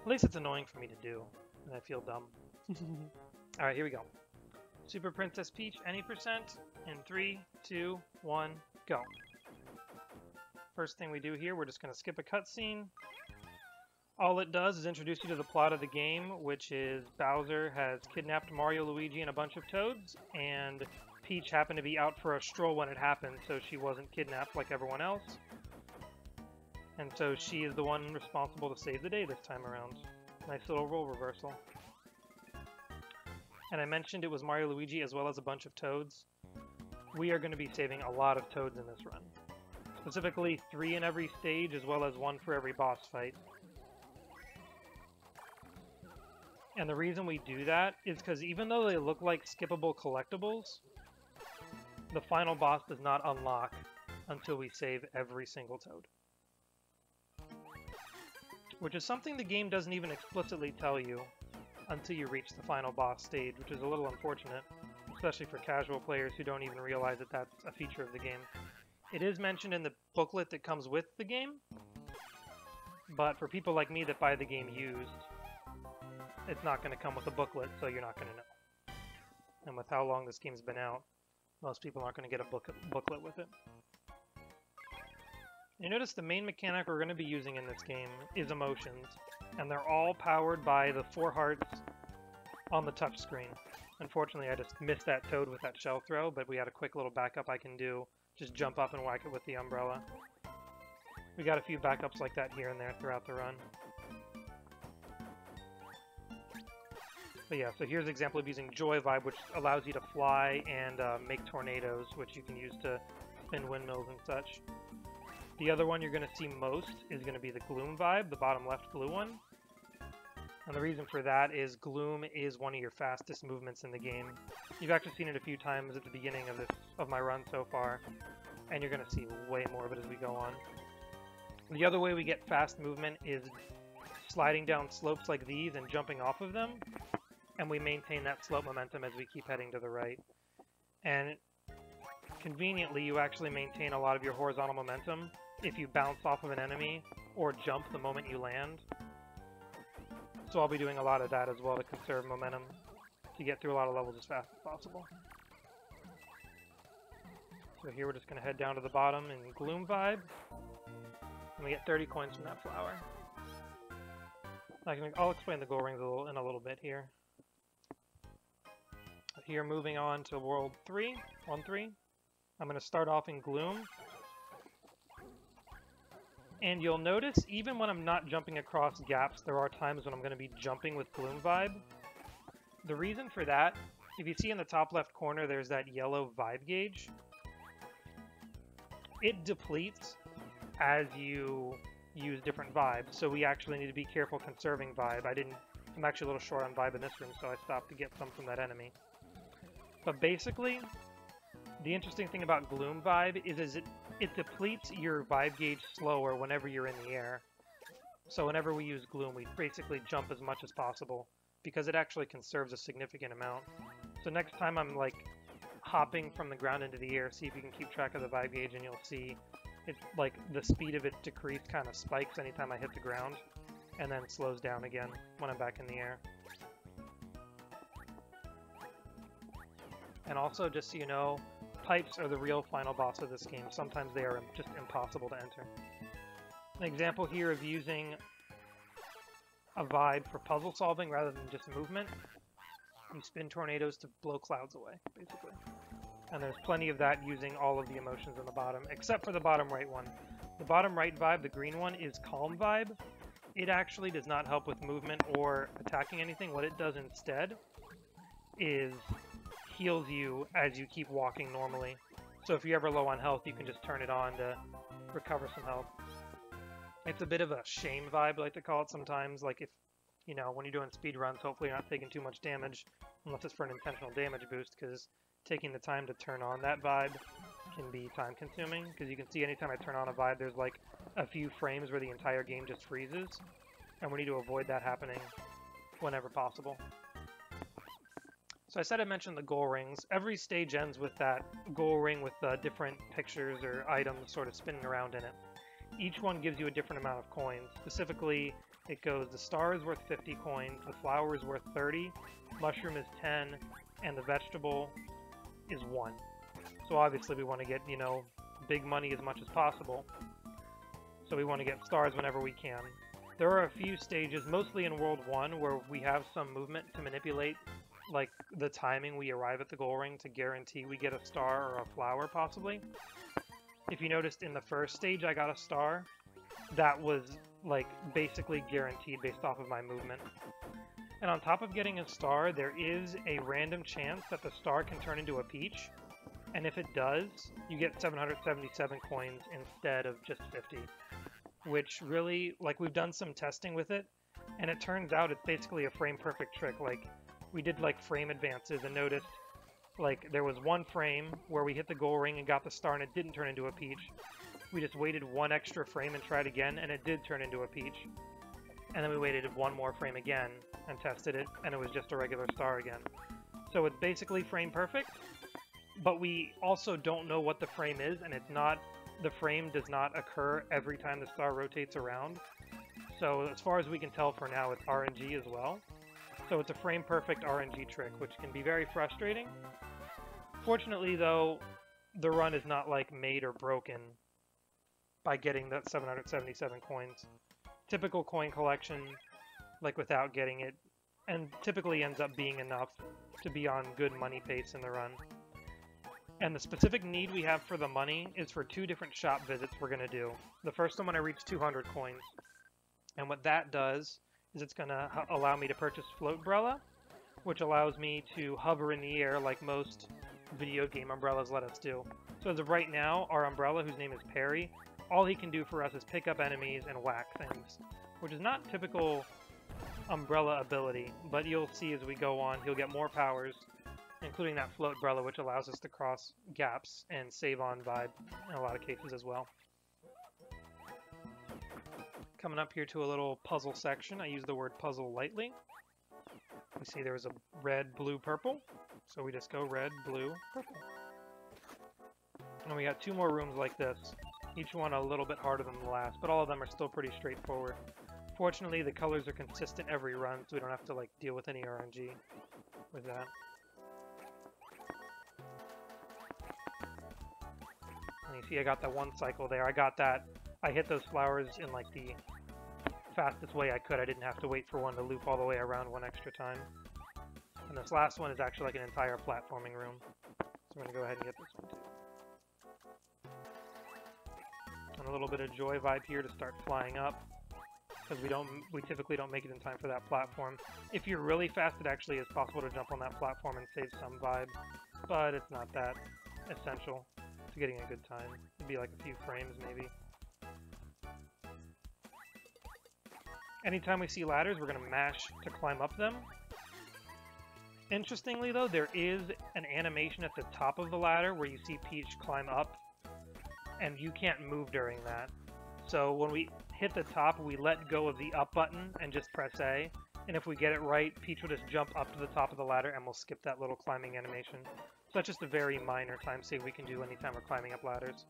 At least it's annoying for me to do, and I feel dumb. Alright, here we go. Super Princess Peach, any percent, in 3, 2, 1, go. First thing we do here, we're just going to skip a cutscene. All it does is introduce you to the plot of the game, which is Bowser has kidnapped Mario, Luigi, and a bunch of Toads, and Peach happened to be out for a stroll when it happened, so she wasn't kidnapped like everyone else. And so she is the one responsible to save the day this time around. Nice little role reversal. And I mentioned it was Mario, Luigi, as well as a bunch of Toads. We are going to be saving a lot of Toads in this run. Specifically 3 in every stage, as well as 1 for every boss fight. And the reason we do that is because even though they look like skippable collectibles, the final boss does not unlock until we save every single Toad. Which is something the game doesn't even explicitly tell you until you reach the final boss stage, which is a little unfortunate, especially for casual players who don't even realize that that's a feature of the game. It is mentioned in the booklet that comes with the game, but for people like me that buy the game used, it's not going to come with a booklet, so you're not going to know. And with how long this game's been out, most people aren't going to get a booklet with it. You notice the main mechanic we're going to be using in this game is emotions, and they're all powered by the 4 hearts on the touchscreen. Unfortunately, I just missed that Toad with that shell throw, but we had a quick little backup I can do. Just jump up and whack it with the umbrella. We got a few backups like that here and there throughout the run. But yeah, so here's an example of using Joy Vibe, which allows you to fly and make tornadoes, which you can use to spin windmills and such. The other one you're going to see most is going to be the Gloom Vibe, the bottom left blue one. And the reason for that is Gloom is one of your fastest movements in the game. You've actually seen it a few times at the beginning of my run so far, and you're going to see way more of it as we go on. The other way we get fast movement is sliding down slopes like these and jumping off of them, and we maintain that slope momentum as we keep heading to the right. And conveniently, you actually maintain a lot of your horizontal momentum if you bounce off of an enemy or jump the moment you land. So I'll be doing a lot of that as well to conserve momentum to get through a lot of levels as fast as possible. So here we're just going to head down to the bottom in Gloom Vibe, and we get 30 coins from that flower. I'll explain the goal rings in a little bit here. Here, moving on to World 3, 1-3. I'm going to start off in Gloom. And you'll notice, even when I'm not jumping across gaps, there are times when I'm going to be jumping with Gloom Vibe. The reason for that, if you see in the top left corner, there's that yellow vibe gauge. It depletes as you use different vibes, so we actually need to be careful conserving vibe. I'm actually a little short on vibe in this room, so I stopped to get some from that enemy. But basically, the interesting thing about Gloom Vibe is it depletes your vibe gauge slower whenever you're in the air. So whenever we use Gloom, we basically jump as much as possible, because it actually conserves a significant amount. So next time I'm like hopping from the ground into the air, see if you can keep track of the vibe gauge, and you'll see it's like the speed of it decrease kind of spikes anytime I hit the ground, and then slows down again when I'm back in the air. And also, just so you know, pipes are the real final boss of this game. Sometimes they are just impossible to enter. An example here of using a vibe for puzzle solving rather than just movement. You spin tornadoes to blow clouds away, basically. And there's plenty of that using all of the emotions in the bottom, except for the bottom right one. The bottom right vibe, the green one, is Calm Vibe. It actually does not help with movement or attacking anything. What it does instead is heals you as you keep walking normally. So if you're ever low on health, you can just turn it on to recover some health. It's a bit of a shame vibe, I like to call it sometimes. Like if, you know, when you're doing speed runs, hopefully you're not taking too much damage, unless it's for an intentional damage boost, because taking the time to turn on that vibe can be time consuming. Because you can see anytime I turn on a vibe, there's like a few frames where the entire game just freezes. And we need to avoid that happening whenever possible. So I said I mentioned the goal rings. Every stage ends with that goal ring with different pictures or items sort of spinning around in it. Each one gives you a different amount of coins. Specifically, it goes the star is worth 50 coins, the flower is worth 30, mushroom is 10, and the vegetable is 1. So obviously we want to get, you know, big money as much as possible. So we want to get stars whenever we can. There are a few stages, mostly in World 1, where we have some movement to manipulate, like, the timing we arrive at the goal ring to guarantee we get a star or a flower, possibly. If you noticed in the first stage I got a star, that was, like, basically guaranteed based off of my movement. And on top of getting a star, there is a random chance that the star can turn into a peach. And if it does, you get 777 coins instead of just 50. Which really, like, we've done some testing with it, and it turns out it's basically a frame-perfect trick. Like, we did, like, frame advances and noticed, like, there was one frame where we hit the goal ring and got the star and it didn't turn into a peach. We just waited one extra frame and tried again, and it did turn into a peach. And then we waited one more frame again and tested it, and it was just a regular star again. So it's basically frame-perfect, but we also don't know what the frame is, and it's not... The frame does not occur every time the star rotates around. So as far as we can tell for now, it's RNG as well. So it's a frame-perfect RNG trick, which can be very frustrating. Fortunately, though, the run is not, like, made or broken by getting that 777 coins. Typical coin collection, like, without getting it, and typically ends up being enough to be on good money pace in the run. And the specific need we have for the money is for 2 different shop visits we're going to do. The first one when I reach 200 coins. And what that does is it's going to allow me to purchase Floatbrella, which allows me to hover in the air like most video game umbrellas let us do. So as of right now, our umbrella, whose name is Perry, all he can do for us is pick up enemies and whack things, which is not typical umbrella ability, but you'll see as we go on, he'll get more powers, including that Floatbrella, which allows us to cross gaps and save on vibe in a lot of cases as well. Coming up here to a little puzzle section, I use the word puzzle lightly. We see there's a red, blue, purple, so we just go red, blue, purple. And we got 2 more rooms like this, each one a little bit harder than the last, but all of them are still pretty straightforward. Fortunately, the colors are consistent every run, so we don't have to, like, deal with any RNG with that. And you see I got that one cycle there. I got that. I hit those flowers in, like, the fastest way I could. I didn't have to wait for one to loop all the way around one extra time. And this last one is actually like an entire platforming room. So we're going to go ahead and get this one too. And a little bit of joy vibe here to start flying up, because we typically don't make it in time for that platform. If you're really fast, it actually is possible to jump on that platform and save some vibe, but it's not that essential to getting a good time. It'd be like a few frames maybe. Anytime we see ladders, we're going to mash to climb up them. Interestingly though, there is an animation at the top of the ladder where you see Peach climb up, and you can't move during that. So when we hit the top, we let go of the up button and just press A, and if we get it right, Peach will just jump up to the top of the ladder and we'll skip that little climbing animation. So that's just a very minor time save we can do anytime we're climbing up ladders.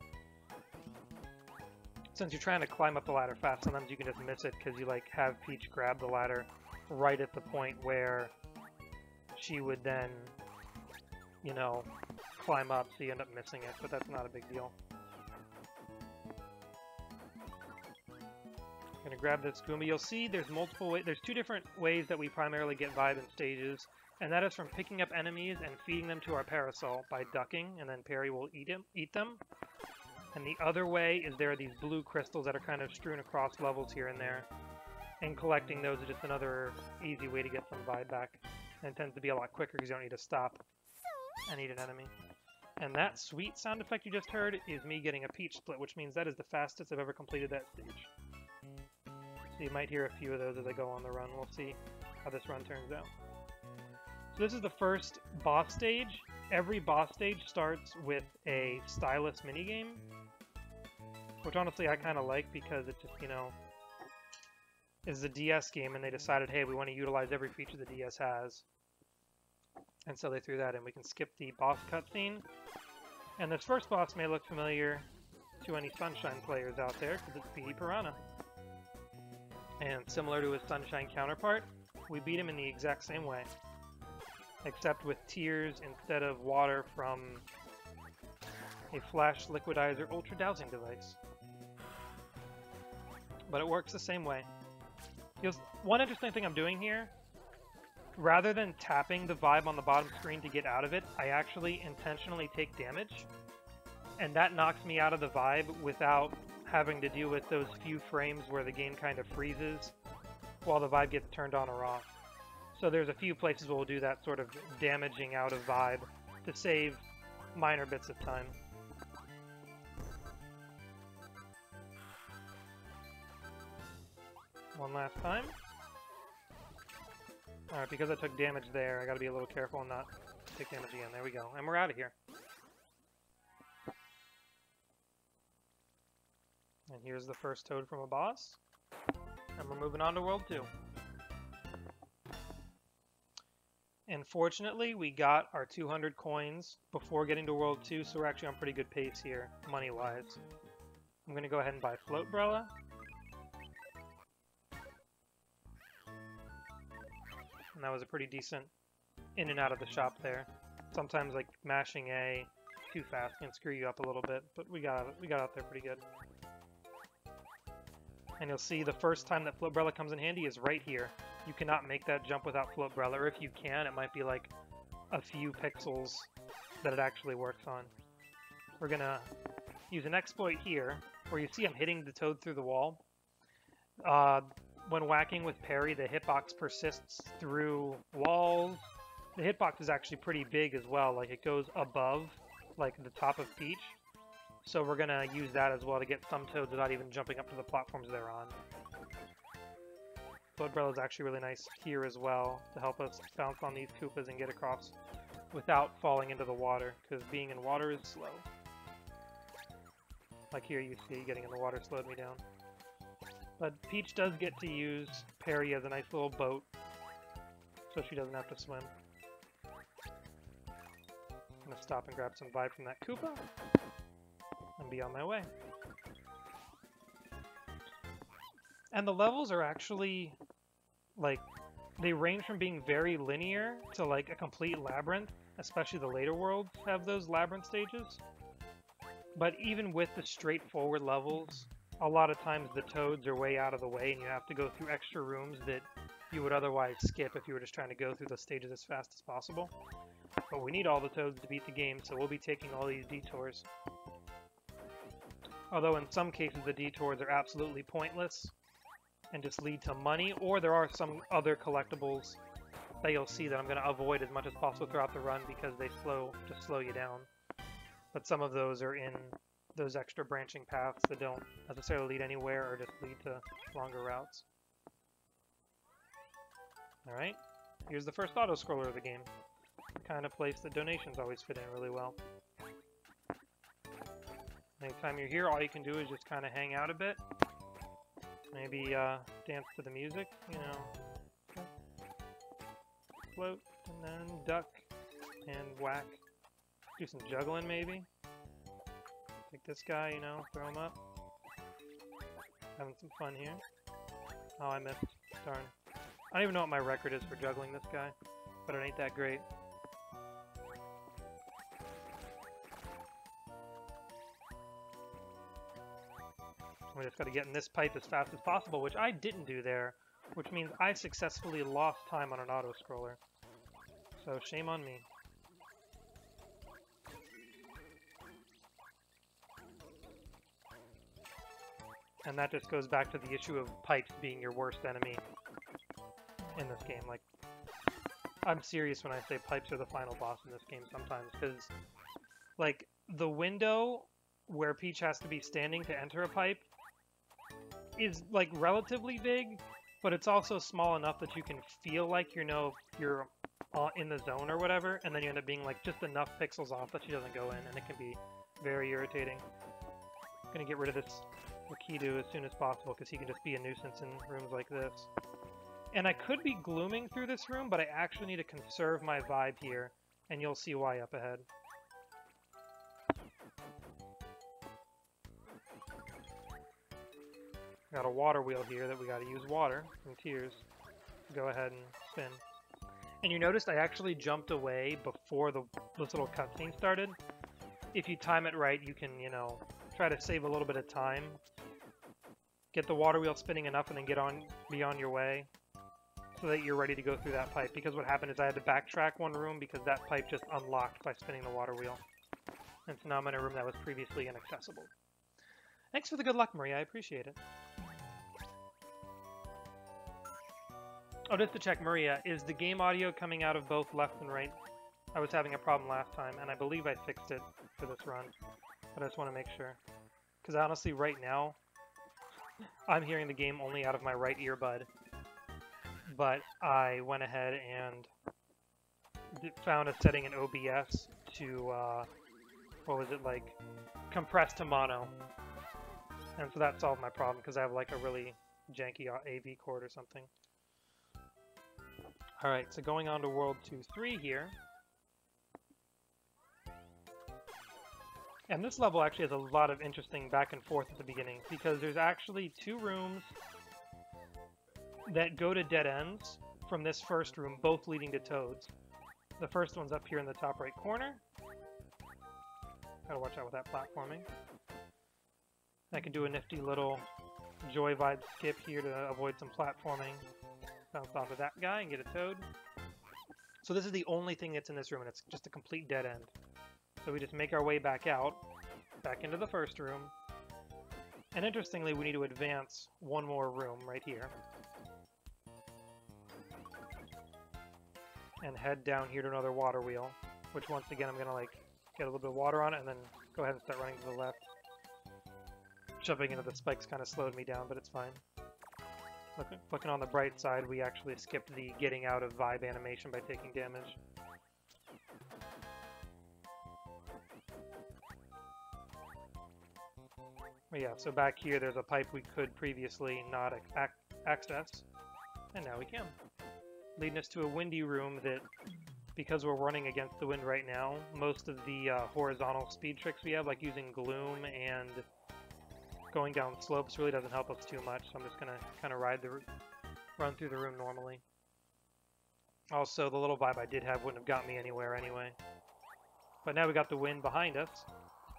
Since you're trying to climb up the ladder fast, sometimes you can just miss it because you like have Peach grab the ladder right at the point where she would then, you know, climb up, so you end up missing it, but that's not a big deal. I'm gonna grab this Goomba. You'll see there's multiple ways. There's 2 different ways that we primarily get vibe in stages, and that is from picking up enemies and feeding them to our parasol by ducking, and then Perry will eat them. And the other way is there are these blue crystals that are kind of strewn across levels here and there, and collecting those is just another easy way to get some vibe back. And it tends to be a lot quicker because you don't need to stop and eat an enemy. And that sweet sound effect you just heard is me getting a Peach split, which means that is the fastest I've ever completed that stage. So you might hear a few of those as I go on the run. We'll see how this run turns out. So this is the first boss stage. Every boss stage starts with a stylus minigame, which honestly I kind of like because it just, you know, is a DS game and they decided, hey, we want to utilize every feature the DS has. And so they threw that in. We can skip the boss cutscene. And this first boss may look familiar to any Sunshine players out there because it's Speedy Piranha. And similar to his Sunshine counterpart, we beat him in the exact same way, except with tears instead of water from a Flash Liquidizer Ultra Dowsing device. But it works the same way. One interesting thing I'm doing here, rather than tapping the vibe on the bottom screen to get out of it, I actually intentionally take damage, and that knocks me out of the vibe without having to deal with those few frames where the game kind of freezes while the vibe gets turned on or off. So there's a few places where we'll do that sort of damaging out of vibe to save minor bits of time. One last time. Alright, because I took damage there, I gotta be a little careful and not take damage again. There we go. And we're out of here. And here's the first Toad from a boss. And we're moving on to World 2. And fortunately, we got our 200 coins before getting to World 2, so we're actually on pretty good pace here, money-wise. I'm going to go ahead and buy Floatbrella. And that was a pretty decent in and out of the shop there. Sometimes, like, mashing A too fast can screw you up a little bit, but we got out there pretty good. And you'll see the first time that Floatbrella comes in handy is right here. You cannot make that jump without Floatbrella, or if you can, it might be like a few pixels that it actually works on. We're gonna use an exploit here, where you see I'm hitting the Toad through the wall. When whacking with parry, the hitbox persists through walls. The hitbox is actually pretty big as well, like it goes above like the top of Peach. So we're gonna use that as well to get some Toads without even jumping up to the platforms they're on. Floatbrella is actually really nice here as well to help us bounce on these Koopas and get across without falling into the water, because being in water is slow. Like here you see, getting in the water slowed me down. But Peach does get to use parry as a nice little boat, so she doesn't have to swim. I'm gonna stop and grab some vibe from that Koopa, and be on my way. And the levels are actually, like, they range from being very linear to, like, a complete labyrinth, especially the later worlds have those labyrinth stages. But even with the straightforward levels, a lot of times the Toads are way out of the way and you have to go through extra rooms that you would otherwise skip if you were just trying to go through the stages as fast as possible. But we need all the Toads to beat the game, so we'll be taking all these detours. Although in some cases the detours are absolutely pointless and just lead to money, or there are some other collectibles that you'll see that I'm going to avoid as much as possible throughout the run because they just slow you down. But some of those are in those extra branching paths that don't necessarily lead anywhere or just lead to longer routes. Alright, here's the first auto-scroller of the game. The kind of place that donations always fit in really well. Anytime you're here, all you can do is just kind of hang out a bit. Maybe dance to the music, you know. Float, and then duck, and whack. Do some juggling, maybe. Take this guy, you know, throw him up. Having some fun here. Oh, I missed. Darn. I don't even know what my record is for juggling this guy, but it ain't that great. We just got to get in this pipe as fast as possible, which I didn't do there, which means I successfully lost time on an auto-scroller. So shame on me. And that just goes back to the issue of pipes being your worst enemy in this game. Like, I'm serious when I say pipes are the final boss in this game sometimes, because, like, the window where Peach has to be standing to enter a pipe is, like, relatively big, but it's also small enough that you can feel like you're in the zone or whatever, and then you end up being, like, just enough pixels off that she doesn't go in, and it can be very irritating. I'm gonna get rid of this Lakitu as soon as possible, because he can just be a nuisance in rooms like this. And I could be glooming through this room, but I actually need to conserve my vibe here, and you'll see why up ahead. Got a water wheel here that we got to use water from Tears. Go ahead and spin. And you noticed I actually jumped away before this little cutscene started. If you time it right, you can, you know, try to save a little bit of time. Get the water wheel spinning enough and then be on your way so that you're ready to go through that pipe. Because what happened is I had to backtrack one room because that pipe just unlocked by spinning the water wheel. And so now I'm in a room that was previously inaccessible. Thanks for the good luck, Maria. I appreciate it. Oh, just to check, Maria, is the game audio coming out of both left and right? I was having a problem last time, and I believe I fixed it for this run. But I just want to make sure. Because honestly, right now, I'm hearing the game only out of my right earbud. But I went ahead and found a setting in OBS to, what was it, like, compress to mono. And so that solved my problem, because I have like a really janky AV cord or something. Alright, so going on to World 2-3 here. And this level actually has a lot of interesting back and forth at the beginning, because there's actually 2 rooms that go to dead ends from this first room, both leading to Toads. The first one's up here in the top right corner. Gotta watch out with that platforming. I can do a nifty little Joyride skip here to avoid some platforming. Bounce onto that guy and get a Toad. So this is the only thing that's in this room, and it's just a complete dead end. So we just make our way back out, back into the first room. And interestingly, we need to advance one more room right here. And head down here to another water wheel, which once again I'm going to like get a little bit of water on it and then go ahead and start running to the left. Jumping into the spikes kind of slowed me down, but it's fine. Looking on the bright side, we actually skipped the getting out of vibe animation by taking damage. But yeah, so back here there's a pipe we could previously not access, and now we can. Leading us to a windy room that, because we're running against the wind right now, most of the horizontal speed tricks we have, like using Gloom and going down slopes, really doesn't help us too much, so I'm just going to kind of run through the room normally. Also, the little vibe I did have wouldn't have got me anywhere anyway. But now we got the wind behind us,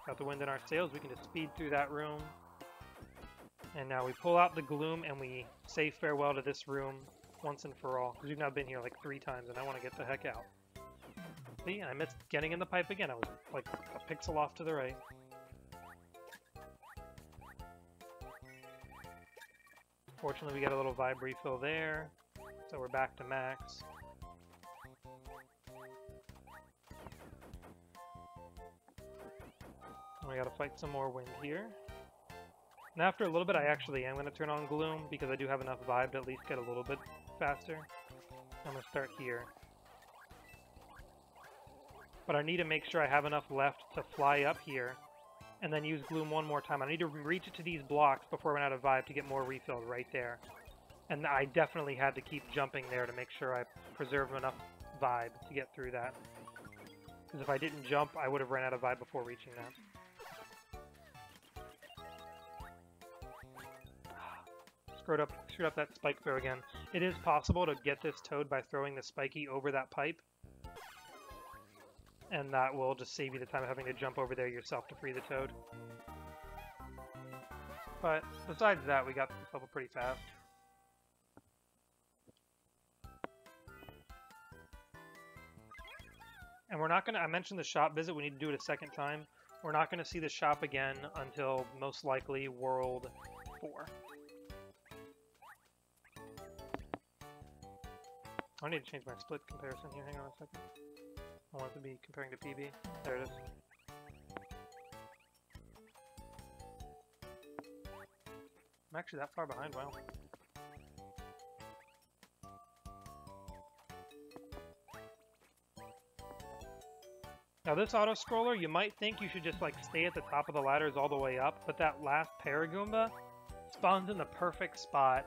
got the wind in our sails, we can just speed through that room. And now we pull out the Gloom and we say farewell to this room once and for all, because we've now been here like 3 times and I want to get the heck out. See, I missed getting in the pipe again, I was like a pixel off to the right. Fortunately, we got a little vibe refill there, so we're back to max. We gotta fight some more wind here. And after a little bit, I actually am going to turn on Gloom, because I do have enough vibe to at least get a little bit faster. I'm going to start here. But I need to make sure I have enough left to fly up here, and then use Gloom one more time. I need to reach it to these blocks before I run out of vibe to get more refilled right there. And I definitely had to keep jumping there to make sure I preserve enough vibe to get through that. Because if I didn't jump, I would have ran out of vibe before reaching that. Screwed up that spike throw again. It is possible to get this Toad by throwing the spiky over that pipe. And that will just save you the time of having to jump over there yourself to free the Toad. But besides that, we got this level pretty fast. And we're not going to, I mentioned the shop visit, we need to do it a second time. We're not going to see the shop again until most likely World 4. I need to change my split comparison here, hang on a second. I want it to be comparing to PB. There it is. I'm actually that far behind, wow. Now this auto-scroller, you might think you should just like stay at the top of the ladders all the way up, but that last Paragoomba spawns in the perfect spot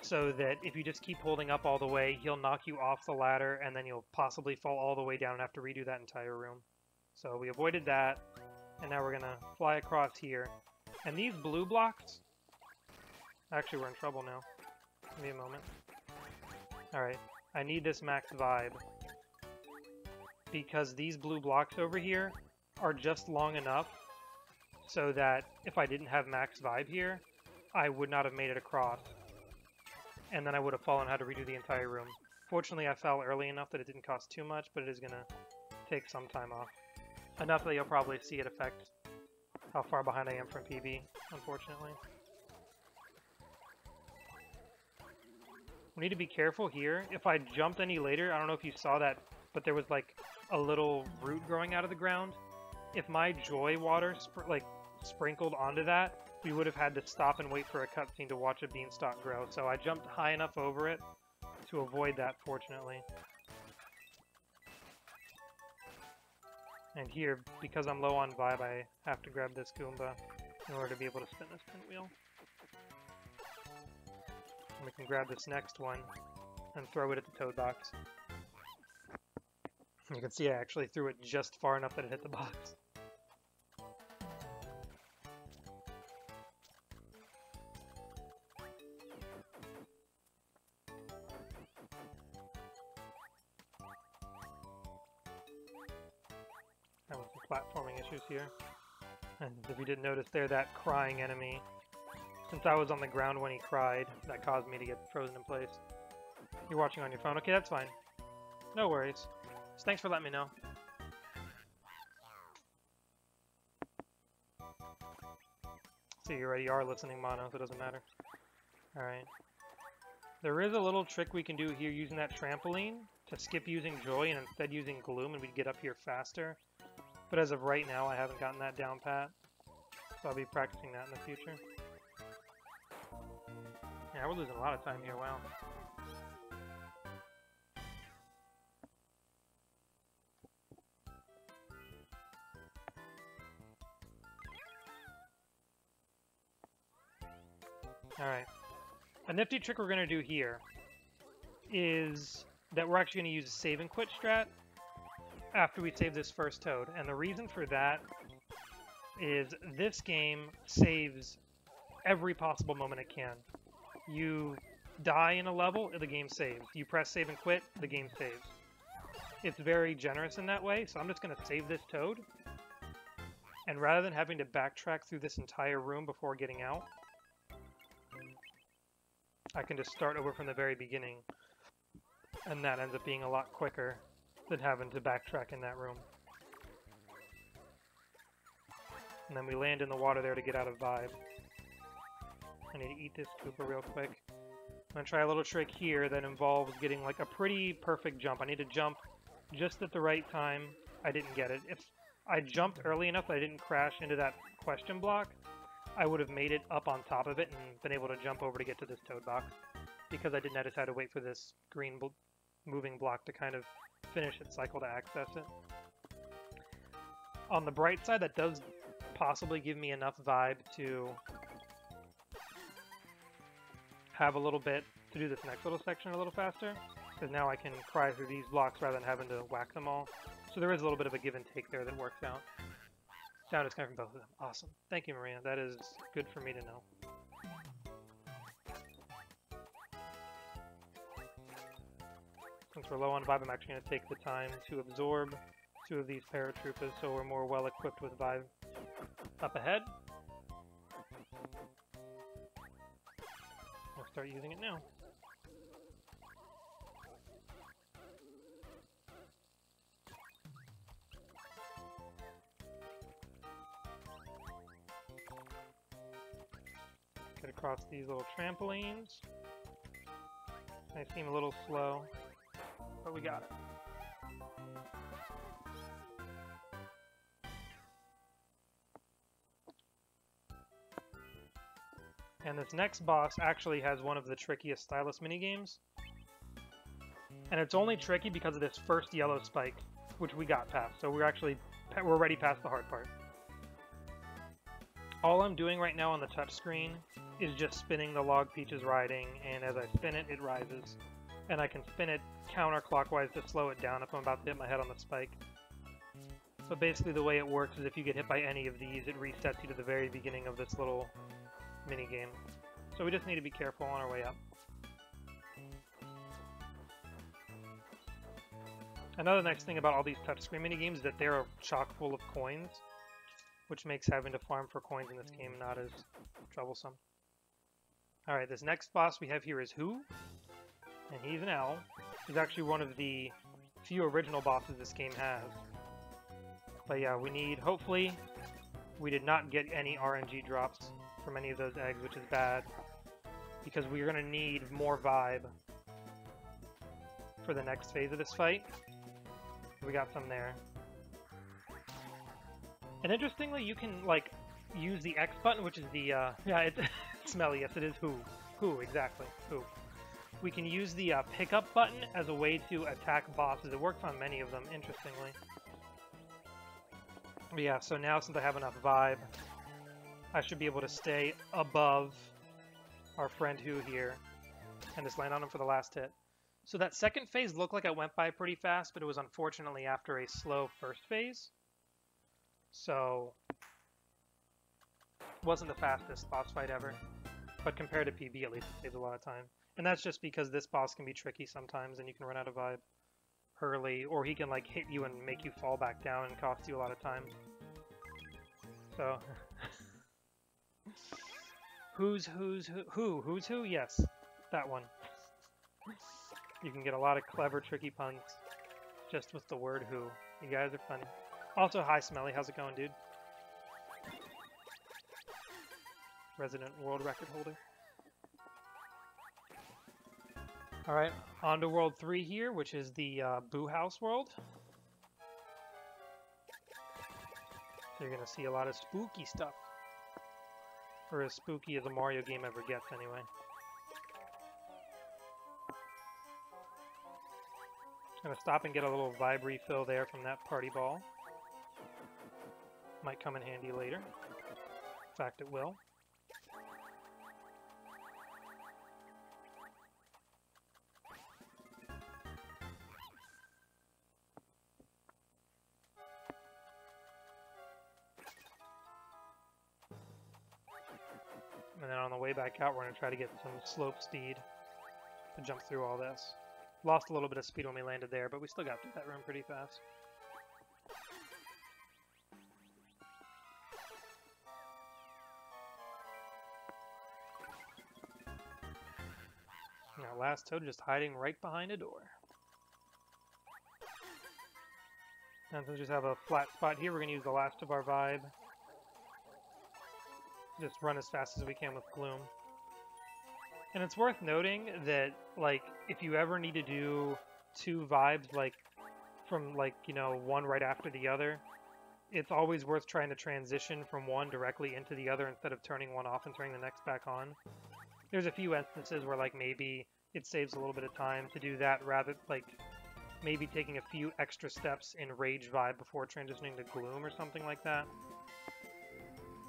so that if you just keep holding up all the way, he'll knock you off the ladder and then you'll possibly fall all the way down and have to redo that entire room. So we avoided that, and now we're gonna fly across here. And these blue blocks, Actually, we're in trouble now. Give me a moment. Alright, I need this max vibe. Because these blue blocks over here are just long enough so that if I didn't have max vibe here, I would not have made it across. And then I would have fallen and had to redo the entire room. Fortunately, I fell early enough that it didn't cost too much, but it is going to take some time off. Enough that you'll probably see it affect how far behind I am from PB, unfortunately. We need to be careful here. If I jumped any later, I don't know if you saw that, but there was like a little root growing out of the ground. If my joy water sprinkled onto that, we would have had to stop and wait for a cutscene to watch a beanstalk grow. So I jumped high enough over it to avoid that, fortunately. And here, because I'm low on vibe, I have to grab this Goomba in order to be able to spin this pinwheel. And we can grab this next one and throw it at the toad box. You can see I actually threw it just far enough that it hit the box. Having some platforming issues here. And if you didn't notice there, that crying enemy, since I was on the ground when he cried, that caused me to get frozen in place. You're watching on your phone? Okay, that's fine. No worries. So thanks for letting me know. So you already are listening mono, so it doesn't matter. Alright. There is a little trick we can do here using that trampoline to skip using Joy and instead using Gloom, and we'd get up here faster. But as of right now, I haven't gotten that down pat. So I'll be practicing that in the future. Yeah, we're losing a lot of time here, wow. Alright. A nifty trick we're going to do here is that we're actually going to use a save and quit strat after we save this first toad. And the reason for that is this game saves every possible moment it can. You die in a level, the game saves. You press save and quit, the game saves. It's very generous in that way, so I'm just going to save this toad. And rather than having to backtrack through this entire room before getting out, I can just start over from the very beginning. And that ends up being a lot quicker than having to backtrack in that room. And then we land in the water there to get out of vibe. I need to eat this Koopa real quick. I'm going to try a little trick here that involves getting like a pretty perfect jump. I need to jump just at the right time. I didn't get it. If I jumped early enough that I didn't crash into that question block, I would have made it up on top of it and been able to jump over to get to this toad box. Because I didn't, I just had to wait for this green moving block to kind of finish its cycle to access it. On the bright side, that does possibly give me enough vibe to have a little bit to do this next little section a little faster, because now I can cry through these blocks rather than having to whack them all. So there is a little bit of a give and take there that works out. Sound is coming from both of them. Awesome. Thank you, Maria. That is good for me to know. Since we're low on vibe, I'm actually going to take the time to absorb 2 of these paratroopers so we're more well equipped with vibe up ahead. We'll start using it now. Get across these little trampolines. They seem a little slow, but we got it. And this next boss actually has one of the trickiest stylus minigames. And it's only tricky because of this first yellow spike, which we got past. So we're already past the hard part. All I'm doing right now on the touch screen is just spinning the log Peach is riding, and as I spin it, it rises. And I can spin it counterclockwise to slow it down if I'm about to hit my head on the spike. So basically the way it works is if you get hit by any of these, it resets you to the very beginning of this little mini game. So we just need to be careful on our way up. Another nice thing about all these touchscreen minigames is that they're chock full of coins, which makes having to farm for coins in this game not as troublesome. Alright, this next boss we have here is Who, and he's an owl. He's actually one of the few original bosses this game has. But yeah, we need, hopefully, we did not get any RNG drops from any of those eggs, which is bad, because we're going to need more vibe for the next phase of this fight. We got some there. And interestingly, you can, like, use the X button, which is the, yeah, it's smelly, yes it is Who. Who, exactly, Who. We can use the pickup button as a way to attack bosses. It works on many of them, interestingly. But yeah, so now since I have enough vibe, I should be able to stay above our friend Who here, and just land on him for the last hit. So that second phase looked like it went by pretty fast, but it was unfortunately after a slow first phase. So, wasn't the fastest boss fight ever. But compared to PB, at least it saves a lot of time. And that's just because this boss can be tricky sometimes, and you can run out of vibe early, or he can like hit you and make you fall back down and cost you a lot of time. So, Who's Who? Yes, that one. You can get a lot of clever, tricky puns just with the word Who. You guys are funny. Also, hi Smelly, how's it going, dude? Resident world record holder. Alright, on to World 3 here, which is the Boo House world. So you're going to see a lot of spooky stuff. Or as spooky as a Mario game ever gets, anyway. Gonna stop and get a little vibe refill there from that party ball. Might come in handy later. In fact, it will. And then on the way back out, we're going to try to get some slope speed to jump through all this. Lost a little bit of speed when we landed there, but we still got through that room pretty fast. Now, last Toad just hiding right behind a door. And since we just have a flat spot here, we're going to use the last of our vibe. Just run as fast as we can with Gloom. And it's worth noting that, like, if you ever need to do two vibes, like, from, like, you know, one right after the other, it's always worth trying to transition from one directly into the other instead of turning one off and turning the next back on. There's a few instances where, like, maybe it saves a little bit of time to do that rather, like, maybe taking a few extra steps in Rage vibe before transitioning to Gloom or something like that.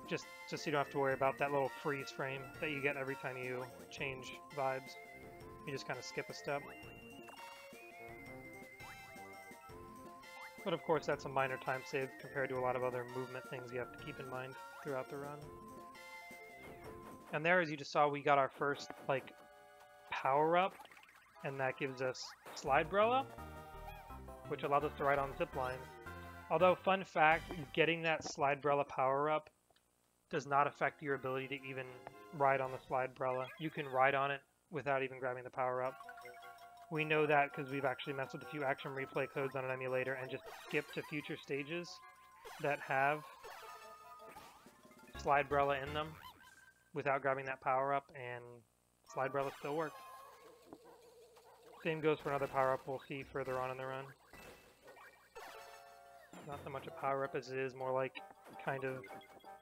Just so you don't have to worry about that little freeze frame that you get every time you change vibes. You just kind of skip a step. But of course that's a minor time save compared to a lot of other movement things you have to keep in mind throughout the run. And there, as you just saw, we got our first, like, power-up, and that gives us Slidebrella, which allows us to ride on zip lines. Although, fun fact, getting that Slidebrella power-up does not affect your ability to even ride on the Slidebrella. You can ride on it without even grabbing the power-up. We know that because we've actually messed with a few action replay codes on an emulator and just skipped to future stages that have Slidebrella in them without grabbing that power-up, and Slidebrella still worked. Same goes for another power-up we'll see further on in the run. Not so much a power-up as it is more like kind of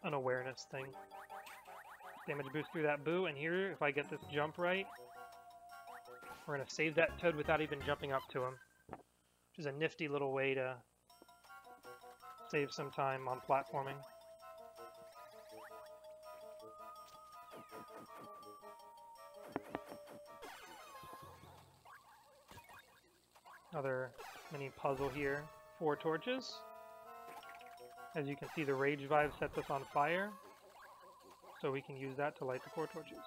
an awareness thing. Damage boost through that Boo, and here, if I get this jump right, we're going to save that Toad without even jumping up to him, which is a nifty little way to save some time on platforming. Another mini puzzle here. 4 torches. As you can see, the Rage Vibe sets us on fire, so we can use that to light the 4 torches.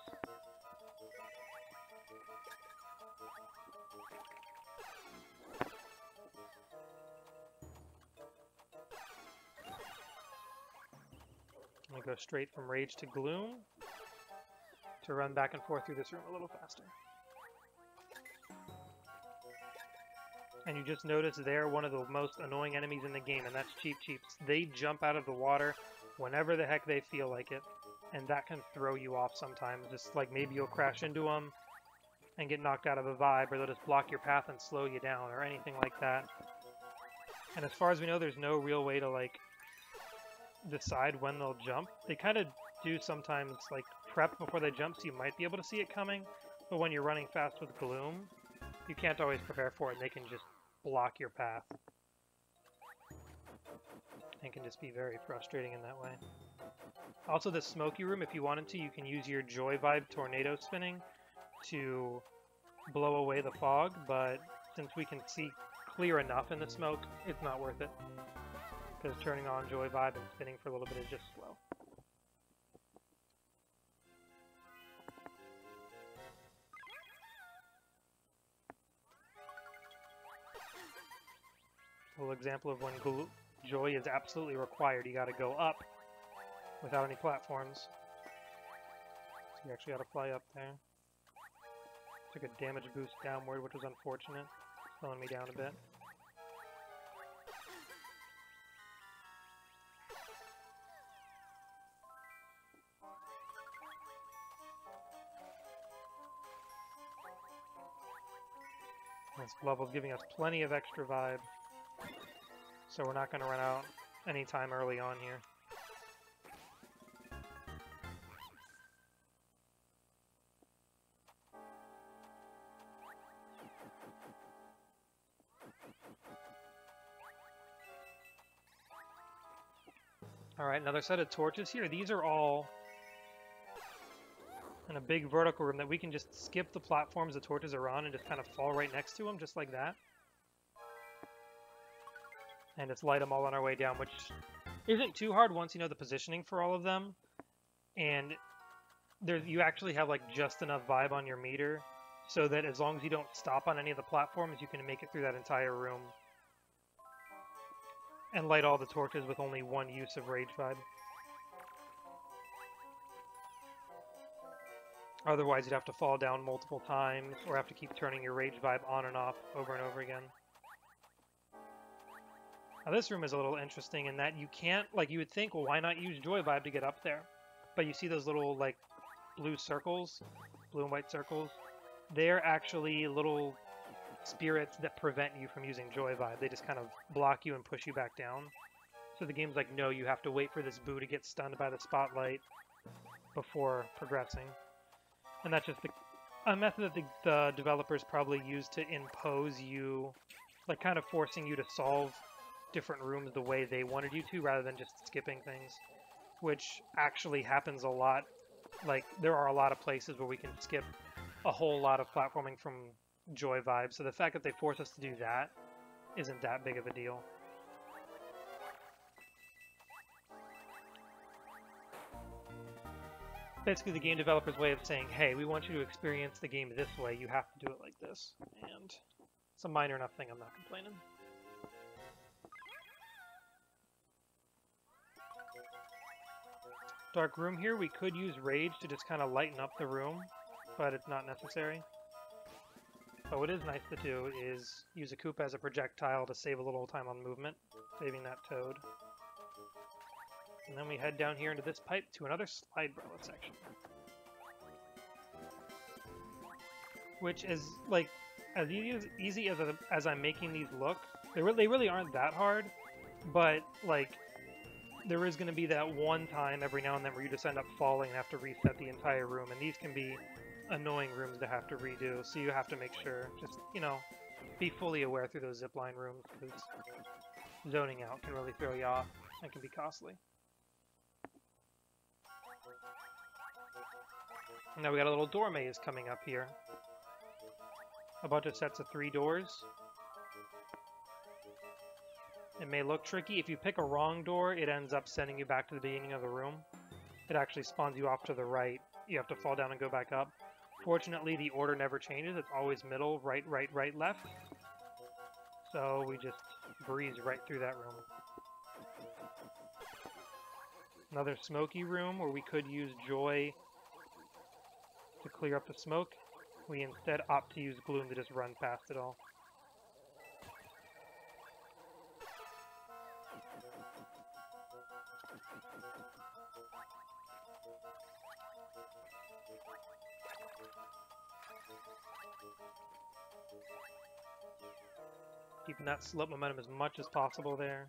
I'm going to go straight from Rage to Gloom to run back and forth through this room a little faster. And you just notice they're one of the most annoying enemies in the game, and that's Cheep Cheeps. They jump out of the water whenever the heck they feel like it, and that can throw you off sometimes. Just like maybe you'll crash into them and get knocked out of a vibe, or they'll just block your path and slow you down, or anything like that. And as far as we know, there's no real way to like decide when they'll jump. They kind of do sometimes like prep before they jump, so you might be able to see it coming, but when you're running fast with Gloom, you can't always prepare for it, and they can just block your path. And can just be very frustrating in that way. Also, the smoky room, if you wanted to, you can use your Joy Vibe tornado spinning to blow away the fog, but since we can see clear enough in the smoke, it's not worth it. Because turning on Joy Vibe and spinning for a little bit is just slow. A little example of when Joy is absolutely required. You gotta go up without any platforms. So you actually gotta fly up there. Took a damage boost downward, which was unfortunate. Slowing me down a bit. This level's giving us plenty of extra vibe, so we're not going to run out anytime early on here. Alright, another set of torches here. These are all in a big vertical room that we can just skip the platforms the torches are on and just kind of fall right next to them, just like that. And just light them all on our way down, which isn't too hard once you know the positioning for all of them. And you actually have like just enough vibe on your meter so that as long as you don't stop on any of the platforms, you can make it through that entire room and light all the torches with only one use of Rage Vibe. Otherwise, you'd have to fall down multiple times or have to keep turning your Rage Vibe on and off over and over again. Now this room is a little interesting in that you can't, like you would think, well, why not use Joy Vibe to get up there? But you see those little like blue circles, blue and white circles? They're actually little spirits that prevent you from using Joy Vibe. They just kind of block you and push you back down. So the game's like, no, you have to wait for this boo to get stunned by the spotlight before progressing. And that's just a method that the developers probably use to impose you, like kind of forcing you to solve different rooms the way they wanted you to rather than just skipping things, which actually happens a lot. Like there are a lot of places where we can skip a whole lot of platforming from Joy Vibe, so the fact that they force us to do that isn't that big of a deal. Basically the game developer's way of saying, hey, we want you to experience the game this way, you have to do it like this. And it's a minor enough thing, I'm not complaining. Dark room here, we could use Rage to just kind of lighten up the room, but it's not necessary. But what is nice to do is use a Koopa as a projectile to save a little time on movement, saving that Toad. And then we head down here into this pipe to another Slide-Brella section. Which is, like, as easy as I'm making these look, they really aren't that hard, but, like, there is going to be that one time every now and then where you just end up falling and have to reset the entire room, and these can be annoying rooms to have to redo, so you have to make sure, just, you know, be fully aware through those zipline rooms, because zoning out can really throw you off and can be costly. Now we got a little door maze coming up here. A bunch of sets of 3 doors. It may look tricky. If you pick a wrong door, it ends up sending you back to the beginning of the room. It actually spawns you off to the right. You have to fall down and go back up. Fortunately, the order never changes. It's always middle, right, right, right, left. So we just breeze right through that room. Another smoky room where we could use Joy to clear up the smoke. We instead opt to use Gloom to just run past it all. Keeping that slope momentum as much as possible there.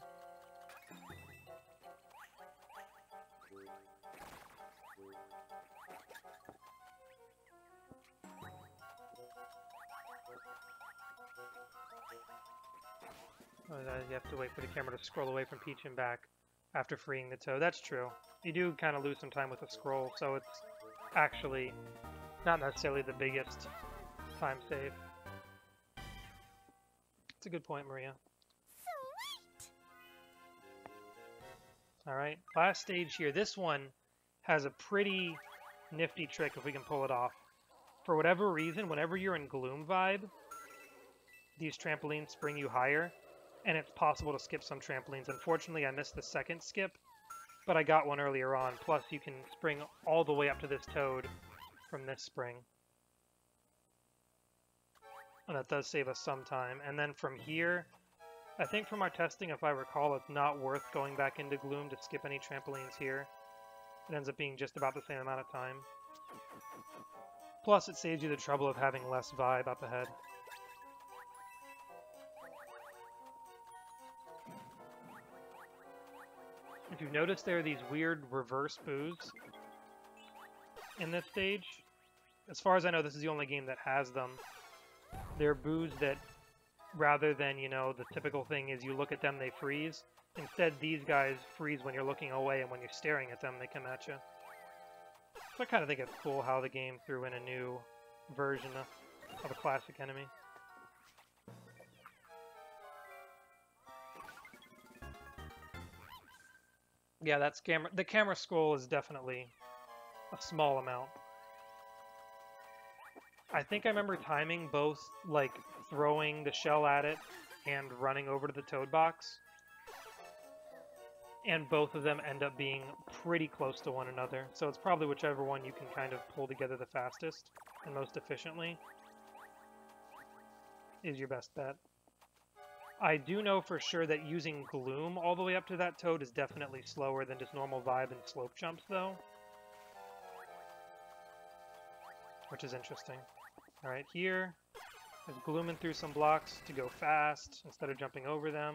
You have to wait for the camera to scroll away from Peach and back after freeing the Toad. That's true. You do kind of lose some time with the scroll, so it's actually not necessarily the biggest time save. It's a good point, Maria. Alright, last stage here. This one has a pretty nifty trick if we can pull it off. For whatever reason, whenever you're in Gloom vibe, these trampolines spring you higher, and it's possible to skip some trampolines. Unfortunately, I missed the second skip, but I got one earlier on. Plus, you can spring all the way up to this Toad from this spring. And that does save us some time. And then from here, I think from our testing, if I recall, it's not worth going back into Gloom to skip any trampolines here. It ends up being just about the same amount of time. Plus, it saves you the trouble of having less vibe up ahead. If you've noticed, there are these weird reverse boos in this stage. As far as I know, this is the only game that has them. They're boos that, rather than, you know, the typical thing is you look at them, they freeze. Instead, these guys freeze when you're looking away, and when you're staring at them, they come at you. So I kind of think it's cool how the game threw in a new version of a classic enemy. Yeah, that's the camera scroll is definitely a small amount. I think I remember timing both, like, throwing the shell at it and running over to the Toad box. And both of them end up being pretty close to one another. So it's probably whichever one you can kind of pull together the fastest and most efficiently is your best bet. I do know for sure that using Gloom all the way up to that Toad is definitely slower than just normal vibe and slope jumps, though. Which is interesting. Alright, here is glooming through some blocks to go fast instead of jumping over them.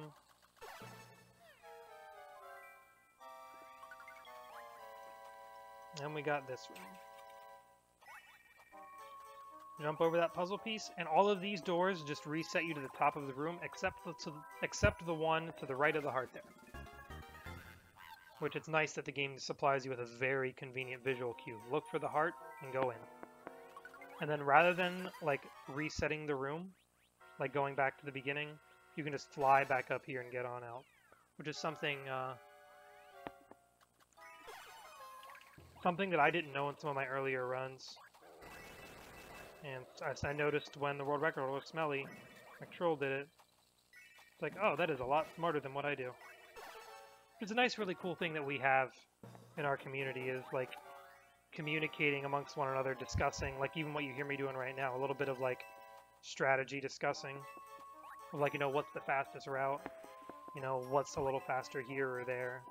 And we got this room. Jump over that puzzle piece, and all of these doors just reset you to the top of the room, except the one to the right of the heart there. Which it's nice that the game supplies you with a very convenient visual cue. Look for the heart and go in. And then rather than, like, resetting the room, like going back to the beginning, you can just fly back up here and get on out. Which is something, something that I didn't know in some of my earlier runs. And as I noticed when the world record was smelly, McTroll did it. It's like, oh, that is a lot smarter than what I do. It's a nice, really cool thing that we have in our community is, like, communicating amongst one another, discussing, like, even what you hear me doing right now, a little bit of, like, strategy discussing. Like, you know, what's the fastest route? You know, what's a little faster here or there?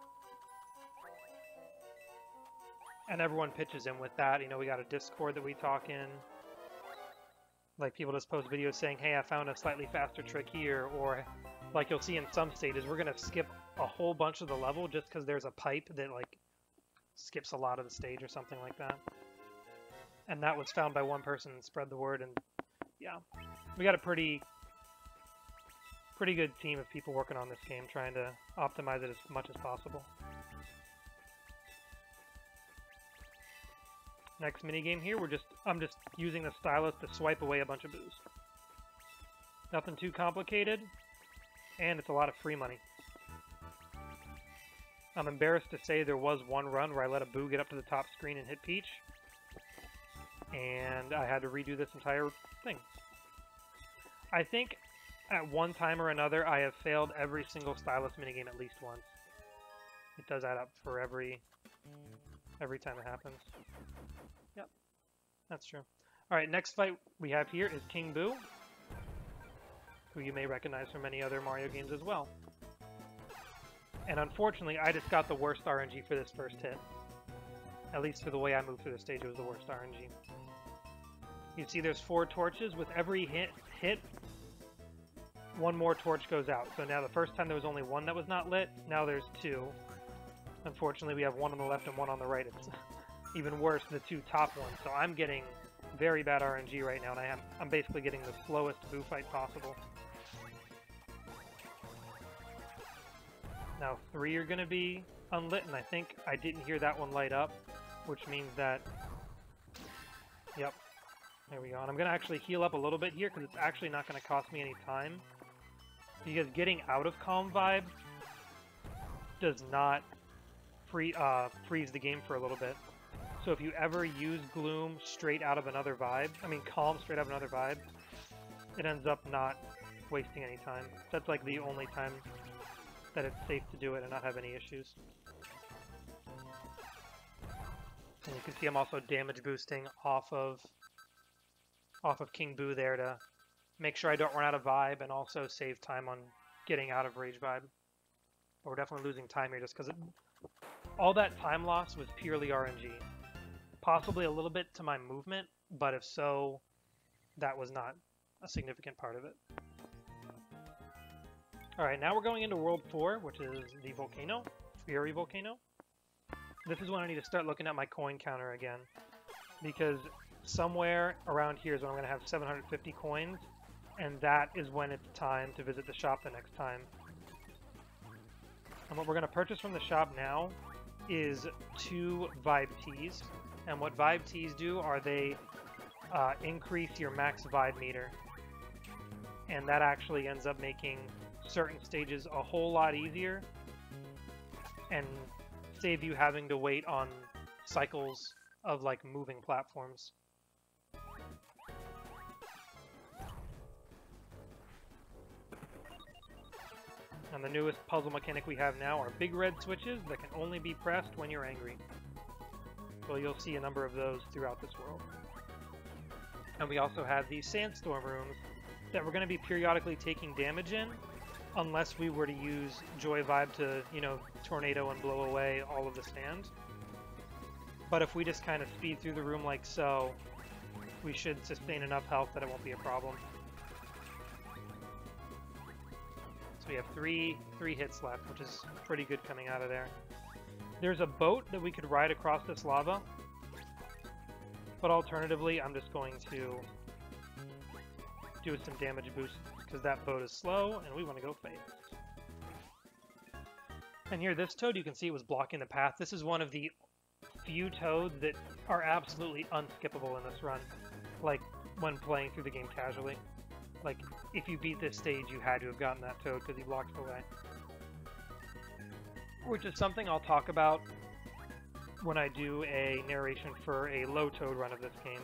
And everyone pitches in with that. You know, we got a Discord that we talk in. Like, people just post videos saying, hey, I found a slightly faster trick here, or like you'll see in some stages, we're going to skip a whole bunch of the level just because there's a pipe that, like, skips a lot of the stage or something like that. And that was found by one person and spread the word, and yeah. We got a pretty good team of people working on this game, trying to optimize it as much as possible. Next minigame here, I'm just using the stylus to swipe away a bunch of boos. Nothing too complicated, and it's a lot of free money. I'm embarrassed to say there was one run where I let a boo get up to the top screen and hit Peach, and I had to redo this entire thing. I think at one time or another I have failed every single stylus minigame at least once. It does add up for every every time it happens. Yep, that's true. Alright, next fight we have here is King Boo, who you may recognize from many other Mario games as well. And unfortunately, I just got the worst RNG for this first hit. At least for the way I moved through the stage, it was the worst RNG. You see there's 4 torches. With every hit, 1 more torch goes out. So now the first time there was only 1 that was not lit, now there's 2. Unfortunately, we have 1 on the left and 1 on the right. It's even worse, the 2 top ones. So I'm getting very bad RNG right now, and I'm basically getting the slowest Boo fight possible. Now 3 are going to be unlit, and I think I didn't hear that one light up, which means that... Yep. There we go. And I'm going to actually heal up a little bit here, because it's actually not going to cost me any time. Because getting out of Calm Vibe does not freeze the game for a little bit. So if you ever use Gloom straight out of another vibe, Calm straight out of another vibe, it ends up not wasting any time. That's like the only time that it's safe to do it and not have any issues. And you can see I'm also damage boosting off of King Boo there to make sure I don't run out of vibe and also save time on getting out of Rage Vibe. But we're definitely losing time here just because all that time loss was purely RNG. Possibly a little bit to my movement, but if so, that was not a significant part of it. Alright, now we're going into World 4, which is the Volcano, Fury Volcano. This is when I need to start looking at my coin counter again, because somewhere around here is when I'm going to have 750 coins, and that is when it's time to visit the shop the next time. And what we're going to purchase from the shop now is 2 Vibe Teas. And what Vibe Teas do are they increase your max Vibe meter. And that actually ends up making certain stages a whole lot easier and save you having to wait on cycles of like moving platforms. And the newest puzzle mechanic we have now are big red switches that can only be pressed when you're angry. So you'll see a number of those throughout this world. And we also have these sandstorm rooms that we're going to be periodically taking damage in, unless we were to use Joy Vibe to, tornado and blow away all of the sand. But if we just kind of speed through the room like so, we should sustain enough health that it won't be a problem. So we have three hits left, which is pretty good coming out of there. There's a boat that we could ride across this lava, but alternatively, I'm just going to do some damage boost because that boat is slow and we want to go fast. And here, this toad, you can see it was blocking the path. This is one of the few toads that are absolutely unskippable in this run, like when playing through the game casually. Like, if you beat this stage, you had to have gotten that toad because he blocked the way. Which is something I'll talk about when I do a narration for a low toad run of this game.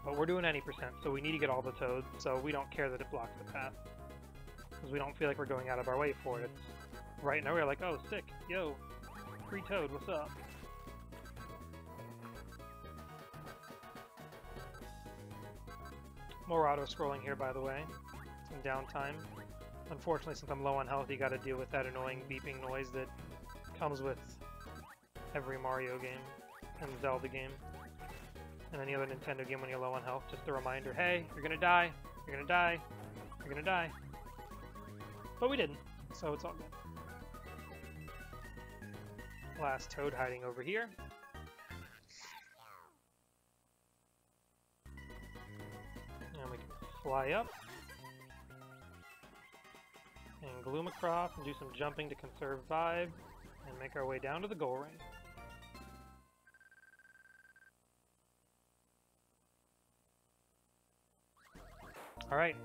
But we're doing any percent, so we need to get all the toads, so we don't care that it blocks the path. Because we don't feel like we're going out of our way for it. It's right now we're like, oh, sick, yo, free toad, what's up? More auto-scrolling here, by the way. Some downtime. Unfortunately, since I'm low on health, you gotta deal with that annoying beeping noise that comes with every Mario game and Zelda game. And any other Nintendo game when you're low on health. Just a reminder, hey, you're gonna die, you're gonna die, you're gonna die. But we didn't, so it's all good. Last toad hiding over here. And we can fly up. And gloom across and do some jumping to conserve vibe. And make our way down to the goal ring. Alright.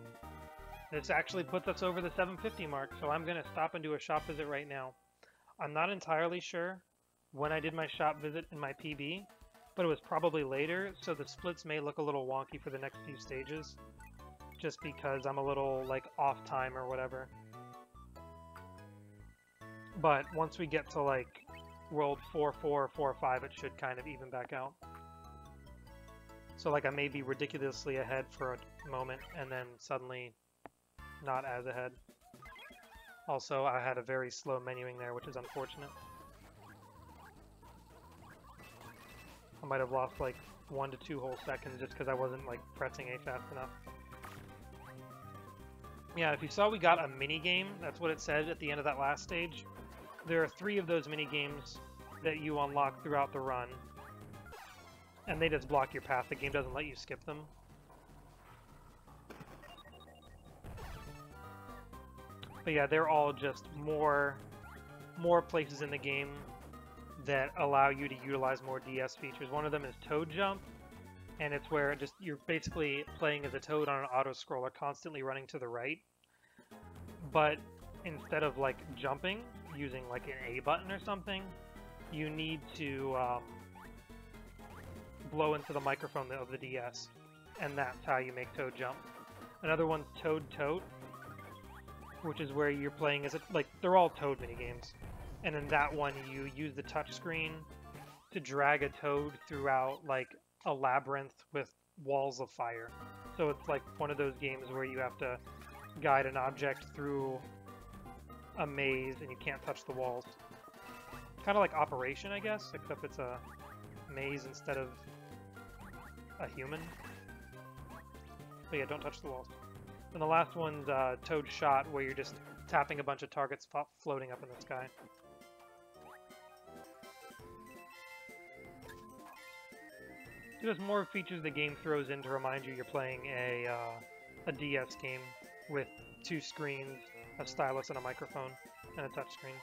This actually puts us over the 750 mark, so I'm going to stop and do a shop visit right now. I'm not entirely sure when I did my shop visit in my PB, but it was probably later, so the splits may look a little wonky for the next few stages, just because I'm a little, like, off time or whatever. But once we get to, like, rolled 4-4 or 4-5, it should kind of even back out. So like I may be ridiculously ahead for a moment and then suddenly not as ahead. Also, I had a very slow menuing there, which is unfortunate. I might have lost like 1 to 2 whole seconds just because I wasn't like pressing A fast enough. Yeah, if you saw we got a mini game, that's what it said at the end of that last stage. There are 3 of those mini games that you unlock throughout the run, and they just block your path. The game doesn't let you skip them. But yeah, they're all just more places in the game that allow you to utilize more DS features. One of them is Toad Jump, and it's where you're basically playing as a Toad on an auto-scroller, constantly running to the right. But instead of like jumping, using like an A button or something, you need to blow into the microphone of the DS, and that's how you make Toad jump. Another one's Toad Tote, which is where you're playing as they're all Toad minigames. And in that one, you use the touchscreen to drag a Toad throughout like a labyrinth with walls of fire. So it's like one of those games where you have to guide an object through a maze and you can't touch the walls. Kind of like Operation, I guess, except it's a maze instead of a human. But yeah, don't touch the walls. And the last one's Toad Shot, where you're just tapping a bunch of targets floating up in the sky. There's more features the game throws in to remind you you're playing a DS game with 2 screens, a stylus and a microphone, and a touchscreen.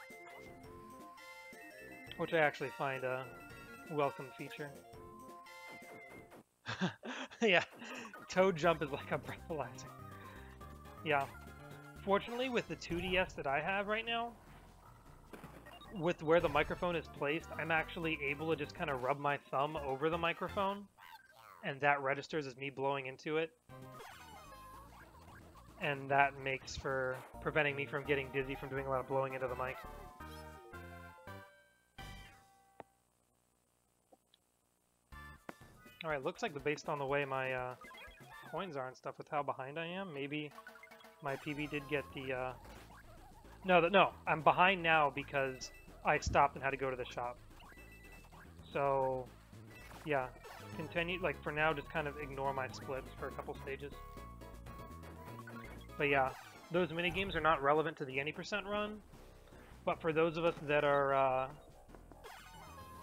Which I actually find a welcome feature. Yeah, Toad Jump is like a breathalyzer. Yeah. Fortunately, with the 2DS that I have right now, with where the microphone is placed, I'm actually able to just kind of rub my thumb over the microphone, and that registers as me blowing into it. And that makes for preventing me from getting dizzy from doing a lot of blowing into the mic. Alright, looks like based on the way my coins are and stuff with how behind I am, maybe my PB did get the... No, I'm behind now because I stopped and had to go to the shop. So, yeah, continue, like for now, just kind of ignore my splits for a couple stages. But yeah, those minigames are not relevant to the any percent run, but for those of us that are,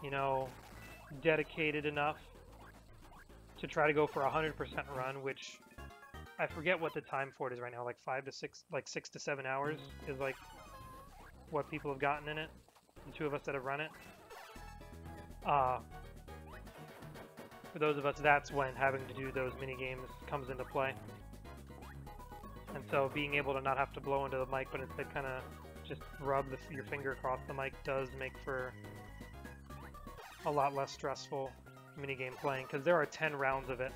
you know, dedicated enough to try to go for a 100% run, which I forget what the time for it is right now, like 6 to 7 hours is like what people have gotten in it, the 2 of us that have run it. For those of us, that's when having to do those mini games comes into play. And so being able to not have to blow into the mic, but instead kind of just rub your finger across the mic does make for a lot less stressful minigame playing, because there are 10 rounds of it.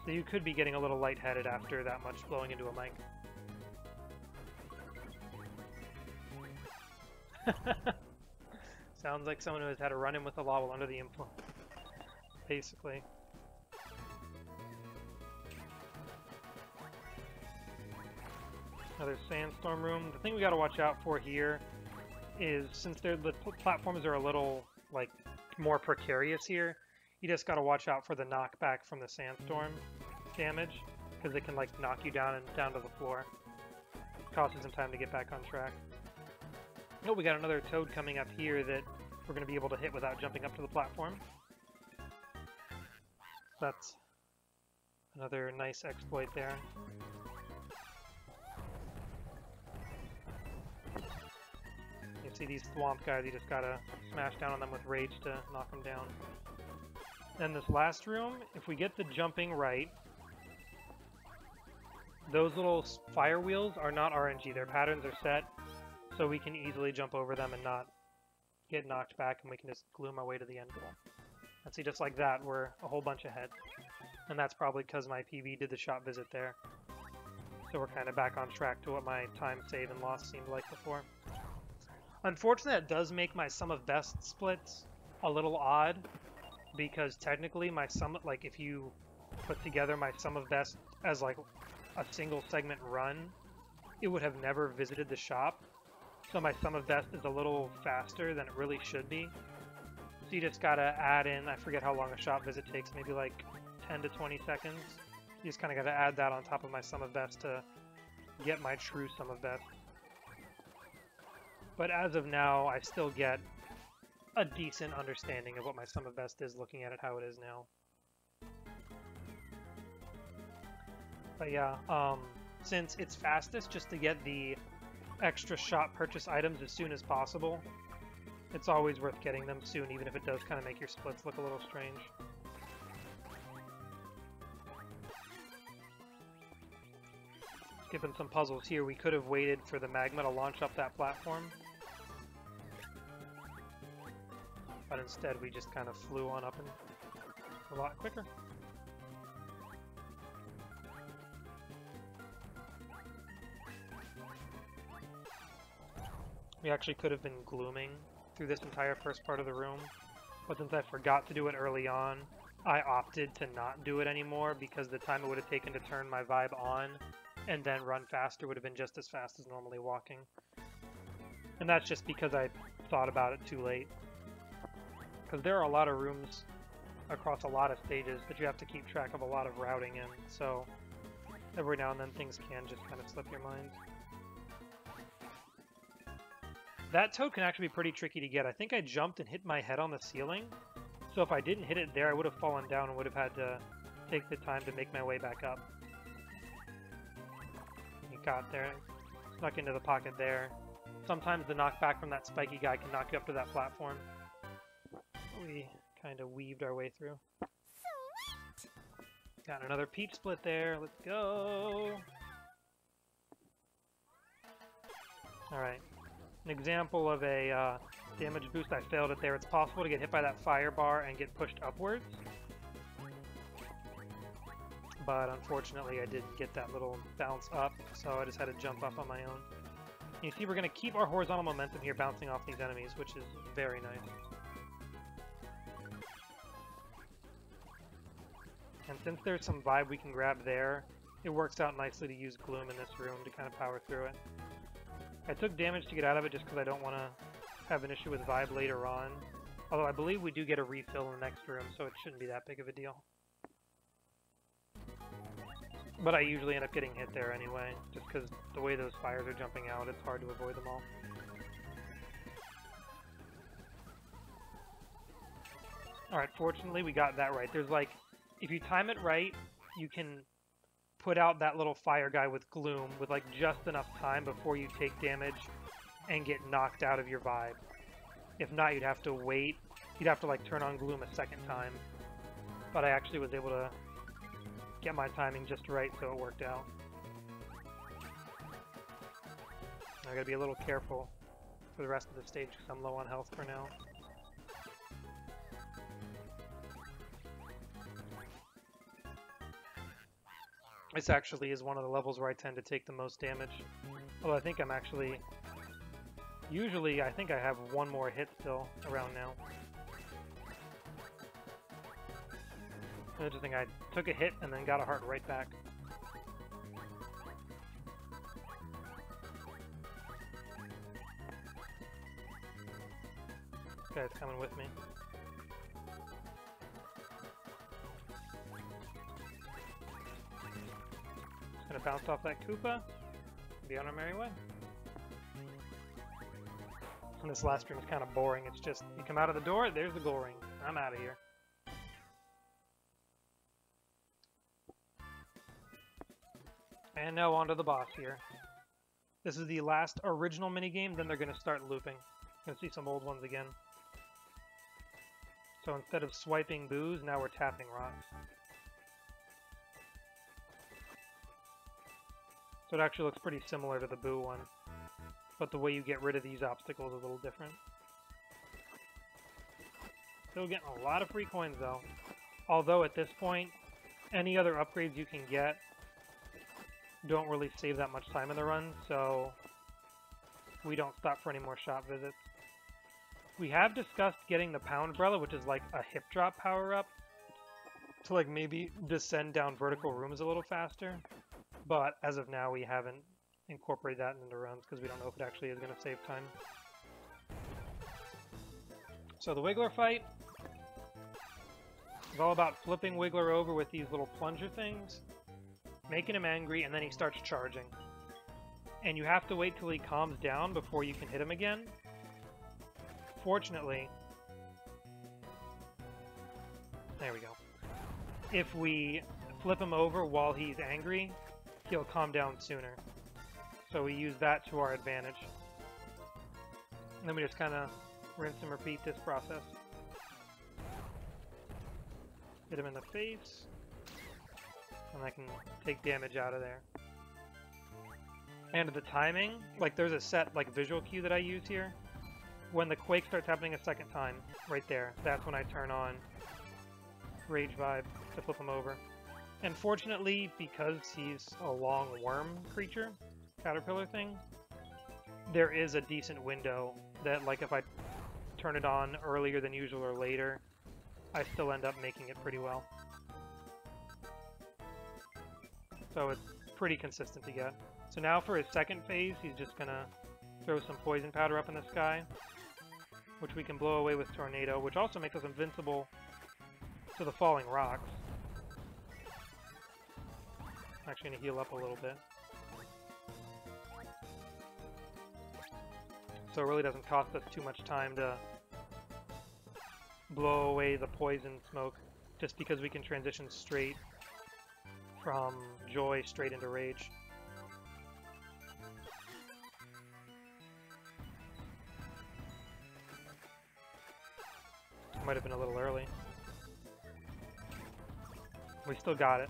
So you could be getting a little lightheaded after that much blowing into a mic. Sounds like someone who has had a run-in with the law while under the influence. Basically. Another sandstorm room. The thing we gotta watch out for here is, since the platforms are a little, like, more precarious here, you just gotta watch out for the knockback from the sandstorm damage, because it can, like, knock you down and down to the floor. Costs you some time to get back on track. Oh, we got another Toad coming up here that we're gonna be able to hit without jumping up to the platform. That's another nice exploit there. You see these swamp guys, you just gotta smash down on them with rage to knock them down. Then this last room, if we get the jumping right, those little fire wheels are not RNG, their patterns are set, so we can easily jump over them and not get knocked back, and we can just glue our way to the end goal. And see, just like that, we're a whole bunch ahead. And that's probably because my PB did the shop visit there. So we're kind of back on track to what my time save and loss seemed like before. Unfortunately, that does make my sum of best splits a little odd, because technically my sum, like if you put together my sum of best as like a single segment run, it would have never visited the shop. So my sum of best is a little faster than it really should be. So you just gotta add in, I forget how long a shop visit takes, maybe like 10 to 20 seconds. You just kind of gotta add that on top of my sum of best to get my true sum of best. But as of now, I still get a decent understanding of what my sum of best is looking at it how it is now. But yeah, since it's fastest just to get the extra shop purchase items as soon as possible, it's always worth getting them soon, even if it does kind of make your splits look a little strange. Skipping some puzzles here, we could have waited for the magma to launch up that platform. But instead we just kind of flew on up and a lot quicker. We actually could have been glooming through this entire first part of the room, but since I forgot to do it early on, I opted to not do it anymore because the time it would have taken to turn my vibe on and then run faster would have been just as fast as normally walking. And that's just because I thought about it too late. Because there are a lot of rooms across a lot of stages that you have to keep track of a lot of routing in, so every now and then things can just kind of slip your mind. That toad can actually be pretty tricky to get. I think I jumped and hit my head on the ceiling, so if I didn't hit it there, I would have fallen down and would have had to take the time to make my way back up. You got there, snuck into the pocket there. Sometimes the knockback from that spiky guy can knock you up to that platform. We kind of weaved our way through. Got another peach split there. Let's go! Alright. An example of a damage boost, I failed it there. It's possible to get hit by that fire bar and get pushed upwards. But unfortunately I didn't get that little bounce up, so I just had to jump up on my own. You see, we're going to keep our horizontal momentum here bouncing off these enemies, which is very nice. And since there's some vibe we can grab there, it works out nicely to use Gloom in this room to kind of power through it. I took damage to get out of it just because I don't want to have an issue with vibe later on. Although I believe we do get a refill in the next room, so it shouldn't be that big of a deal. But I usually end up getting hit there anyway, just because the way those fires are jumping out, it's hard to avoid them all. Alright, fortunately we got that right. There's like, if you time it right, you can put out that little fire guy with Gloom with like just enough time before you take damage and get knocked out of your vibe. If not, you'd have to wait. You'd have to like turn on Gloom a second time. But I actually was able to get my timing just right, so it worked out. I gotta be a little careful for the rest of the stage because I'm low on health for now. This actually is one of the levels where I tend to take the most damage. Although I think I'm actually... Usually, I think I have one more hit still around now. Interesting, I took a hit and then got a heart right back. This guy's coming with me. Gonna bounce off that Koopa, be on our merry way. And this last room is kind of boring. It's just, you come out of the door, there's the goal ring. I'm out of here. And now on to the boss here. This is the last original minigame, then they're gonna start looping. Gonna see some old ones again. So instead of swiping boos, now we're tapping rocks. So it actually looks pretty similar to the Boo one, but the way you get rid of these obstacles is a little different. Still getting a lot of free coins though. Although at this point, any other upgrades you can get don't really save that much time in the run, so we don't stop for any more shop visits. We have discussed getting the Pound Umbrella, which is like a hip drop power-up, to like maybe descend down vertical rooms a little faster. But as of now, we haven't incorporated that into runs because we don't know if it actually is going to save time. So the Wiggler fight is all about flipping Wiggler over with these little plunger things, making him angry, and then he starts charging. And you have to wait till he calms down before you can hit him again. Fortunately, there we go. If we flip him over while he's angry, he'll calm down sooner. So we use that to our advantage. And then we just kind of rinse and repeat this process. Hit him in the face, and I can take damage out of there. And the timing, like there's a set like visual cue that I use here. When the quake starts happening a second time, right there, that's when I turn on Rage Vibe to flip him over. And fortunately, because he's a long worm creature, caterpillar thing, there is a decent window that, like, if I turn it on earlier than usual or later, I still end up making it pretty well. So it's pretty consistent to get. So now for his second phase, he's just gonna throw some poison powder up in the sky, which we can blow away with Tornado, which also makes us invincible to the falling rocks. I'm actually gonna heal up a little bit. So it really doesn't cost us too much time to blow away the poison smoke, just because we can transition straight from Joy straight into Rage. Might have been a little early. We still got it.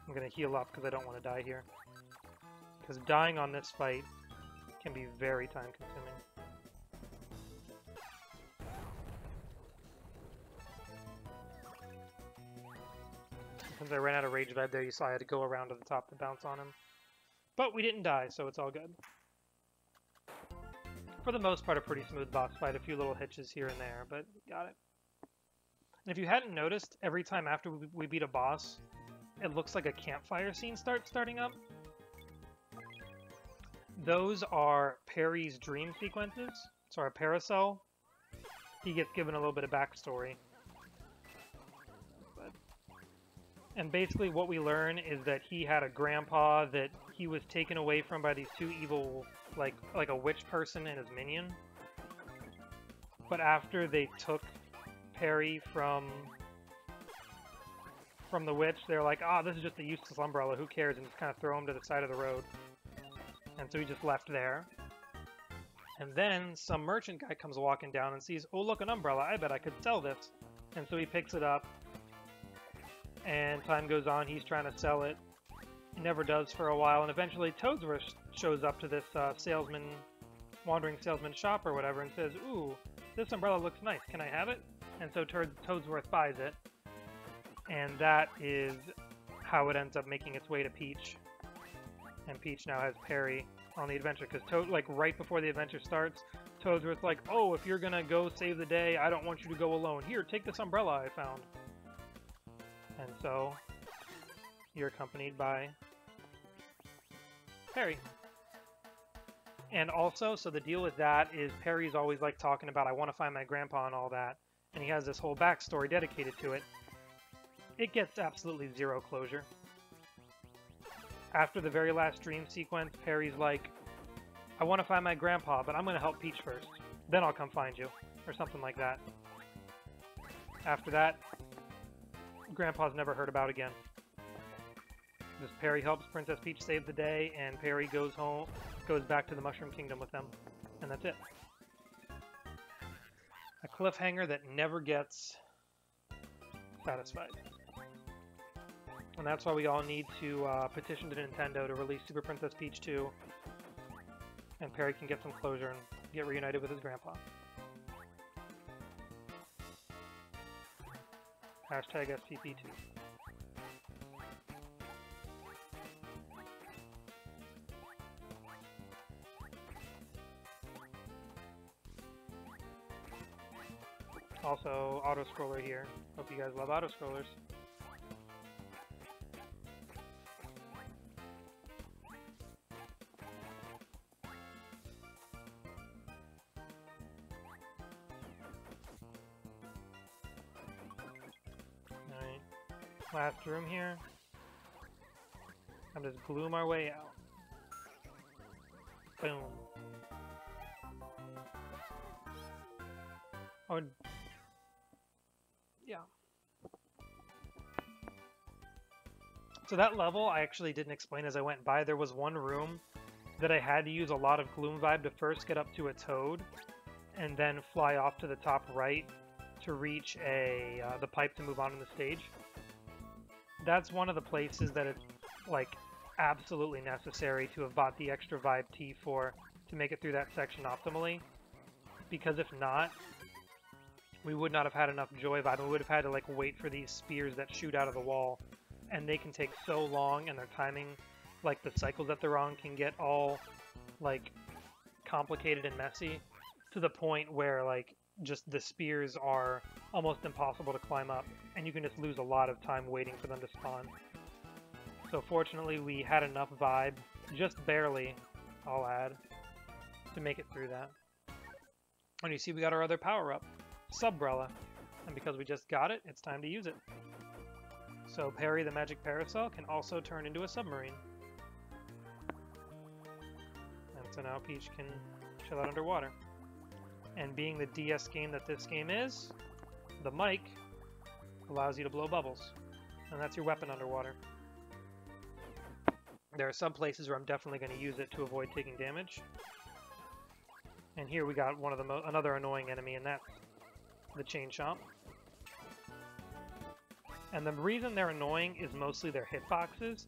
I'm gonna heal up because I don't want to die here. Because dying on this fight can be very time consuming. Since I ran out of Rage Vibe there, you saw I had to go around to the top to bounce on him. But we didn't die, so it's all good. For the most part, a pretty smooth boss fight. A few little hitches here and there, but got it. And if you hadn't noticed, every time after we beat a boss, it looks like a campfire scene starting up. Those are Perry's dream sequences. So our Paracel, he gets given a little bit of backstory. And basically what we learn is that he had a grandpa that he was taken away from by these two evil, like a witch person and his minion. But after they took Perry from the witch, they're like, ah, this is just a useless umbrella, who cares, and just kind of throw him to the side of the road. And so he just left there. And then some merchant guy comes walking down and sees, oh look, an umbrella, I bet I could sell this. And so he picks it up, and time goes on, he's trying to sell it. He never does for a while, and eventually Toadsworth shows up to this wandering salesman shop or whatever, and says, ooh, this umbrella looks nice, can I have it? And so Toadsworth buys it, and that is how it ends up making its way to Peach. And Peach now has Perry on the adventure, because like right before the adventure starts, Toadsworth's like, oh, if you're gonna go save the day, I don't want you to go alone. Here, take this umbrella I found. And so, you're accompanied by Perry. And also, so the deal with that is Perry's always like talking about, I want to find my grandpa and all that. And he has this whole backstory dedicated to it. It gets absolutely zero closure. After the very last dream sequence, Perry's like, I want to find my grandpa, but I'm going to help Peach first. Then I'll come find you. Or something like that. After that, Grandpa's never heard about again. Just Perry helps Princess Peach save the day, and Perry goes back to the Mushroom Kingdom with them. And that's it. A cliffhanger that never gets satisfied. And that's why we all need to petition to Nintendo to release Super Princess Peach 2. And Perry can get some closure and get reunited with his grandpa. Hashtag SCP2. Also, auto-scroller here. Hope you guys love auto-scrollers. Alright. Last room here. I'm just gloom our way out. Boom. Oh, yeah. So that level I actually didn't explain as I went by. There was one room that I had to use a lot of Gloom Vibe to first get up to a toad, and then fly off to the top right to reach the pipe to move on to the stage. That's one of the places that it's like absolutely necessary to have bought the extra Vibe Tea for to make it through that section optimally, because if not, we would not have had enough Joy Vibe, and we would have had to like wait for these spears that shoot out of the wall, and they can take so long, and their timing, like the cycles that they're on, can get all like complicated and messy to the point where like just the spears are almost impossible to climb up, and you can just lose a lot of time waiting for them to spawn. So fortunately we had enough Vibe, just barely, I'll add, to make it through that. And you see we got our other power-up, Subbrella, and because we just got it, it's time to use it. So Perry the Magic Parasol can also turn into a submarine. And so now Peach can chill out underwater. And being the DS game that this game is, the mic allows you to blow bubbles. And that's your weapon underwater. There are some places where I'm definitely going to use it to avoid taking damage. And here we got one of another annoying enemy, and that's the Chain Chomp. And the reason they're annoying is mostly their hitboxes,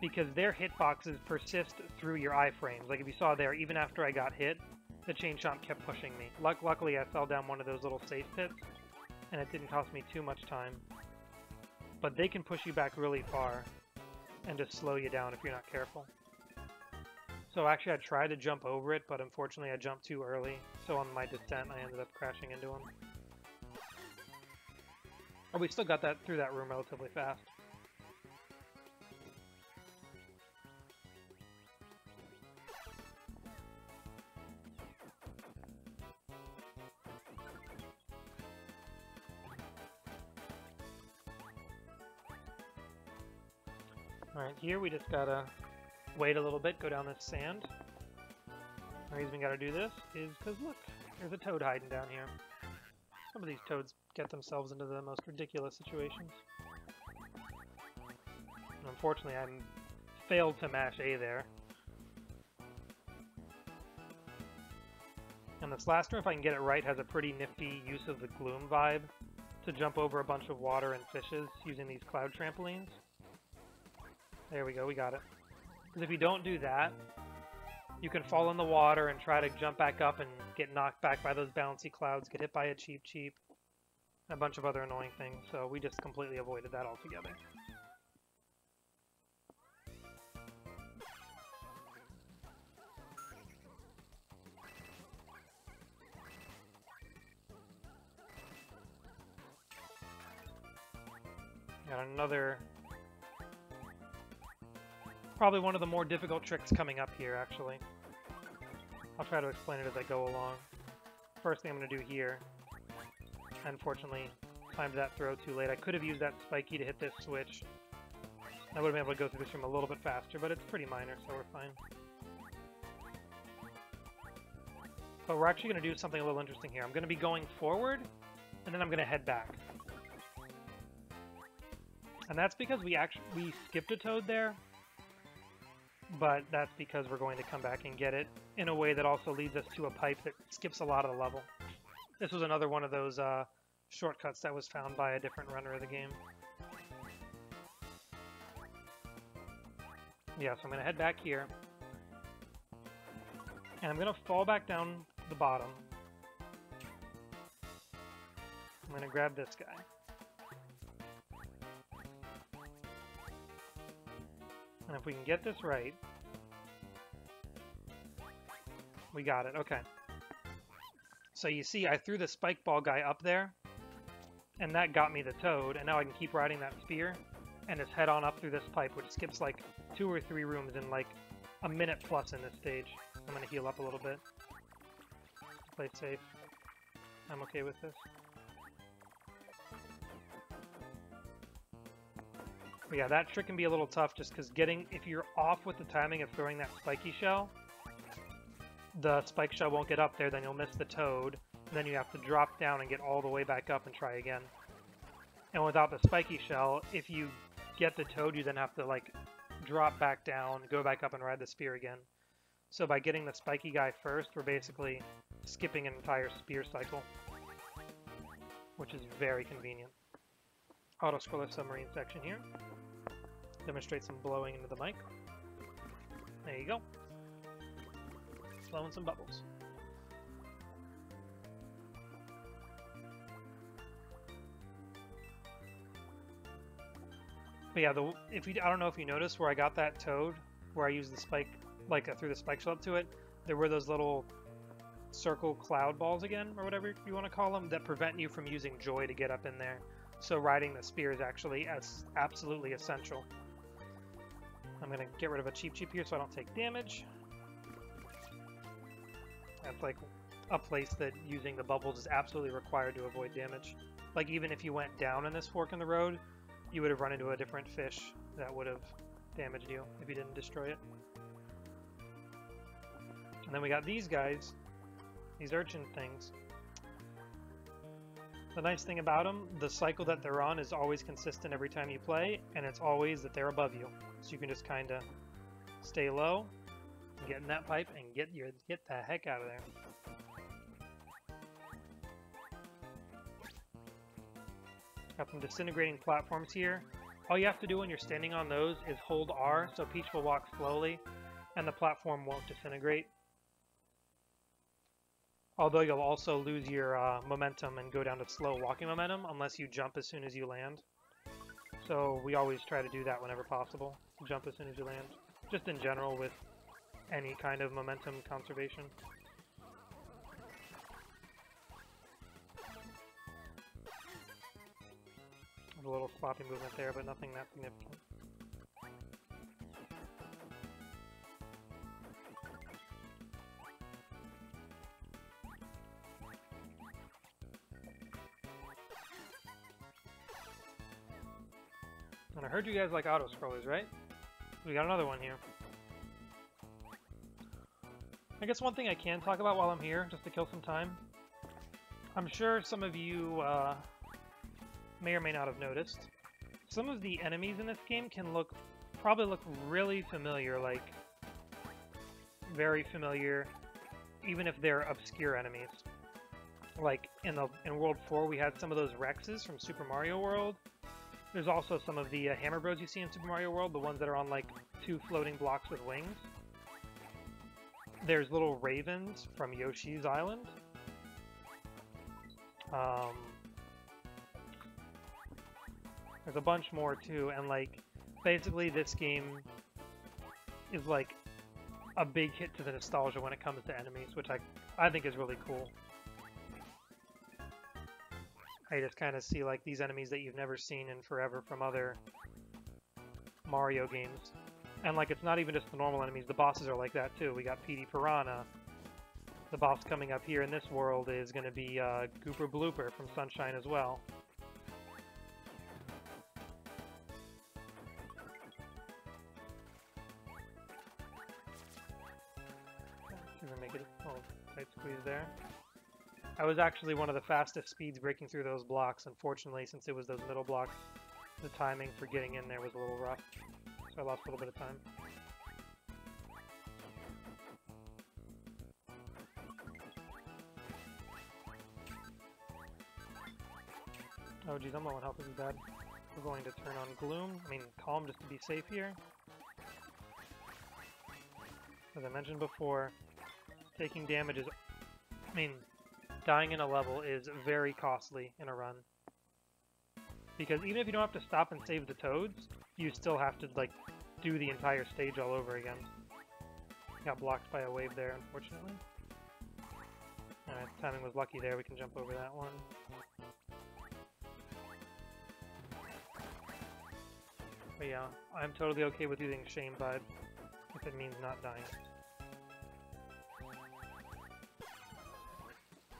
because their hitboxes persist through your iframes. Like if you saw there, even after I got hit, the Chain Chomp kept pushing me. Luckily I fell down one of those little safe pits, and it didn't cost me too much time. But they can push you back really far, and just slow you down if you're not careful. So actually I tried to jump over it, but unfortunately I jumped too early, so on my descent I ended up crashing into him. Oh, we still got that through that room relatively fast. Alright, here we just gotta wait a little bit, go down this sand. The reason we gotta do this is because look, there's a toad hiding down here. Some of these toads get themselves into the most ridiculous situations. And unfortunately, I failed to mash A there. And this last room, if I can get it right, has a pretty nifty use of the Gloom Vibe to jump over a bunch of water and fishes using these cloud trampolines. There we go, we got it. Because if you don't do that, you can fall in the water and try to jump back up and get knocked back by those bouncy clouds, get hit by a Cheep Cheep, and a bunch of other annoying things, so we just completely avoided that altogether. Got another... probably one of the more difficult tricks coming up here, actually. I'll try to explain it as I go along. First thing I'm going to do here, unfortunately, timed that throw too late. I could have used that spiky to hit this switch. I would have been able to go through this room a little bit faster, but it's pretty minor, so we're fine. But we're actually going to do something a little interesting here. I'm going to be going forward, and then I'm going to head back. And that's because we skipped a toad there, but that's because we're going to come back and get it in a way that also leads us to a pipe that skips a lot of the level. This was another one of those shortcuts that was found by a different runner of the game. Yeah, so I'm going to head back here. And I'm going to fall back down the bottom. I'm going to grab this guy. And if we can get this right, we got it, okay. So you see, I threw the spike ball guy up there, and that got me the toad, and now I can keep riding that spear, and just head on up through this pipe, which skips like 2 or 3 rooms in like a minute plus in this stage. I'm gonna heal up a little bit. Play safe. I'm okay with this. But yeah, that trick can be a little tough just because if you're off with the timing of throwing that spiky shell, the spike shell won't get up there, then you'll miss the toad, and then you have to drop down and get all the way back up and try again. And without the spiky shell, if you get the toad, you then have to like drop back down, go back up and ride the spear again. So by getting the spiky guy first, we're basically skipping an entire spear cycle, which is very convenient. Auto-scroller submarine section here. Demonstrate some blowing into the mic. There you go. Blowing some bubbles. But yeah, I don't know if you noticed where I got that toad, where I used the spike, like I threw the spike shell up to it, there were those little circle cloud balls again, or whatever you want to call them, that prevent you from using joy to get up in there. So riding the spear is actually absolutely essential. I'm going to get rid of a cheap here so I don't take damage. That's like a place that using the bubbles is absolutely required to avoid damage. Like even if you went down in this fork in the road, you would have run into a different fish that would have damaged you if you didn't destroy it. And then we got these guys, these urchin things. The nice thing about them, the cycle that they're on is always consistent every time you play, and it's always that they're above you. So you can just kind of stay low, get in that pipe, and get the heck out of there. Got some disintegrating platforms here. All you have to do when you're standing on those is hold R, so Peach will walk slowly, and the platform won't disintegrate. Although you'll also lose your momentum and go down to slow walking momentum unless you jump as soon as you land. So we always try to do that whenever possible. Jump as soon as you land. Just in general with any kind of momentum conservation. There's a little sloppy movement there, but nothing that significant. And I heard you guys like auto-scrollers, right? We got another one here. I guess one thing I can talk about while I'm here, just to kill some time. I'm sure some of you may or may not have noticed. Some of the enemies in this game can probably look really familiar, like very familiar, even if they're obscure enemies. Like in World 4 we had some of those Rexes from Super Mario World. There's also some of the Hammer Bros you see in Super Mario World, the ones that are on like 2 floating blocks with wings. There's little ravens from Yoshi's Island. There's a bunch more too, and like basically this game is like a big hit to the nostalgia when it comes to enemies, which I think is really cool. I just kind of see like these enemies that you've never seen in forever from other Mario games. And like it's not even just the normal enemies, the bosses are like that too. We got Petey Piranha. The boss coming up here in this world is going to be Gooper Blooper from Sunshine as well. See if I make it a little tight squeeze there. I was actually one of the fastest speeds breaking through those blocks. Unfortunately, since it was those middle blocks, the timing for getting in there was a little rough. So I lost a little bit of time. Oh geez, I'm low on health, this is bad. We're going to turn on Gloom, Calm just to be safe here. As I mentioned before, taking damage is, dying in a level is very costly in a run. Because even if you don't have to stop and save the toads, you still have to like do the entire stage all over again. Got blocked by a wave there, unfortunately. Alright, timing was lucky there, we can jump over that one. But yeah, I'm totally okay with using Shame Vibe if it means not dying.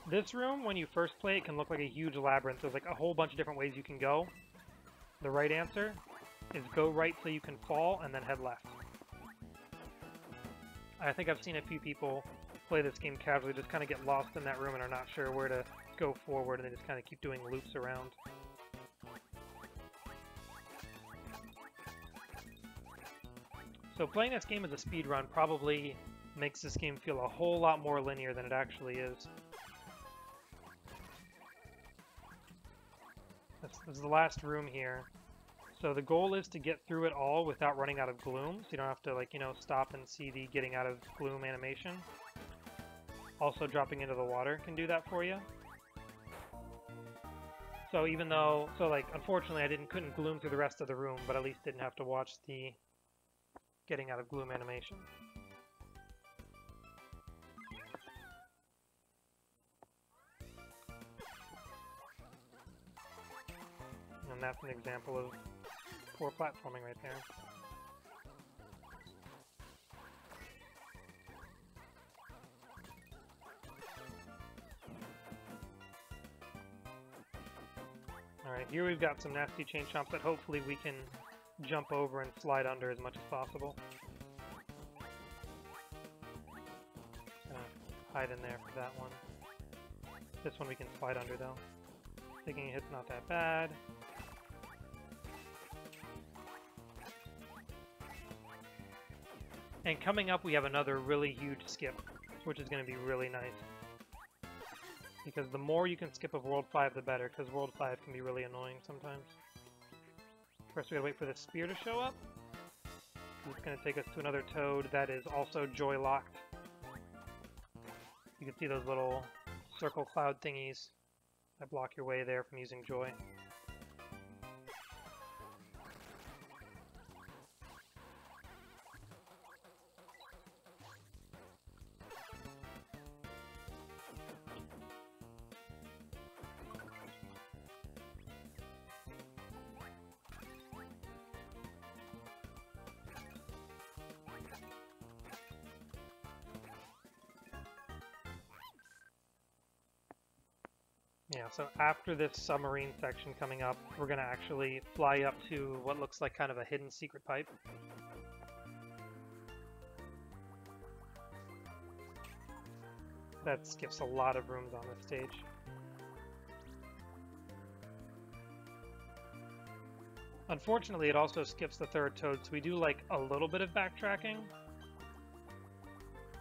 This room, when you first play it, can look like a huge labyrinth. There's like a whole bunch of different ways you can go. The right answer is go right so you can fall, and then head left. I think I've seen a few people play this game casually, just kind of get lost in that room and are not sure where to go forward, and they just kind of keep doing loops around. So playing this game as a speedrun probably makes this game feel a whole lot more linear than it actually is. This is the last room here. So the goal is to get through it all without running out of gloom, so you don't have to, like, you know, stop and see the getting out of gloom animation. Also, dropping into the water can do that for you. So even though, like, unfortunately I couldn't gloom through the rest of the room, but at least didn't have to watch the getting out of gloom animation. And that's an example of poor platforming right there. Alright, here we've got some nasty chain chomps that hopefully we can jump over and slide under as much as possible. Hide in there for that one. This one we can slide under though. Taking a hit's not that bad. And coming up we have another really huge skip, which is going to be really nice. Because the more you can skip of World 5 the better, because World 5 can be really annoying sometimes. First we gotta wait for the spear to show up. It's gonna take us to another toad that is also joy locked. You can see those little circle cloud thingies that block your way there from using joy. Yeah, so after this submarine section coming up, we're going to actually fly up to what looks like kind of a hidden secret pipe. That skips a lot of rooms on this stage. Unfortunately, it also skips the third toad, so we do like a little bit of backtracking.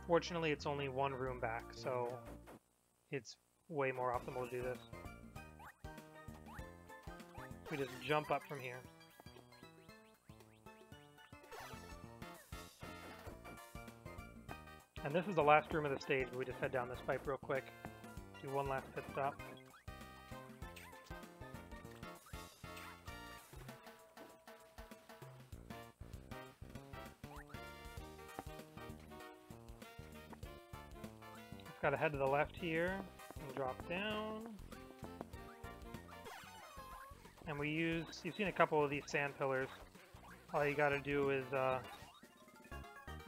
Fortunately, it's only one room back, so it's way more optimal to do this. We just jump up from here. And this is the last room of the stage, but we just head down this pipe real quick. Do one last pit stop. Just gotta head to the left here. Drop down, and we use, you've seen a couple of these sand pillars. All you gotta do is, I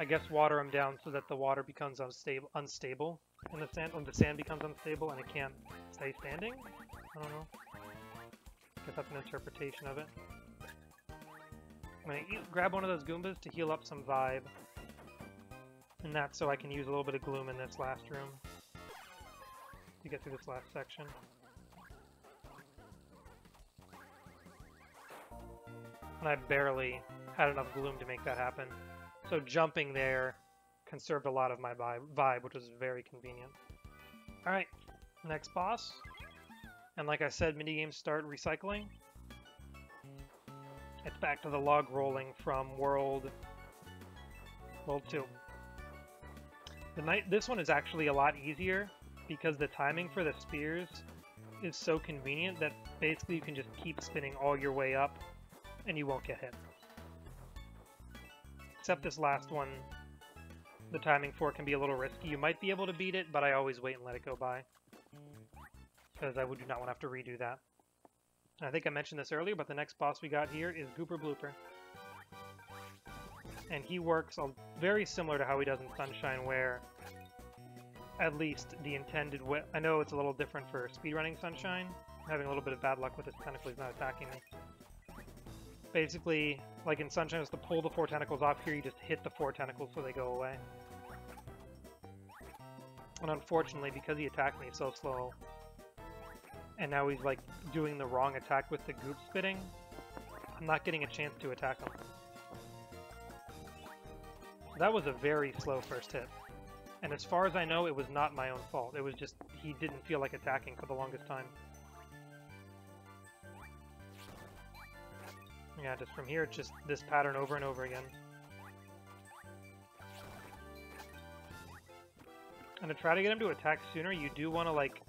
guess, water them down so that the water becomes unstable in the sand, when the sand becomes unstable and it can't stay standing. I don't know. I guess that's an interpretation of it. I'm gonna grab one of those Goombas to heal up some vibe, and that's so I can use a little bit of gloom in this last room to get through this last section. And I barely had enough gloom to make that happen. So jumping there conserved a lot of my vibe, which was very convenient. Alright, next boss. And like I said, minigames start recycling. It's back to the log rolling from World 2. This one is actually a lot easier, because the timing for the spears is so convenient that basically you can just keep spinning all your way up and you won't get hit. Except this last one the timing for it can be a little risky. You might be able to beat it, but I always wait and let it go by. Because I do not want to have to redo that. I think I mentioned this earlier, but the next boss we got here is Gooper Blooper. And he works very similar to how he does in Sunshine, where at least the intended way... I know it's a little different for speedrunning Sunshine. I'm having a little bit of bad luck with this tentacle. He's not attacking me. Basically, like in Sunshine, is to pull the 4 tentacles off. Here you just hit the 4 tentacles so they go away. And unfortunately, because he attacked me so slow, and now he's like doing the wrong attack with the goop spitting, I'm not getting a chance to attack him. So that was a very slow first hit. And as far as I know, it was not my own fault. It was just he didn't feel like attacking for the longest time. Yeah, just from here, it's just this pattern over and over again. And to try to get him to attack sooner, you do want to, like,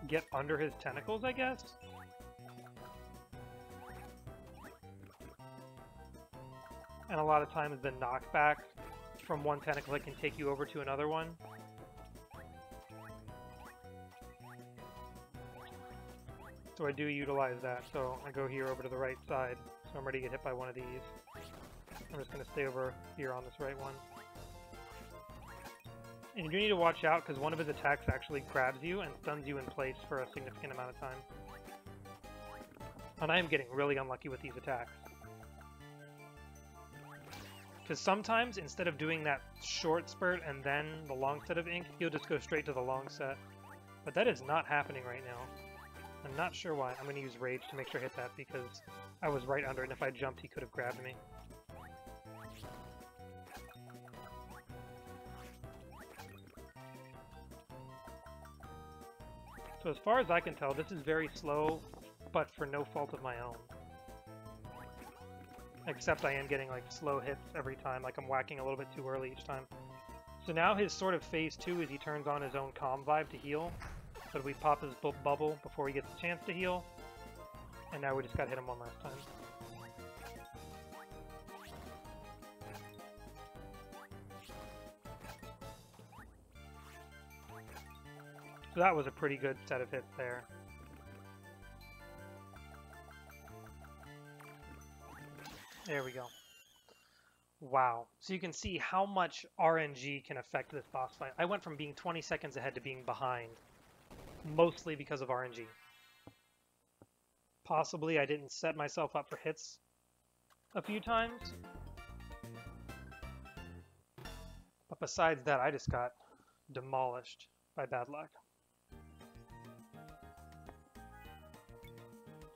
get under his tentacles, I guess? And a lot of times the knockback from one tentacle can take you over to another one. So I do utilize that. So I go here over to the right side, so I'm ready to get hit by one of these. I'm just going to stay over here on this right one. And you do need to watch out, because one of his attacks actually grabs you and stuns you in place for a significant amount of time. And I am getting really unlucky with these attacks. Because sometimes, instead of doing that short spurt and then the long set of ink, he'll just go straight to the long set. But that is not happening right now. I'm not sure why. I'm going to use Rage to make sure I hit that, because I was right under it, and if I jumped, he could have grabbed me. So as far as I can tell, this is very slow, but for no fault of my own. Except I am getting like slow hits every time, like I'm whacking a little bit too early each time. So now his sort of phase 2 is he turns on his own calm vibe to heal. But we pop his bubble before he gets a chance to heal. And now we just gotta hit him one last time. So that was a pretty good set of hits there. There we go. Wow. So you can see how much RNG can affect this boss fight. I went from being 20 seconds ahead to being behind, mostly because of RNG. Possibly I didn't set myself up for hits a few times. But besides that, I just got demolished by bad luck.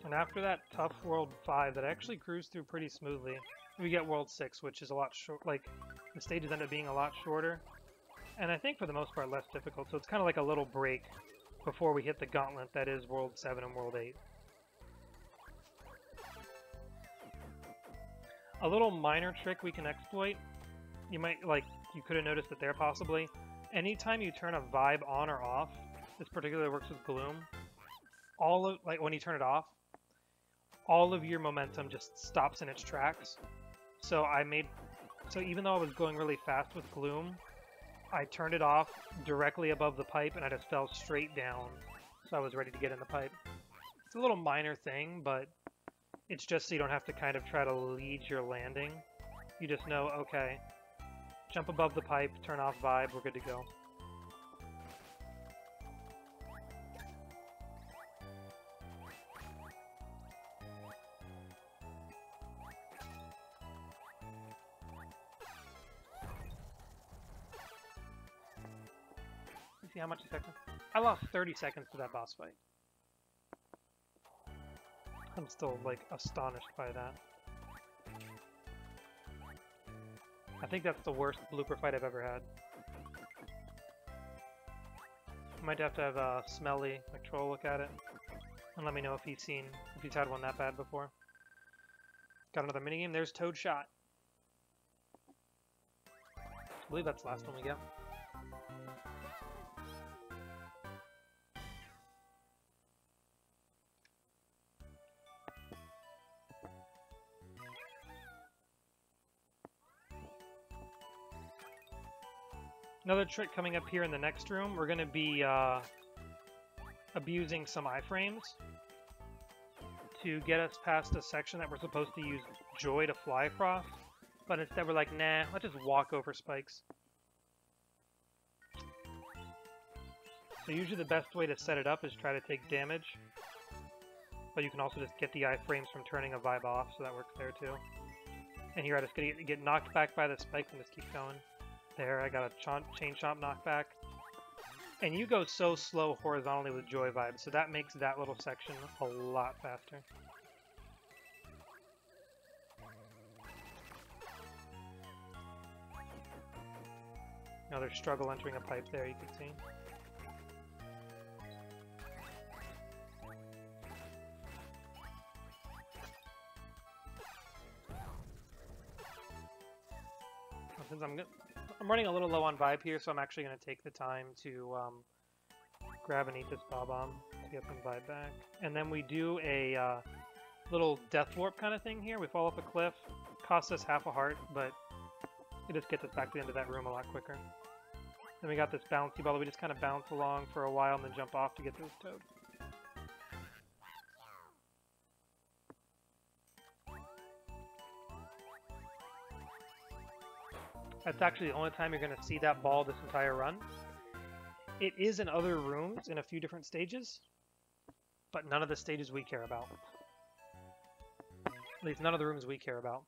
And after that tough World 5 that I actually cruised through pretty smoothly, we get World 6, which is a lot short. Like, the stages end up being a lot shorter, and I think for the most part less difficult, so it's kind of like a little break before we hit the gauntlet that is World 7 and World 8. A little minor trick we can exploit, you could have noticed it there possibly. Anytime you turn a vibe on or off, this particularly works with Gloom, when you turn it off, all of your momentum just stops in its tracks. So even though I was going really fast with Gloom, I turned it off directly above the pipe and I just fell straight down. So I was ready to get in the pipe. It's a little minor thing, but it's just so you don't have to kind of try to lead your landing. You just know, okay, jump above the pipe, turn off vibe, we're good to go. See how much seconds? I lost 30 seconds to that boss fight. I'm still, like, astonished by that. I think that's the worst blooper fight I've ever had. I might have to have Smelly McTroll look at it and let me know if he's had one that bad before. Got another minigame. There's Toad Shot. I believe that's the last one we get. Another trick coming up here in the next room, we're going to be abusing some iframes to get us past a section that we're supposed to use Joy to fly across, but instead we're like, nah, let's just walk over spikes. So usually the best way to set it up is try to take damage, but you can also just get the iframes from turning a vibe off, so that works there too. And here I just get knocked back by the spikes and just keep going. There, I got a chain chomp knockback. And you go so slow horizontally with Joy Vibe, so that makes that little section a lot faster. Another struggle entering a pipe there, you can see. Since I'm running a little low on vibe here, so I'm actually going to take the time to grab and eat this Bob-omb to get some vibe back. And then we do a little death warp kind of thing here. We fall off a cliff, costs us half a heart, but it just gets us back to the end of that room a lot quicker. Then we got this bouncy ball that we just kind of bounce along for a while and then jump off to get to this toad. That's actually the only time you're going to see that ball this entire run. It is in other rooms in a few different stages, but none of the stages we care about. At least none of the rooms we care about.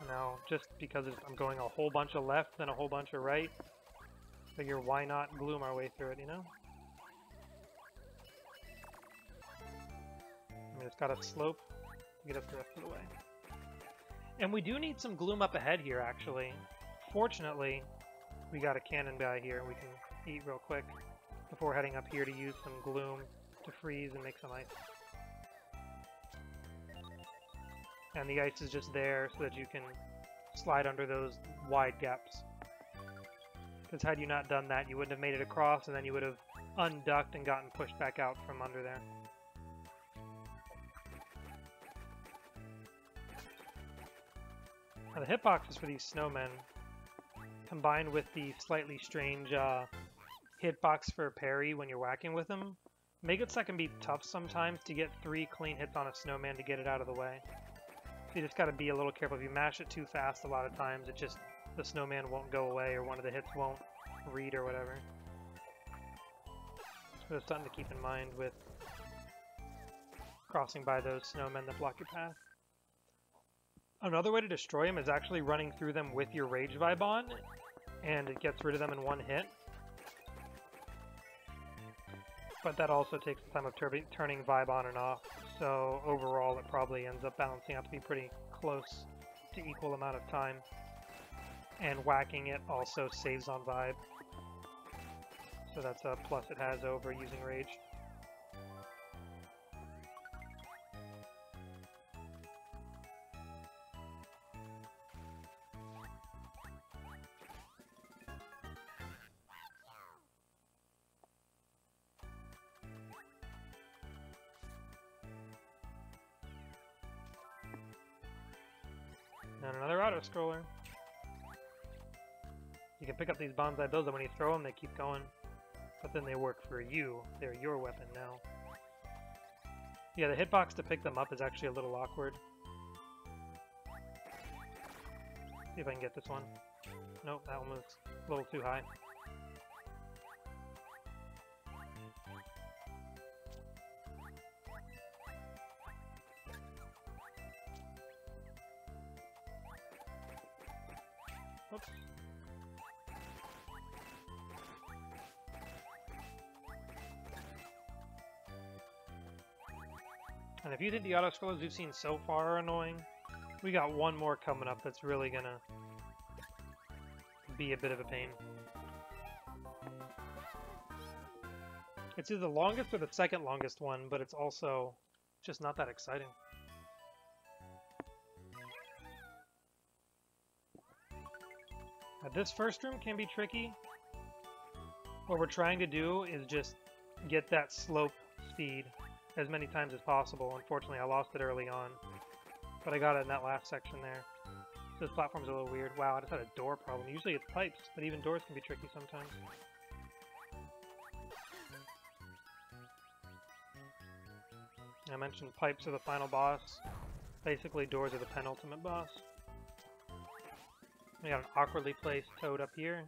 Now, just because I'm going a whole bunch of left and a whole bunch of right, figure why not gloom our way through it, you know? We just got a slope to get us the rest of the way. And we do need some gloom up ahead here, actually. Fortunately, we got a cannon guy here we can eat real quick before heading up here to use some gloom to freeze and make some ice. And the ice is just there so that you can slide under those wide gaps. Because had you not done that, you wouldn't have made it across, and then you would have unducked and gotten pushed back out from under there. Now the hitboxes for these snowmen, combined with the slightly strange hitbox for parry when you're whacking with them, make it so it can be tough sometimes to get 3 clean hits on a snowman to get it out of the way. So you just gotta be a little careful. If you mash it too fast a lot of times, it just, the snowman won't go away or one of the hits won't read or whatever. So that's something to keep in mind with crossing by those snowmen that block your path. Another way to destroy them is actually running through them with your Rage Vibe on, and it gets rid of them in one hit. But that also takes the time of turning Vibe on and off, so overall it probably ends up balancing out to be pretty close to equal amount of time. And whacking it also saves on Vibe, so that's a plus it has over using Rage. And another auto-scroller. You can pick up these bonsai bills, and when you throw them, they keep going. But then they work for you. They're your weapon now. Yeah, the hitbox to pick them up is actually a little awkward. See if I can get this one. Nope, that one was a little too high. Oops. And if you think the auto-scrollers we've seen so far are annoying, we got one more coming up that's really gonna be a bit of a pain. It's either the longest or the second longest one, but it's also just not that exciting. Now, this first room can be tricky. What we're trying to do is just get that slope speed as many times as possible. Unfortunately, I lost it early on, but I got it in that last section there. This platform's a little weird. Wow, I just had a door problem. Usually it's pipes, but even doors can be tricky sometimes. I mentioned pipes are the final boss. Basically, doors are the penultimate boss. We got an awkwardly placed toad up here.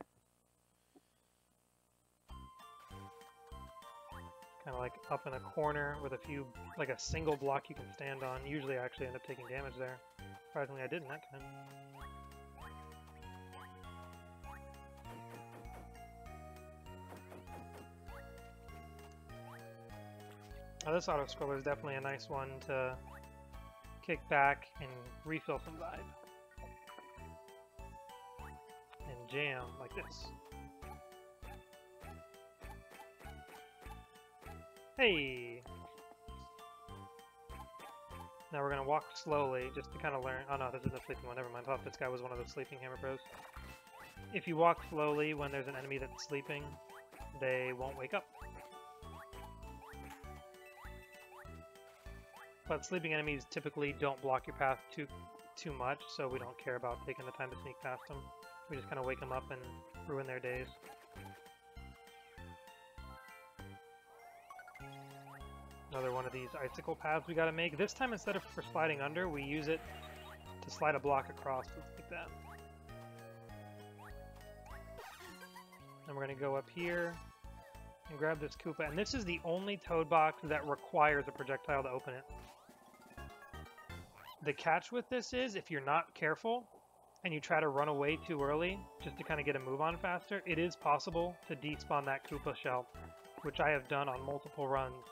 Kind of like up in a corner with a few, like a single block you can stand on. Usually I actually end up taking damage there. Surprisingly, I didn't that time. Now this auto-scroller is definitely a nice one to kick back and refill some vibe. And jam like this. Hey! Now we're gonna walk slowly just to kind of learn. Oh no, this is a sleeping one. Never mind. I thought this guy was one of those sleeping hammer bros. If you walk slowly when there's an enemy that's sleeping, they won't wake up. But sleeping enemies typically don't block your path too much, so we don't care about taking the time to sneak past them. We just kind of wake them up and ruin their days. Another one of these icicle paths we gotta make. This time, instead of for sliding under, we use it to slide a block across, like that. And we're gonna go up here and grab this Koopa. And this is the only toad box that requires a projectile to open it. The catch with this is, if you're not careful and you try to run away too early, just to kind of get a move on faster, it is possible to despawn that Koopa shell, which I have done on multiple runs.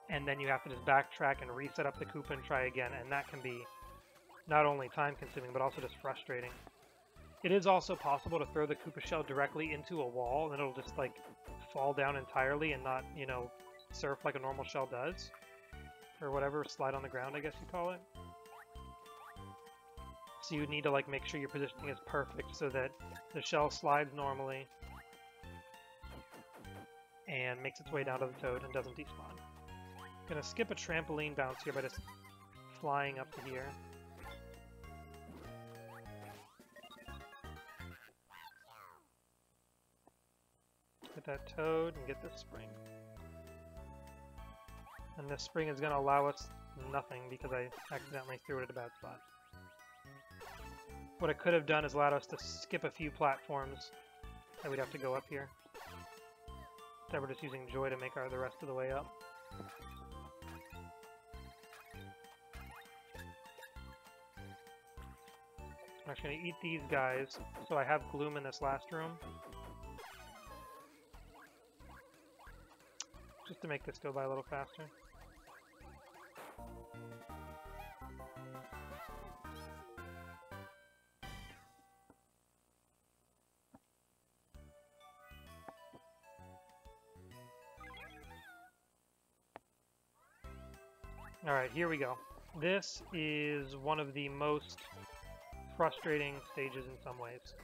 And then you have to just backtrack and reset up the Koopa and try again, and that can be not only time-consuming, but also just frustrating. It is also possible to throw the Koopa shell directly into a wall, and it'll just, like, fall down entirely and not, you know, surf like a normal shell does. Or whatever, slide on the ground, I guess you call it. So you need to, like, make sure your positioning is perfect so that the shell slides normally and makes its way down to the toad and doesn't despawn. Gonna skip a trampoline bounce here by just flying up to here. Get that toad and get this spring. And this spring is gonna allow us nothing because I accidentally threw it at a bad spot. What I could have done is allowed us to skip a few platforms that we'd have to go up here. Instead we're just using Joy to make the rest of the way up. I'm actually going to eat these guys, so I have Gloom in this last room. Just to make this go by a little faster. Alright, here we go. This is one of the most frustrating stages in some ways.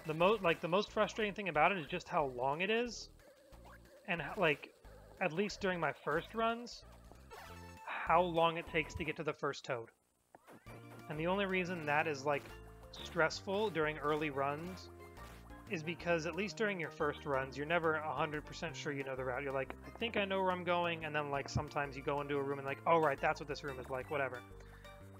The most frustrating thing about it is just how long it is, and like, at least during my first runs, how long it takes to get to the first toad. And the only reason that is like stressful during early runs is because at least during your first runs, you're never 100% sure you know the route. You're like, I think I know where I'm going, and then like sometimes you go into a room and like, oh right, that's what this room is like, whatever.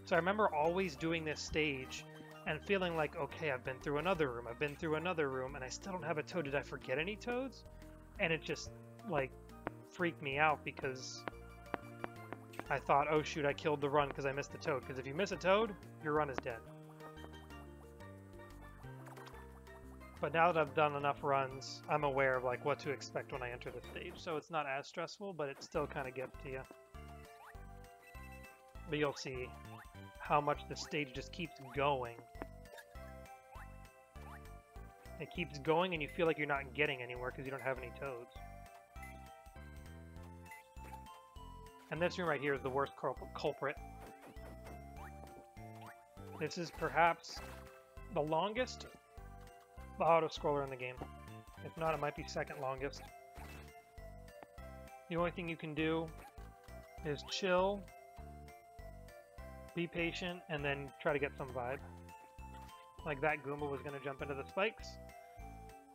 So I remember always doing this stage and feeling like, okay, I've been through another room, I've been through another room, and I still don't have a toad. Did I forget any toads? And it just, like, freaked me out because I thought, oh shoot, I killed the run because I missed the toad. Because if you miss a toad, your run is dead. But now that I've done enough runs, I'm aware of, like, what to expect when I enter the stage. So it's not as stressful, but it still kind of gets to you. But you'll see how much the stage just keeps going. It keeps going and you feel like you're not getting anywhere because you don't have any toads. And this room right here is the worst culprit. This is perhaps the longest auto-scroller in the game. If not, it might be second longest. The only thing you can do is chill, be patient, and then try to get some vibe. Like that Goomba was going to jump into the spikes.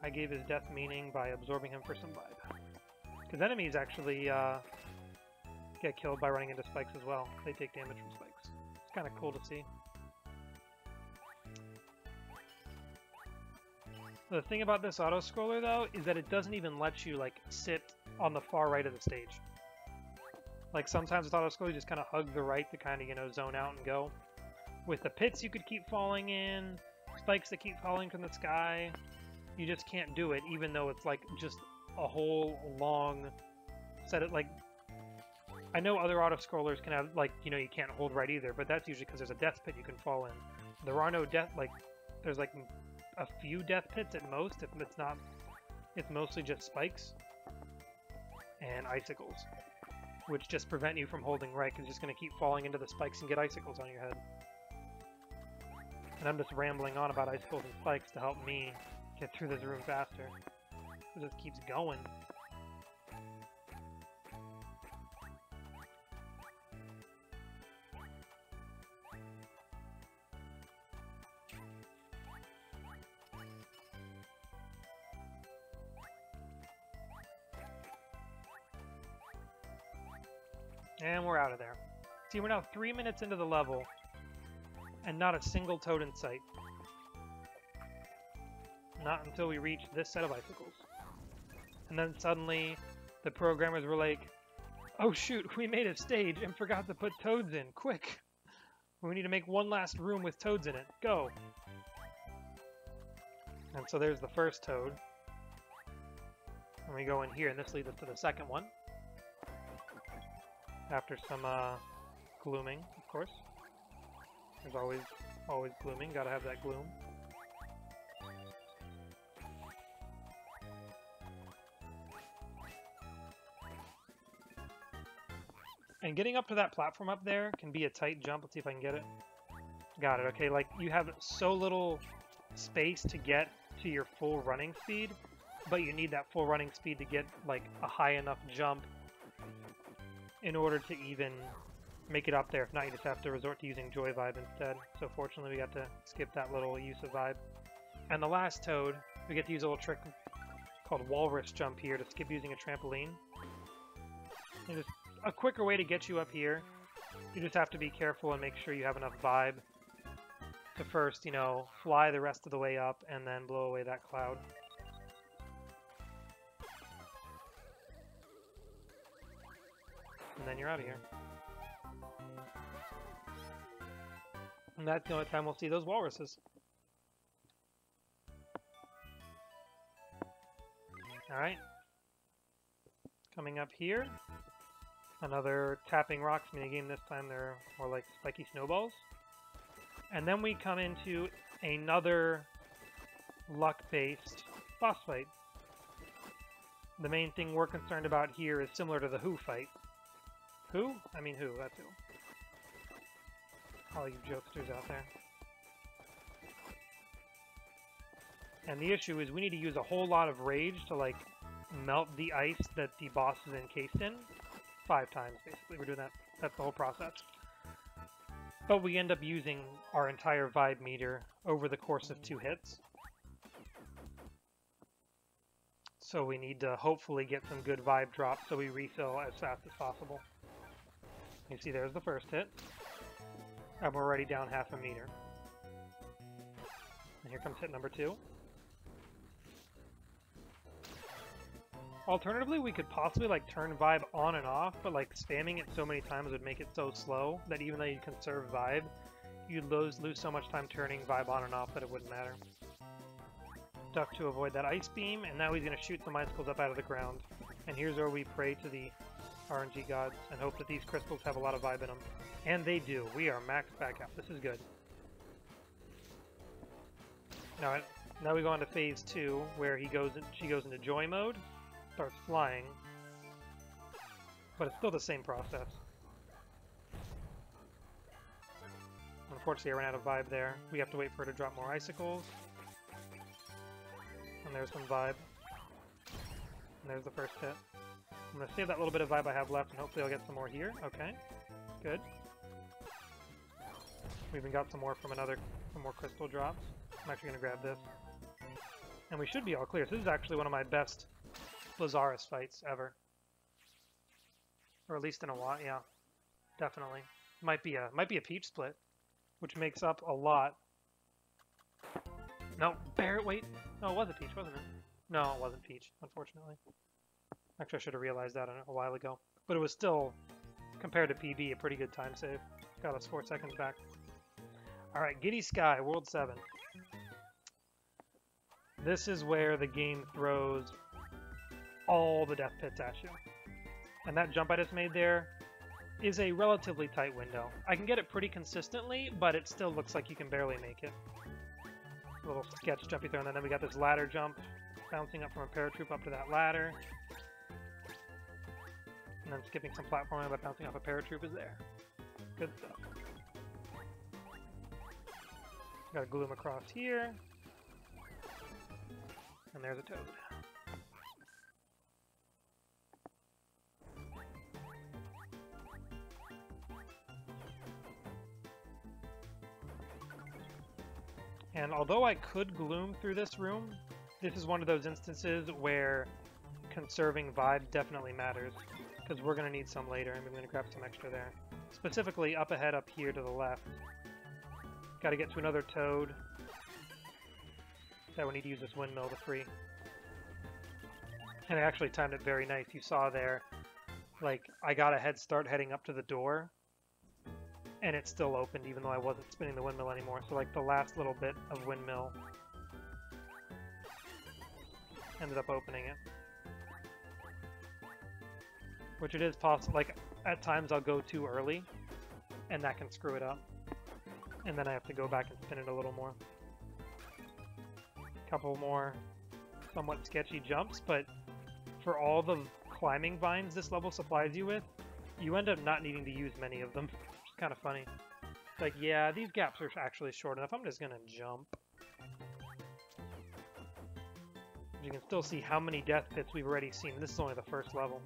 I gave his death meaning by absorbing him for some vibe. Because enemies actually get killed by running into spikes as well. They take damage from spikes. It's kind of cool to see. The thing about this auto-scroller, though, is that it doesn't even let you, like, sit on the far right of the stage. Like, sometimes with auto-scroller, you just kind of hug the right to kind of, you know, zone out and go. With the pits you could keep falling in, spikes that keep falling from the sky, you just can't do it, even though it's, like, just a whole long set of, like... I know other auto-scrollers can have, like, you know, you can't hold right either, but that's usually because there's a death pit you can fall in. There are no death, like, there's, like, a few death pits at most, if it's not, it's mostly just spikes and icicles, which just prevent you from holding right, because you're just going to keep falling into the spikes and get icicles on your head. And I'm just rambling on about icicles and spikes to help me get through this room faster. It just keeps going. And we're out of there. See, we're now 3 minutes into the level, and not a single toad in sight. Not until we reach this set of icicles. And then suddenly, the programmers were like, oh shoot, we made a stage and forgot to put toads in, quick! We need to make one last room with toads in it, go! And so there's the first toad. And we go in here, and this leads us to the second one. After some glooming, of course. There's always glooming, gotta have that gloom. And getting up to that platform up there can be a tight jump. Let's see if I can get it. Got it, okay, like you have so little space to get to your full running speed, but you need that full running speed to get like a high enough jump in order to even make it up there. If not, you just have to resort to using Joy Vibe instead. So fortunately, we got to skip that little use of Vibe. And the last toad, we get to use a little trick called Walrus Jump here to skip using a trampoline. And just a quicker way to get you up here. You just have to be careful and make sure you have enough Vibe to first, you know, fly the rest of the way up and then blow away that cloud. And then you're out of here. And that's the only time we'll see those walruses. Alright. Coming up here. Another tapping rocks minigame. This time they're more like spiky snowballs. And then we come into another luck-based boss fight. The main thing we're concerned about here is similar to the Who fight. Who? I mean who, that's who. All you jokesters out there. And the issue is we need to use a whole lot of rage to like melt the ice that the boss is encased in. 5 times basically, we're doing that. That's the whole process. But we end up using our entire vibe meter over the course of 2 hits. So we need to hopefully get some good vibe drops so we refill as fast as possible. You see there's the first hit. And we're already down half a meter. And here comes hit number 2. Alternatively, we could possibly like turn vibe on and off, but like spamming it so many times would make it so slow that even though you conserve vibe, you'd lose so much time turning vibe on and off that it wouldn't matter. Duck to avoid that ice beam, and now he's going to shoot some icicles up out of the ground. And here's where we pray to the RNG gods and hope that these crystals have a lot of vibe in them. And they do. We are maxed back out. This is good. Now we go on to phase 2, where she goes into joy mode, starts flying, but it's still the same process. Unfortunately, I ran out of vibe there. We have to wait for her to drop more icicles. And there's some vibe. And there's the first hit. I'm going to save that little bit of vibe I have left, and hopefully I'll get some more here. Okay, good. We even got some more from some more crystal drops. I'm actually going to grab this. And we should be all clear. So this is actually one of my best Blizzaris fights ever. Or at least in a while, yeah. Definitely. Might be a Peach split, which makes up a lot. No, Barret, wait. No, it was a Peach, wasn't it? No, it wasn't Peach, unfortunately. Actually, I should have realized that a while ago. But it was still, compared to PB, a pretty good time save. Got us 4 seconds back. Alright, Giddy Sky, World 7. This is where the game throws all the death pits at you. And that jump I just made there is a relatively tight window. I can get it pretty consistently, but it still looks like you can barely make it. A little sketch jumpy throw, and then we got this ladder jump, bouncing up from a paratroop up to that ladder. And then skipping some platforming by bouncing off a paratroop is there. Good stuff. Gotta glue him across here. And there's a toad. And although I could gloom through this room, this is one of those instances where conserving vibe definitely matters, because we're going to need some later, and we're going to grab some extra there. Specifically up ahead up here to the left. Got to get to another toad. That we need to use this windmill to free. And I actually timed it very nice. You saw there, like, I got a head start heading up to the door, and it still opened even though I wasn't spinning the windmill anymore. So like the last little bit of windmill ended up opening it. Which it is possible, like at times I'll go too early and that can screw it up. And then I have to go back and spin it a little more. Couple more somewhat sketchy jumps, but for all the climbing vines this level supplies you with, you end up not needing to use many of them. It's kind of funny. It's like, yeah, these gaps are actually short enough. I'm just gonna jump. You can still see how many death pits we've already seen. This is only the first level.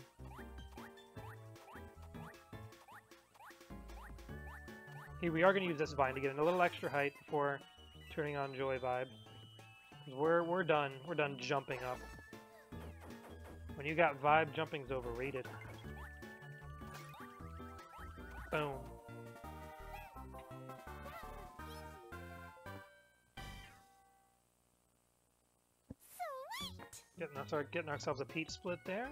Here we are going to use this vine to get a little extra height before turning on Joy Vibe. We're done. We're done jumping up. When you got vibe, jumping's overrated. Boom. Getting ourselves a Peach split there.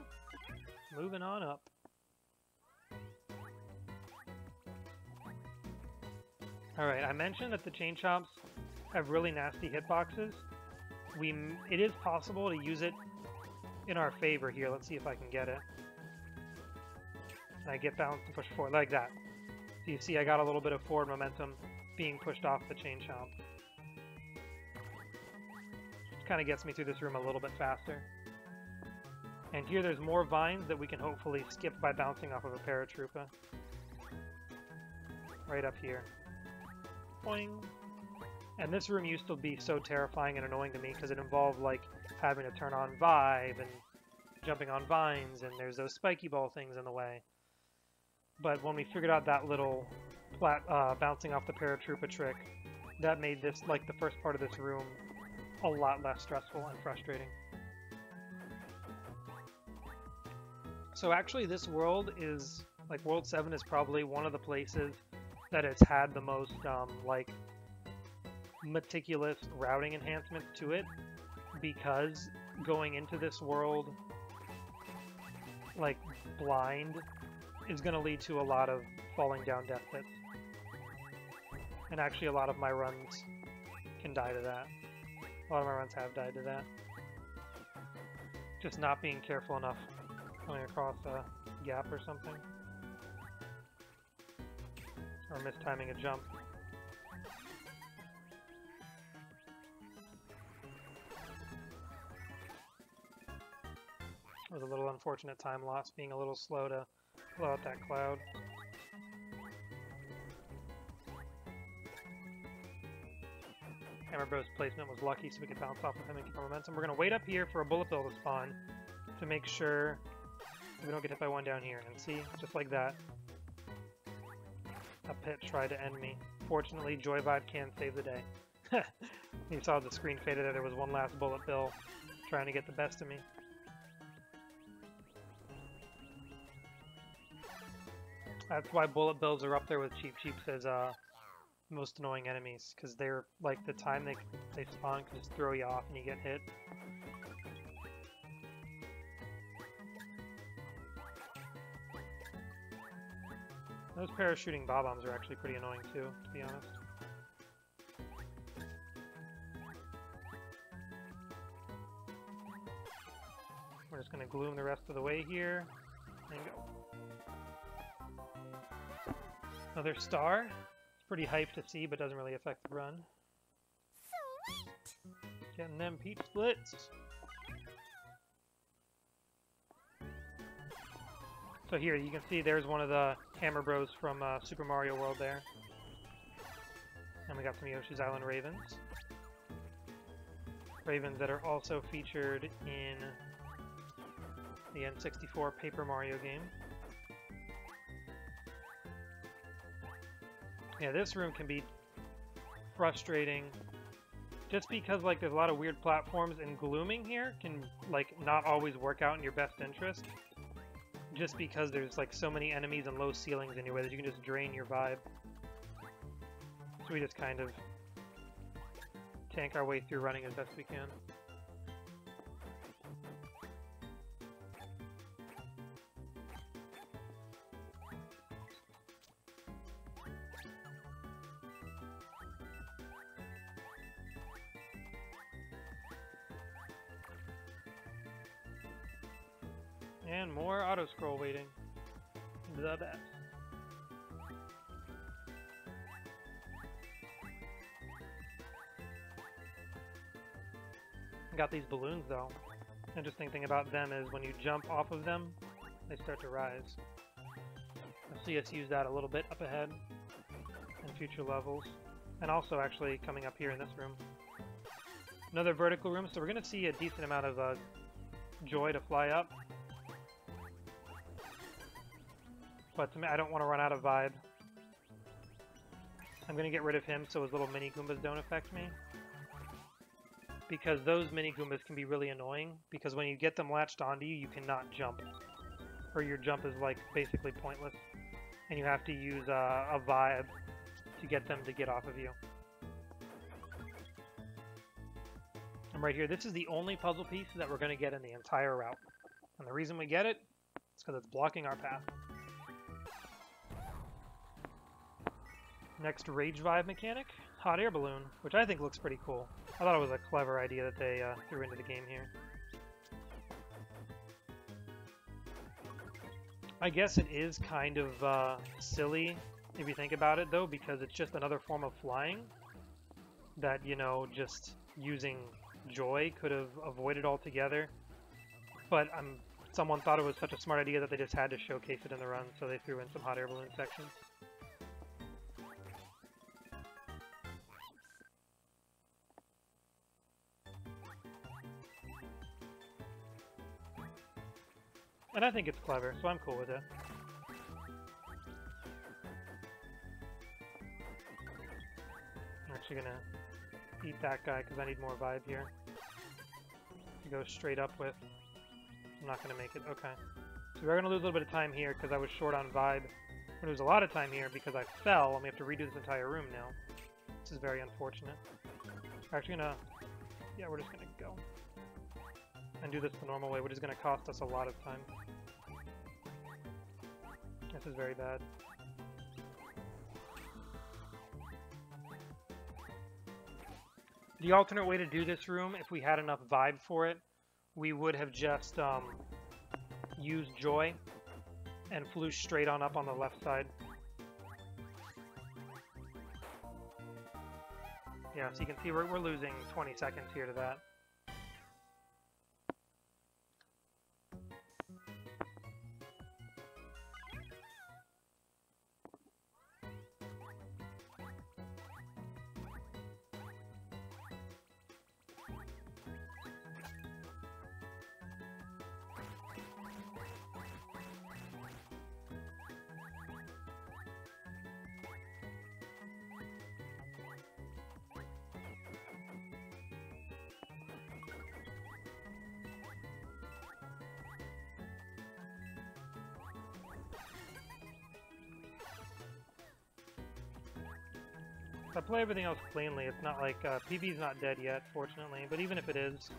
Moving on up. Alright, I mentioned that the chain chomps have really nasty hitboxes. It is possible to use it in our favor here. Let's see if I can get it. And I get balanced and push forward like that. So you see I got a little bit of forward momentum being pushed off the chain chomp. Which kind of gets me through this room a little bit faster. And here there's more vines that we can hopefully skip by bouncing off of a paratroopa. Right up here. Boing. And this room used to be so terrifying and annoying to me because it involved like having to turn on vibe and jumping on vines, and there's those spiky ball things in the way. But when we figured out that little bouncing off the paratroopa trick, that made this, like the first part of this room, a lot less stressful and frustrating. So actually this world is, like World 7 is probably one of the places that has had the most like meticulous routing enhancements to it, because going into this world like blind is going to lead to a lot of falling down death pits. And actually a lot of my runs can die to that. A lot of my runs have died to that. Just not being careful enough coming across a gap or something. Or mistiming a jump. It was a little unfortunate time loss, being a little slow to blow out that cloud. Hammer Bros placement was lucky, so we could bounce off of him and keep our momentum. We're going to wait up here for a bullet bill to spawn to make sure so we don't get hit by one down here. And see, just like that, a pit tried to end me. Fortunately, Joy Vibe can save the day. You saw the screen faded there. There was one last bullet bill trying to get the best of me. That's why bullet bills are up there with Cheep Cheeps as most annoying enemies, because they're like the time they spawn can just throw you off and you get hit. Those parachuting bob-ombs are actually pretty annoying too, to be honest. We're just gonna gloom the rest of the way here and go. Another star. It's pretty hyped to see, but doesn't really affect the run. Sweet. Getting them peach splits. So here, you can see there's one of the Hammer Bros from Super Mario World there. And we got some Yoshi's Island Ravens. Ravens that are also featured in the N64 Paper Mario game. Yeah, this room can be frustrating just because like there's a lot of weird platforms, and glooming here can like not always work out in your best interest. Just because there's like so many enemies and low ceilings in your way that you can just drain your vibe. So we just kind of tank our way through running as best we can. And more auto-scroll waiting. The best. Got these balloons though. Interesting thing about them is when you jump off of them, they start to rise. You'll see us use that a little bit up ahead in future levels. And also actually coming up here in this room. Another vertical room, so we're going to see a decent amount of joy to fly up. But to me, I don't want to run out of vibe. I'm going to get rid of him so his little mini Goombas don't affect me. Because those mini Goombas can be really annoying, because when you get them latched onto you, you cannot jump. Or your jump is like basically pointless. And you have to use a vibe to get them to get off of you. I'm right here. This is the only puzzle piece that we're going to get in the entire route. And the reason we get it is because it's blocking our path. Next Rage Vibe mechanic, Hot Air Balloon, which I think looks pretty cool. I thought it was a clever idea that they threw into the game here. I guess it is kind of silly if you think about it though, because it's just another form of flying that, you know, just using joy could have avoided altogether. But someone thought it was such a smart idea that they just had to showcase it in the run, so they threw in some hot air balloon sections. And I think it's clever, so I'm cool with it. I'm actually gonna eat that guy because I need more vibe here. To go straight up with. I'm not gonna make it. Okay. So we're gonna lose a little bit of time here because I was short on vibe. We're gonna lose a lot of time here because I fell and we have to redo this entire room now. This is very unfortunate. We're actually gonna... Yeah, we're just gonna go. And do this the normal way, which is gonna cost us a lot of time. This is very bad. The alternate way to do this room, if we had enough vibe for it, we would have just used joy and flew straight on up on the left side. Yeah, so you can see we're losing 20 seconds here to that. If I play everything else cleanly, it's not like PB's not dead yet, fortunately. But even if it is,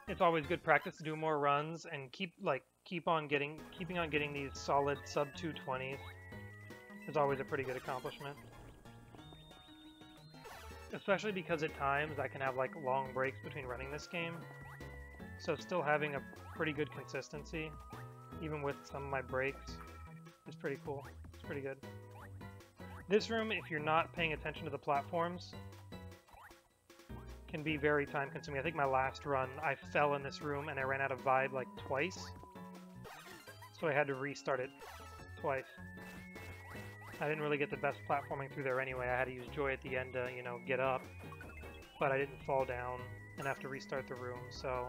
it's always good practice to do more runs and keeping on getting these solid sub 220s is always a pretty good accomplishment. Especially because at times I can have like long breaks between running this game, so still having a pretty good consistency, even with some of my breaks, is pretty cool. It's pretty good. This room, if you're not paying attention to the platforms, can be very time consuming. I think my last run, I fell in this room and I ran out of vibe like twice, so I had to restart it twice. I didn't really get the best platforming through there anyway. I had to use joy at the end to, you know, get up, but I didn't fall down and have to restart the room, so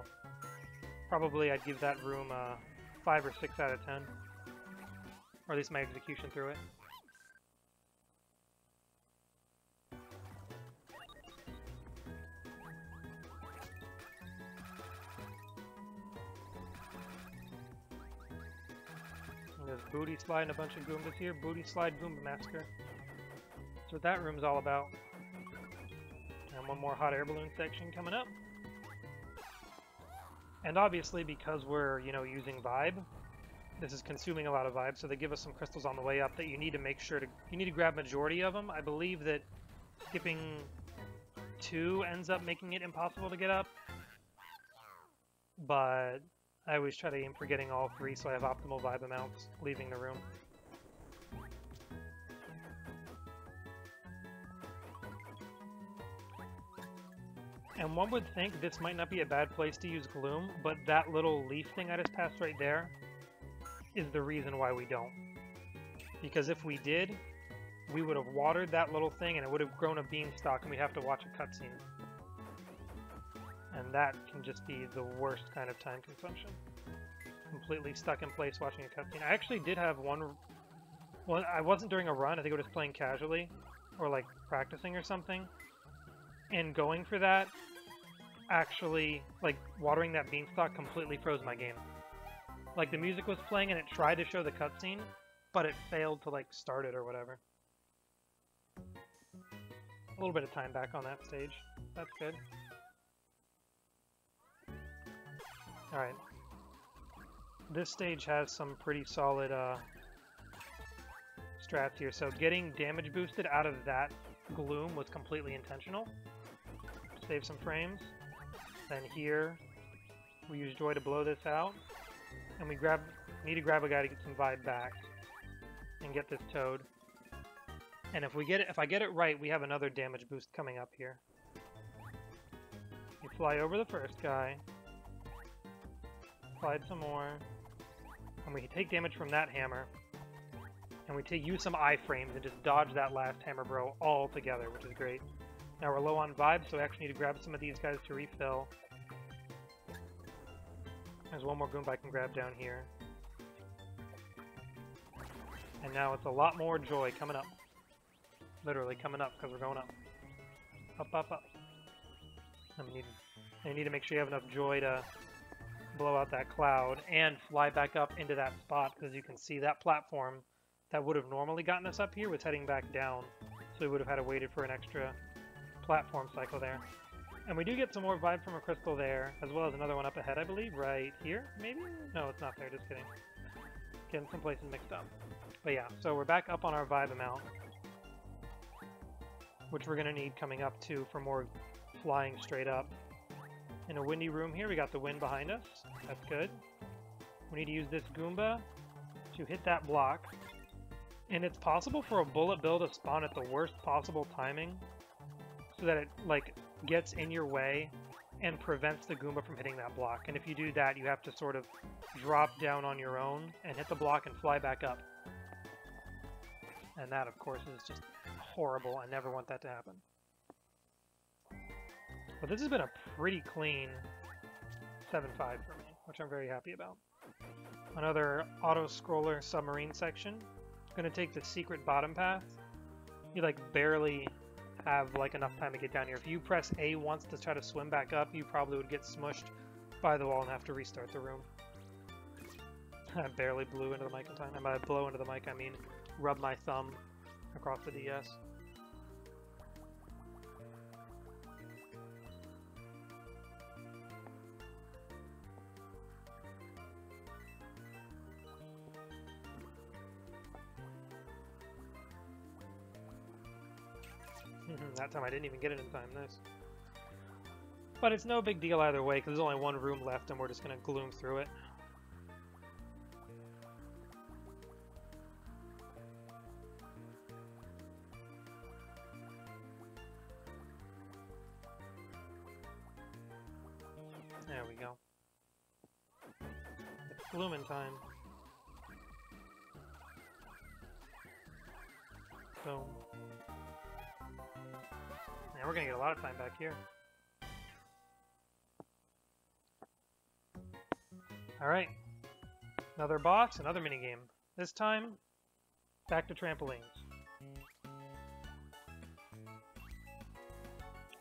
probably I'd give that room a 5 or 6 out of 10, or at least my execution through it. There's Booty Slide and a bunch of Goombas here. Booty Slide Goomba Massacre. That's what that room's all about. And one more hot air balloon section coming up. And obviously, because we're, you know, using Vibe, this is consuming a lot of Vibe, so they give us some crystals on the way up that you need to make sure to... You need to grab majority of them. I believe that skipping 2 ends up making it impossible to get up. But I always try to aim for getting all 3 so I have optimal vibe amounts leaving the room. And one would think this might not be a bad place to use Gloom, but that little leaf thing I just passed right there is the reason why we don't. Because if we did, we would have watered that little thing and it would have grown a beanstalk and we'd have to watch a cutscene. And that can just be the worst kind of time consumption. Completely stuck in place watching a cutscene. I actually did have one... Well, I wasn't during a run, I think I was just playing casually, or like practicing or something. And going for that, actually, like watering that beanstalk completely froze my game. Like the music was playing and it tried to show the cutscene, but it failed to like start it or whatever. A little bit of time back on that stage. That's good. Alright. This stage has some pretty solid strats here. So getting damage boosted out of that Gloom was completely intentional. Save some frames. Then here, we use Joy to blow this out. And we need to grab a guy to get some vibe back. And get this Toad. And if I get it right, we have another damage boost coming up here. You fly over the first guy. Slide some more, and we take damage from that hammer, and we use some iframes and just dodge that last hammer bro all together, which is great. Now we're low on vibe, so we actually need to grab some of these guys to refill. There's one more Goomba I can grab down here. And now it's a lot more joy coming up. Literally coming up, because we're going up. Up, up, up. And you need to make sure you have enough joy to blow out that cloud and fly back up into that spot, because you can see that platform that would have normally gotten us up here was heading back down, so we would have had to waited for an extra platform cycle there. And we do get some more vibe from a crystal there, as well as another one up ahead, I believe, right here, maybe? No, it's not there, just kidding. Getting some places mixed up. But yeah, so we're back up on our vibe amount, which we're going to need coming up too for more flying straight up. In a windy room here, we got the wind behind us. That's good. We need to use this Goomba to hit that block. And it's possible for a bullet bill to spawn at the worst possible timing so that it, like, gets in your way and prevents the Goomba from hitting that block. And if you do that, you have to sort of drop down on your own and hit the block and fly back up. And that, of course, is just horrible. I never want that to happen. But this has been a pretty clean 7-5 for me, which I'm very happy about. Another auto-scroller submarine section. I'm going to take the secret bottom path. You like barely have like enough time to get down here. If you press A once to try to swim back up, you probably would get smushed by the wall and have to restart the room. I barely blew into the mic in time. And by blow into the mic, I mean rub my thumb across the DS. That time I didn't even get it in time, nice. But it's no big deal either way, because there's only one room left and we're just going to gloom through it. There we go. It's glooming time. Boom. And we're going to get a lot of time back here. Alright, another boss, another minigame. This time, back to trampolines.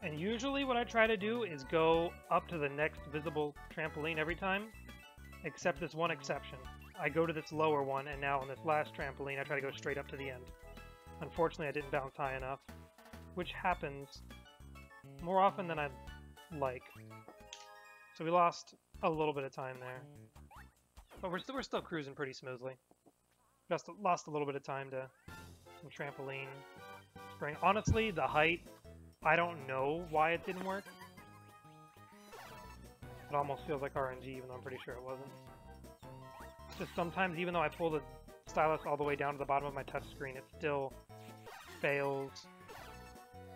And usually what I try to do is go up to the next visible trampoline every time, except this one exception. I go to this lower one, and now on this last trampoline I try to go straight up to the end. Unfortunately I didn't bounce high enough, which happens more often than I'd like. So we lost a little bit of time there. But we're still cruising pretty smoothly. Just lost a little bit of time to some trampoline spring. Honestly, the height, I don't know why it didn't work. It almost feels like RNG, even though I'm pretty sure it wasn't. It's just sometimes, even though I pull the stylus all the way down to the bottom of my touchscreen, it still fails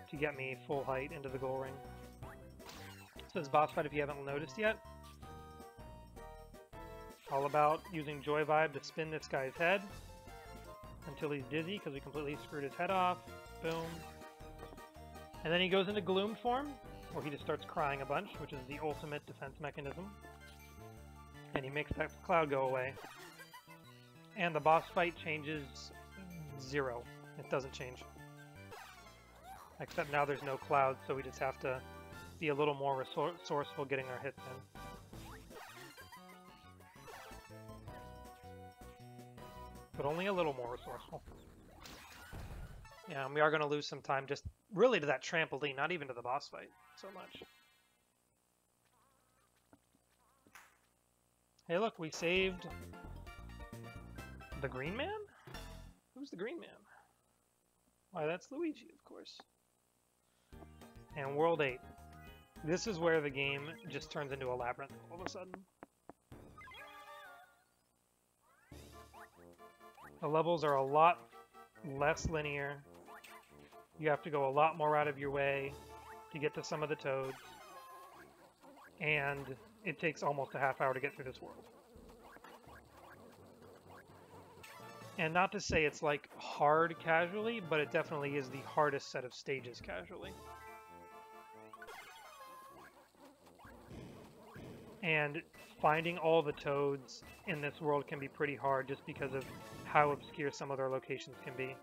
to get me full height into the goal ring. This is boss fight if you haven't noticed yet. All about using Joy Vibe to spin this guy's head until he's dizzy because we completely screwed his head off. Boom. And then he goes into gloom form, where he just starts crying a bunch, which is the ultimate defense mechanism. And he makes that cloud go away. And the boss fight changes 0. It doesn't change. Except now there's no clouds, so we just have to be a little more resourceful getting our hits in. But only a little more resourceful. Yeah, and we are going to lose some time just really to that trampoline, not even to the boss fight so much. Hey look, we saved the Green Man? Who's the Green Man? Why, that's Luigi, of course. And World 8. This is where the game just turns into a labyrinth all of a sudden. The levels are a lot less linear. You have to go a lot more out of your way to get to some of the toads. And it takes almost a half hour to get through this world. And not to say it's like hard casually, but it definitely is the hardest set of stages casually. And finding all the toads in this world can be pretty hard just because of how obscure some of their locations can be.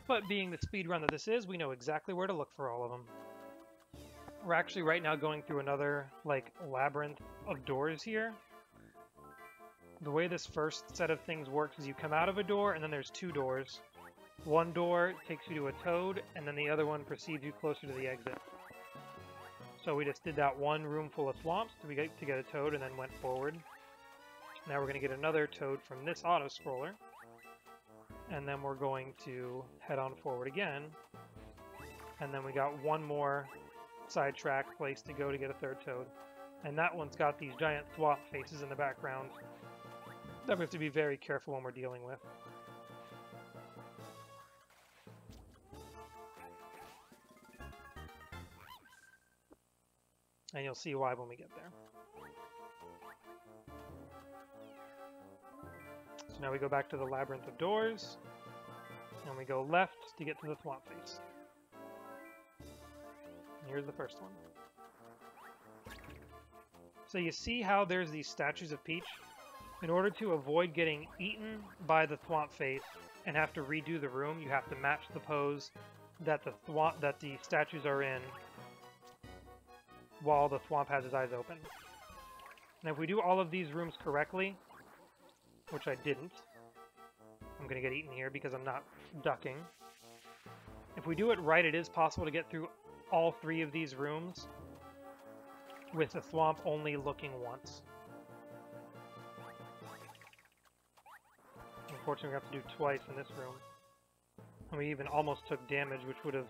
But being the speedrun that this is, we know exactly where to look for all of them. We're actually right now going through another, like, labyrinth of doors here. The way this first set of things works is you come out of a door, and then there's 2 doors. One door takes you to a toad, and then the other one proceeds you closer to the exit. So we just did that one room full of swamps to get a toad, and then went forward. Now we're going to get another toad from this auto-scroller. And then we're going to head on forward again. And then we got one more sidetrack place to go to get a 3rd toad. And that one's got these giant swamp faces in the background that we have to be very careful when we're dealing with. And you'll see why when we get there. So now we go back to the labyrinth of doors, and we go left to get to the swamp face. And here's the first one. So you see how there's these statues of Peach? In order to avoid getting eaten by the swamp face and have to redo the room, you have to match the pose that the statues are in while the swamp has his eyes open. And if we do all of these rooms correctly, which I didn't, I'm going to get eaten here because I'm not ducking. If we do it right, it is possible to get through all 3 of these rooms with the swamp only looking once. Unfortunately, we have to do twice in this room. And we even almost took damage, which would have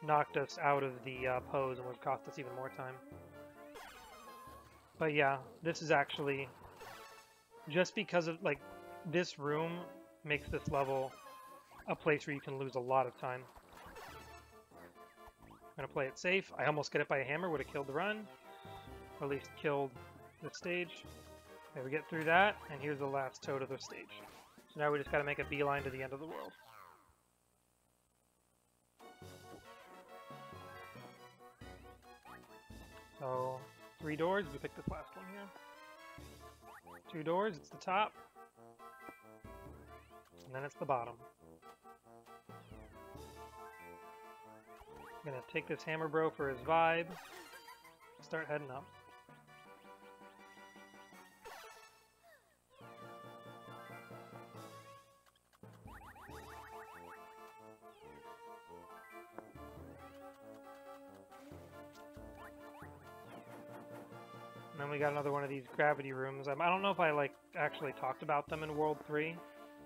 knocked us out of the pose and would have cost us even more time. But yeah, this is actually, just because of, like, this room makes this level a place where you can lose a lot of time. I'm going to play it safe. I almost get it by a hammer, would have killed the run. Or at least killed the stage. Okay, we get through that, and here's the last toad of the stage. So now we just got to make a beeline to the end of the world. So, 3 doors, we pick this last one here. 2 doors, it's the top. And then it's the bottom. I'm gonna take this hammer bro for his vibe. Start heading up. And then we got another one of these gravity rooms. I don't know if I actually talked about them in World 3. I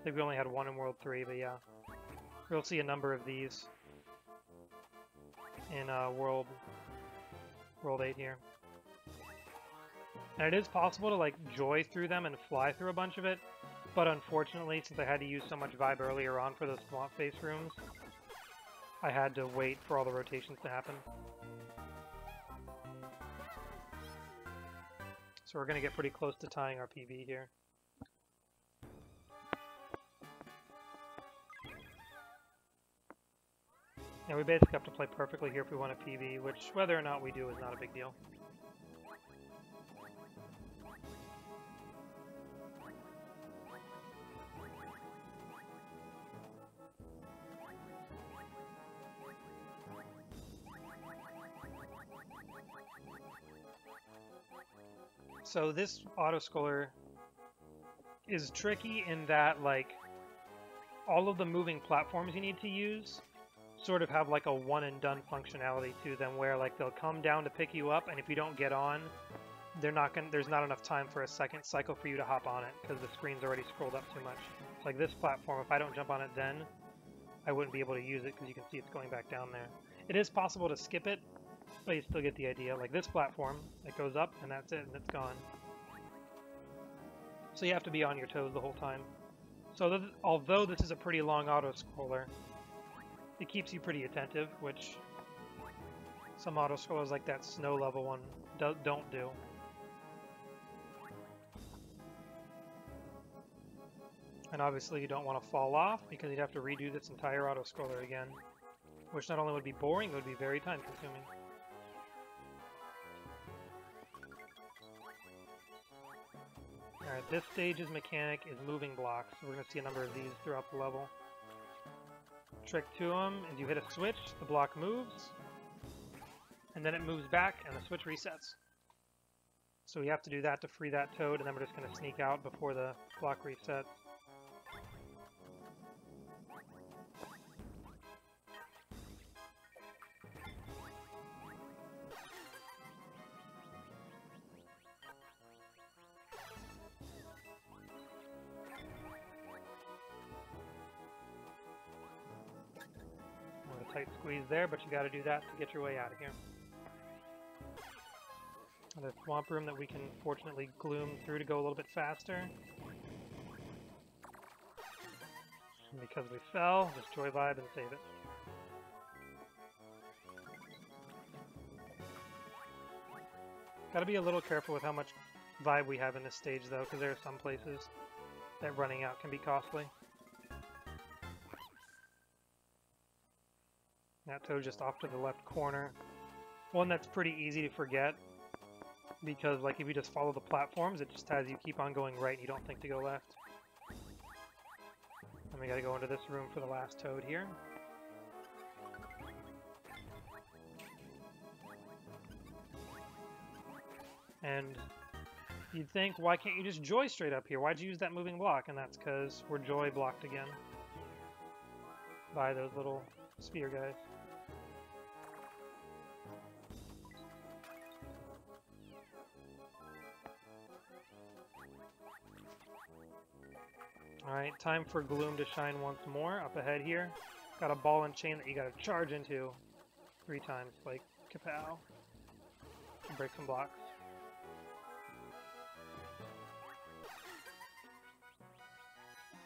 think we only had one in World 3, but yeah. We'll see a number of these in World 8 here. And it is possible to joy through them and fly through a bunch of it, but unfortunately, since I had to use so much vibe earlier on for those swamp face rooms, I had to wait for all the rotations to happen. So we're going to get pretty close to tying our PB here. Yeah, we basically have to play perfectly here if we want a PB, which whether or not we do is not a big deal. So this autoscroller is tricky in that, all of the moving platforms you need to use sort of have a one-and-done functionality to them, where they'll come down to pick you up, and if you don't get on, there's not enough time for a second cycle for you to hop on it, because the screen's already scrolled up too much. It's like this platform, if I don't jump on it then, I wouldn't be able to use it, because you can see it's going back down there. It is possible to skip it, but you still get the idea. Like this platform, it goes up, and that's it, and it's gone. So you have to be on your toes the whole time. So although this is a pretty long auto-scroller, it keeps you pretty attentive, which some auto-scrollers like that snow level one don't do. And obviously you don't want to fall off, because you'd have to redo this entire auto-scroller again, which not only would be boring, it would be very time-consuming. Alright, this stage's mechanic is moving blocks. We're going to see a number of these throughout the level. Trick to them is you hit a switch, the block moves, and then it moves back, and the switch resets. So we have to do that to free that toad, and then we're just going to sneak out before the block resets. Tight squeeze there, but you got to do that to get your way out of here. Another swamp room that we can fortunately gloom through to go a little bit faster. And because we fell, just joy vibe and save it. Got to be a little careful with how much vibe we have in this stage though, because there are some places that running out can be costly. That toad just off to the left corner. One that's pretty easy to forget, because if you just follow the platforms, it just has you keep on going right and you don't think to go left. And we gotta go into this room for the last toad here. And you'd think, why can't you just joy straight up here? Why'd you use that moving block? And that's because we're joy blocked again by those little sphere guys. Alright, time for Gloom to shine once more up ahead here. got a ball and chain that you gotta charge into 3 times, like kapow, to break some blocks.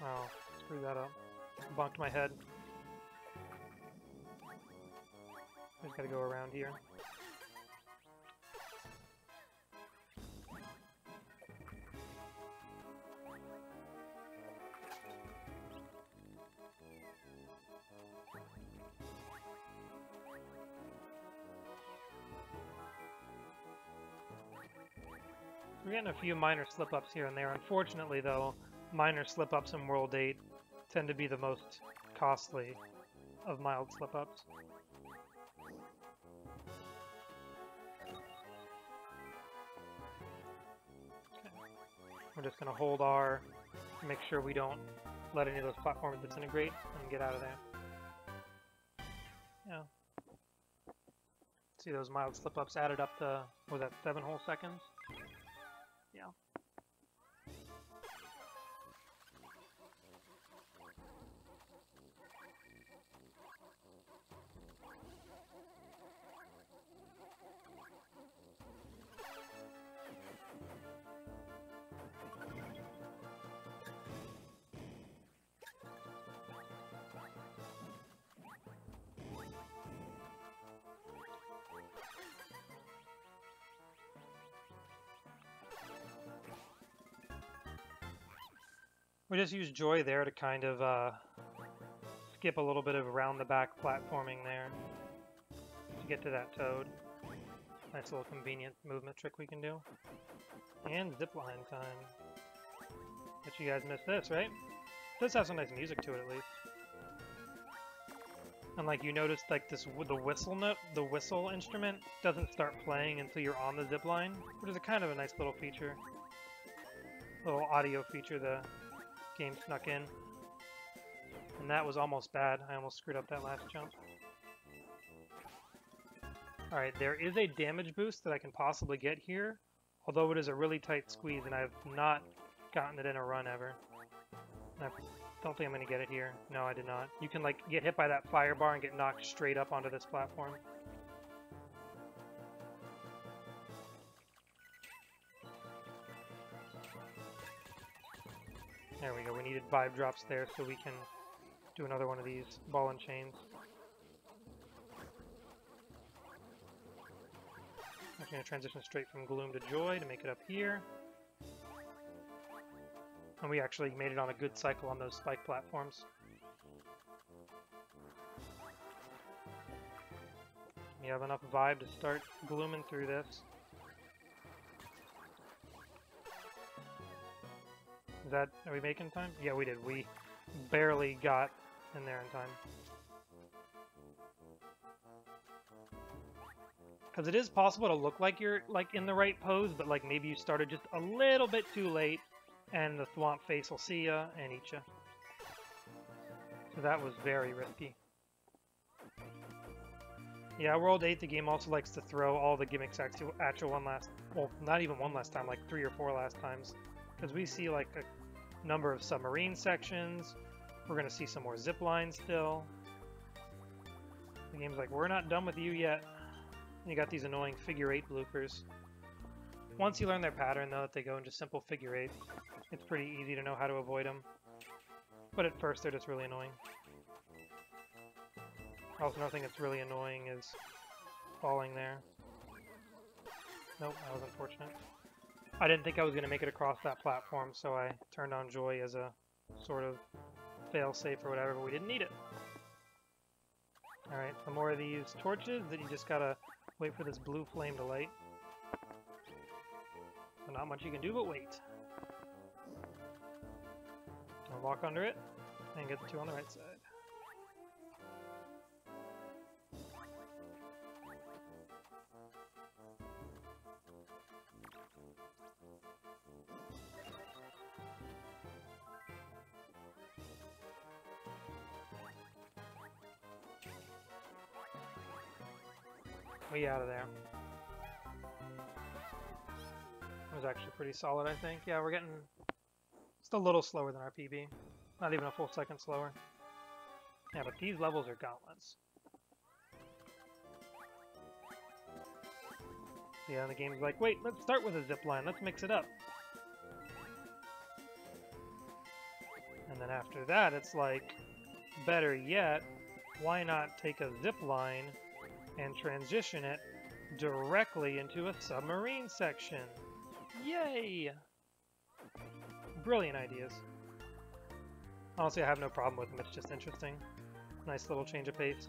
Oh, screwed that up. Bonked my head. Just gotta go around here. We're getting a few minor slip-ups here and there. Unfortunately, though, minor slip-ups in World 8 tend to be the most costly of mild slip-ups. Okay. We're just going to hold R, make sure we don't let any of those platforms disintegrate, and get out of there. Yeah. See those mild slip-ups added up to, what was that, 7 whole seconds? Yeah. We just use Joy there to kind of skip a little bit of around the back platforming there to get to that toad. Nice little convenient movement trick we can do. And zipline time. Bet you guys missed this, right? It does have some nice music to it at least. And like you noticed, like this, the whistle note, the whistle instrument doesn't start playing until you're on the zipline, which is a kind of a nice little feature. Little audio feature the game snuck in. And that was almost bad. I almost screwed up that last jump. Alright, there is a damage boost that I can possibly get here, although it is a really tight squeeze and I have not gotten it in a run ever. And I don't think I'm going to get it here. No, I did not. You can like get hit by that fire bar and get knocked straight up onto this platform. There we go. We needed 5 drops there so we can do another one of these ball and chains. I'm going to transition straight from Gloom to Joy to make it up here. And we actually made it on a good cycle on those spike platforms. We have enough vibe to start glooming through this. Is that, are we making time? Yeah, we did. We barely got in there in time. Because it is possible to look like you're like in the right pose, but like maybe you started just a little bit too late, and the Thwomp face will see ya and eat ya. So that was very risky. Yeah, World 8, the game also likes to throw all the gimmicks at you one last, well, not even one last time, like 3 or 4 last times. Because we see like a number of submarine sections. We're going to see some more zip lines still. The game's like, we're not done with you yet. And you got these annoying figure 8 bloopers. Once you learn their pattern, though, that they go into simple figure 8s, it's pretty easy to know how to avoid them. But at first, they're just really annoying. Also, another thing that's really annoying is falling there. Nope, that was unfortunate. I didn't think I was going to make it across that platform, so I turned on Joy as a sort of fail-safe or whatever, but we didn't need it. Alright, some more of these torches that you just gotta wait for this blue flame to light. So not much you can do but wait. I'll walk under it and get the 2 on the right side. We out of there. It was actually pretty solid, I think. Yeah, we're getting just a little slower than our PB. Not even a full second slower. Yeah, but these levels are gauntlets. Yeah, and the game's like, wait, let's start with a zip line. Let's mix it up. And then after that, it's like, better yet, why not take a zip line and transition it directly into a submarine section? Yay! Brilliant ideas. Honestly, I have no problem with them. It's just interesting. Nice little change of pace.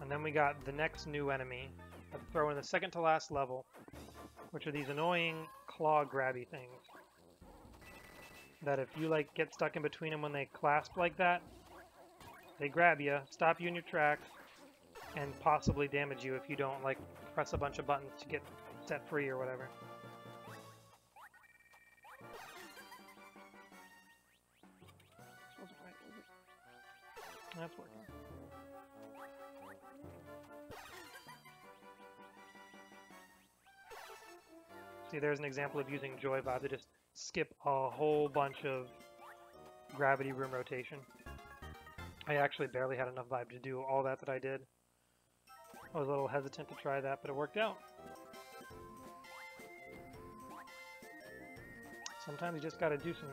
And then we got the next new enemy. Let's throw in the second to last level, which are these annoying claw grabby things. That if you like get stuck in between them when they clasp like that, they grab you, stop you in your tracks, and possibly damage you if you don't like press a bunch of buttons to get set free or whatever. That's working. See, there's an example of using Joy Vibe to just skip a whole bunch of gravity room rotation. I actually barely had enough vibe to do all that I did. I was a little hesitant to try that, but it worked out. Sometimes you just gotta do some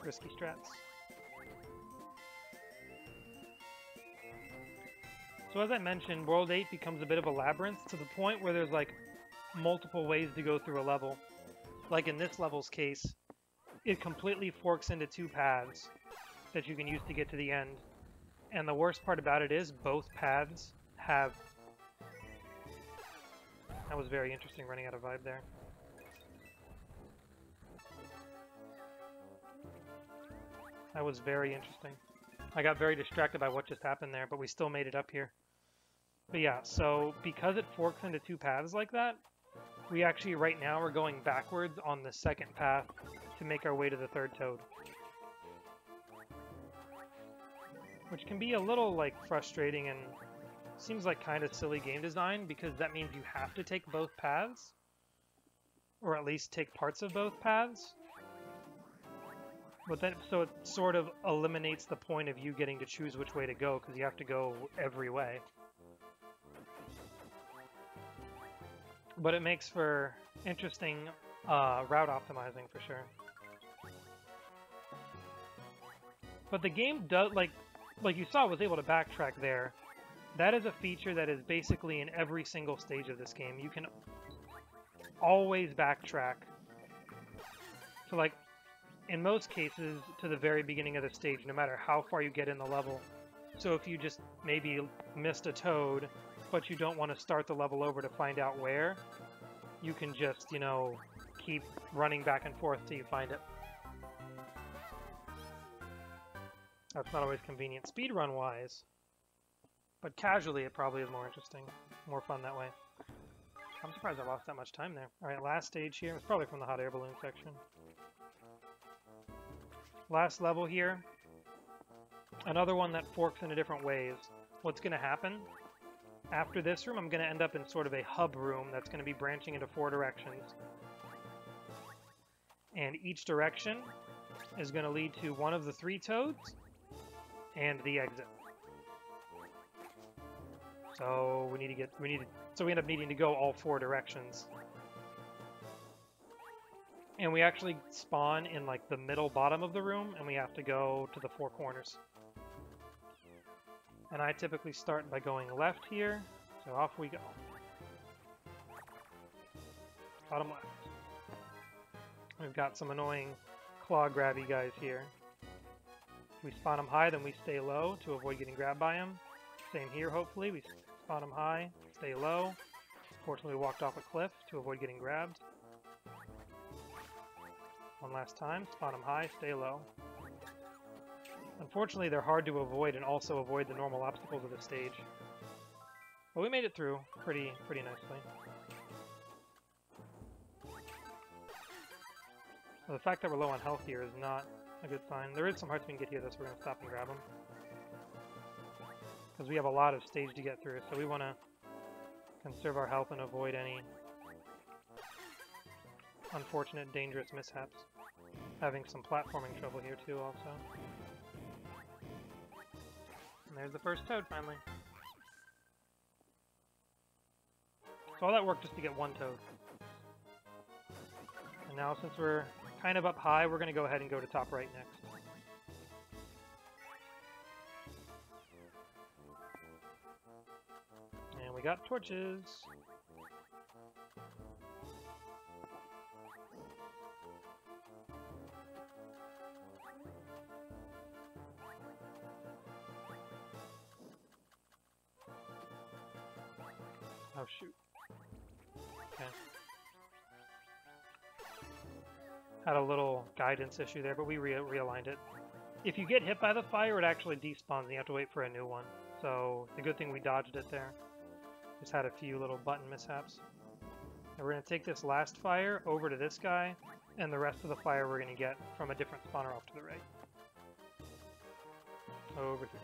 risky strats. So as I mentioned, World 8 becomes a bit of a labyrinth to the point where there's like multiple ways to go through a level. Like in this level's case, it completely forks into two paths that you can use to get to the end. And the worst part about it is both paths have... That was very interesting, running out of vibe there. That was very interesting. I got very distracted by what just happened there, but we still made it up here. But yeah, so because it forks into two paths like that, we actually right now are going backwards on the second path to make our way to the third toad. Which can be a little like frustrating and seems like kind of silly game design, because that means you have to take both paths, or at least take parts of both paths. But then, so it sort of eliminates the point of you getting to choose which way to go, because you have to go every way. But it makes for interesting route optimizing for sure. But the game does, like you saw, was able to backtrack there. That is a feature that is basically in every single stage of this game. You can always backtrack to, like, in most cases, to the very beginning of the stage, no matter how far you get in the level. So if you just maybe missed a toad, but you don't want to start the level over to find out where, you can just, you know, keep running back and forth till you find it. That's not always convenient speedrun-wise, but casually it probably is more interesting, more fun that way. I'm surprised I lost that much time there. Alright, last stage here. It's probably from the hot air balloon section. Last level here. Another one that forks into different ways. What's going to happen? After this room, I'm going to end up in sort of a hub room that's going to be branching into 4 directions. And each direction is going to lead to one of the 3 toads and the exit. So we end up needing to go all 4 directions. And we actually spawn in like the middle bottom of the room, and we have to go to the 4 corners. And I typically start by going left here, so off we go. Bottom left. We've got some annoying claw grabby guys here. If we spawn them high, then we stay low to avoid getting grabbed by them. Same here, hopefully. We spawn them high, stay low. Fortunately, we walked off a cliff to avoid getting grabbed. One last time, spawn them high, stay low. Unfortunately, they're hard to avoid and also avoid the normal obstacles of the stage. But we made it through pretty nicely. So the fact that we're low on health here is not a good sign. There is some hearts we can get here, though, so we're going to stop and grab them. Because we have a lot of stage to get through, so we want to Conserve our health and avoid any unfortunate, dangerous mishaps. Having some platforming trouble here too, also. And there's the first toad, finally. So all that work just to get one toad. And now, since we're kind of up high, we're going to go ahead and go to top right next. And we got torches. Oh shoot. Okay. Had a little guidance issue there, but we realigned it. If you get hit by the fire, it actually despawns and you have to wait for a new one. So, the good thing we dodged it there. Just had a few little button mishaps. And we're going to take this last fire over to this guy, and the rest of the fire we're going to get from a different spawner off to the right. Over here.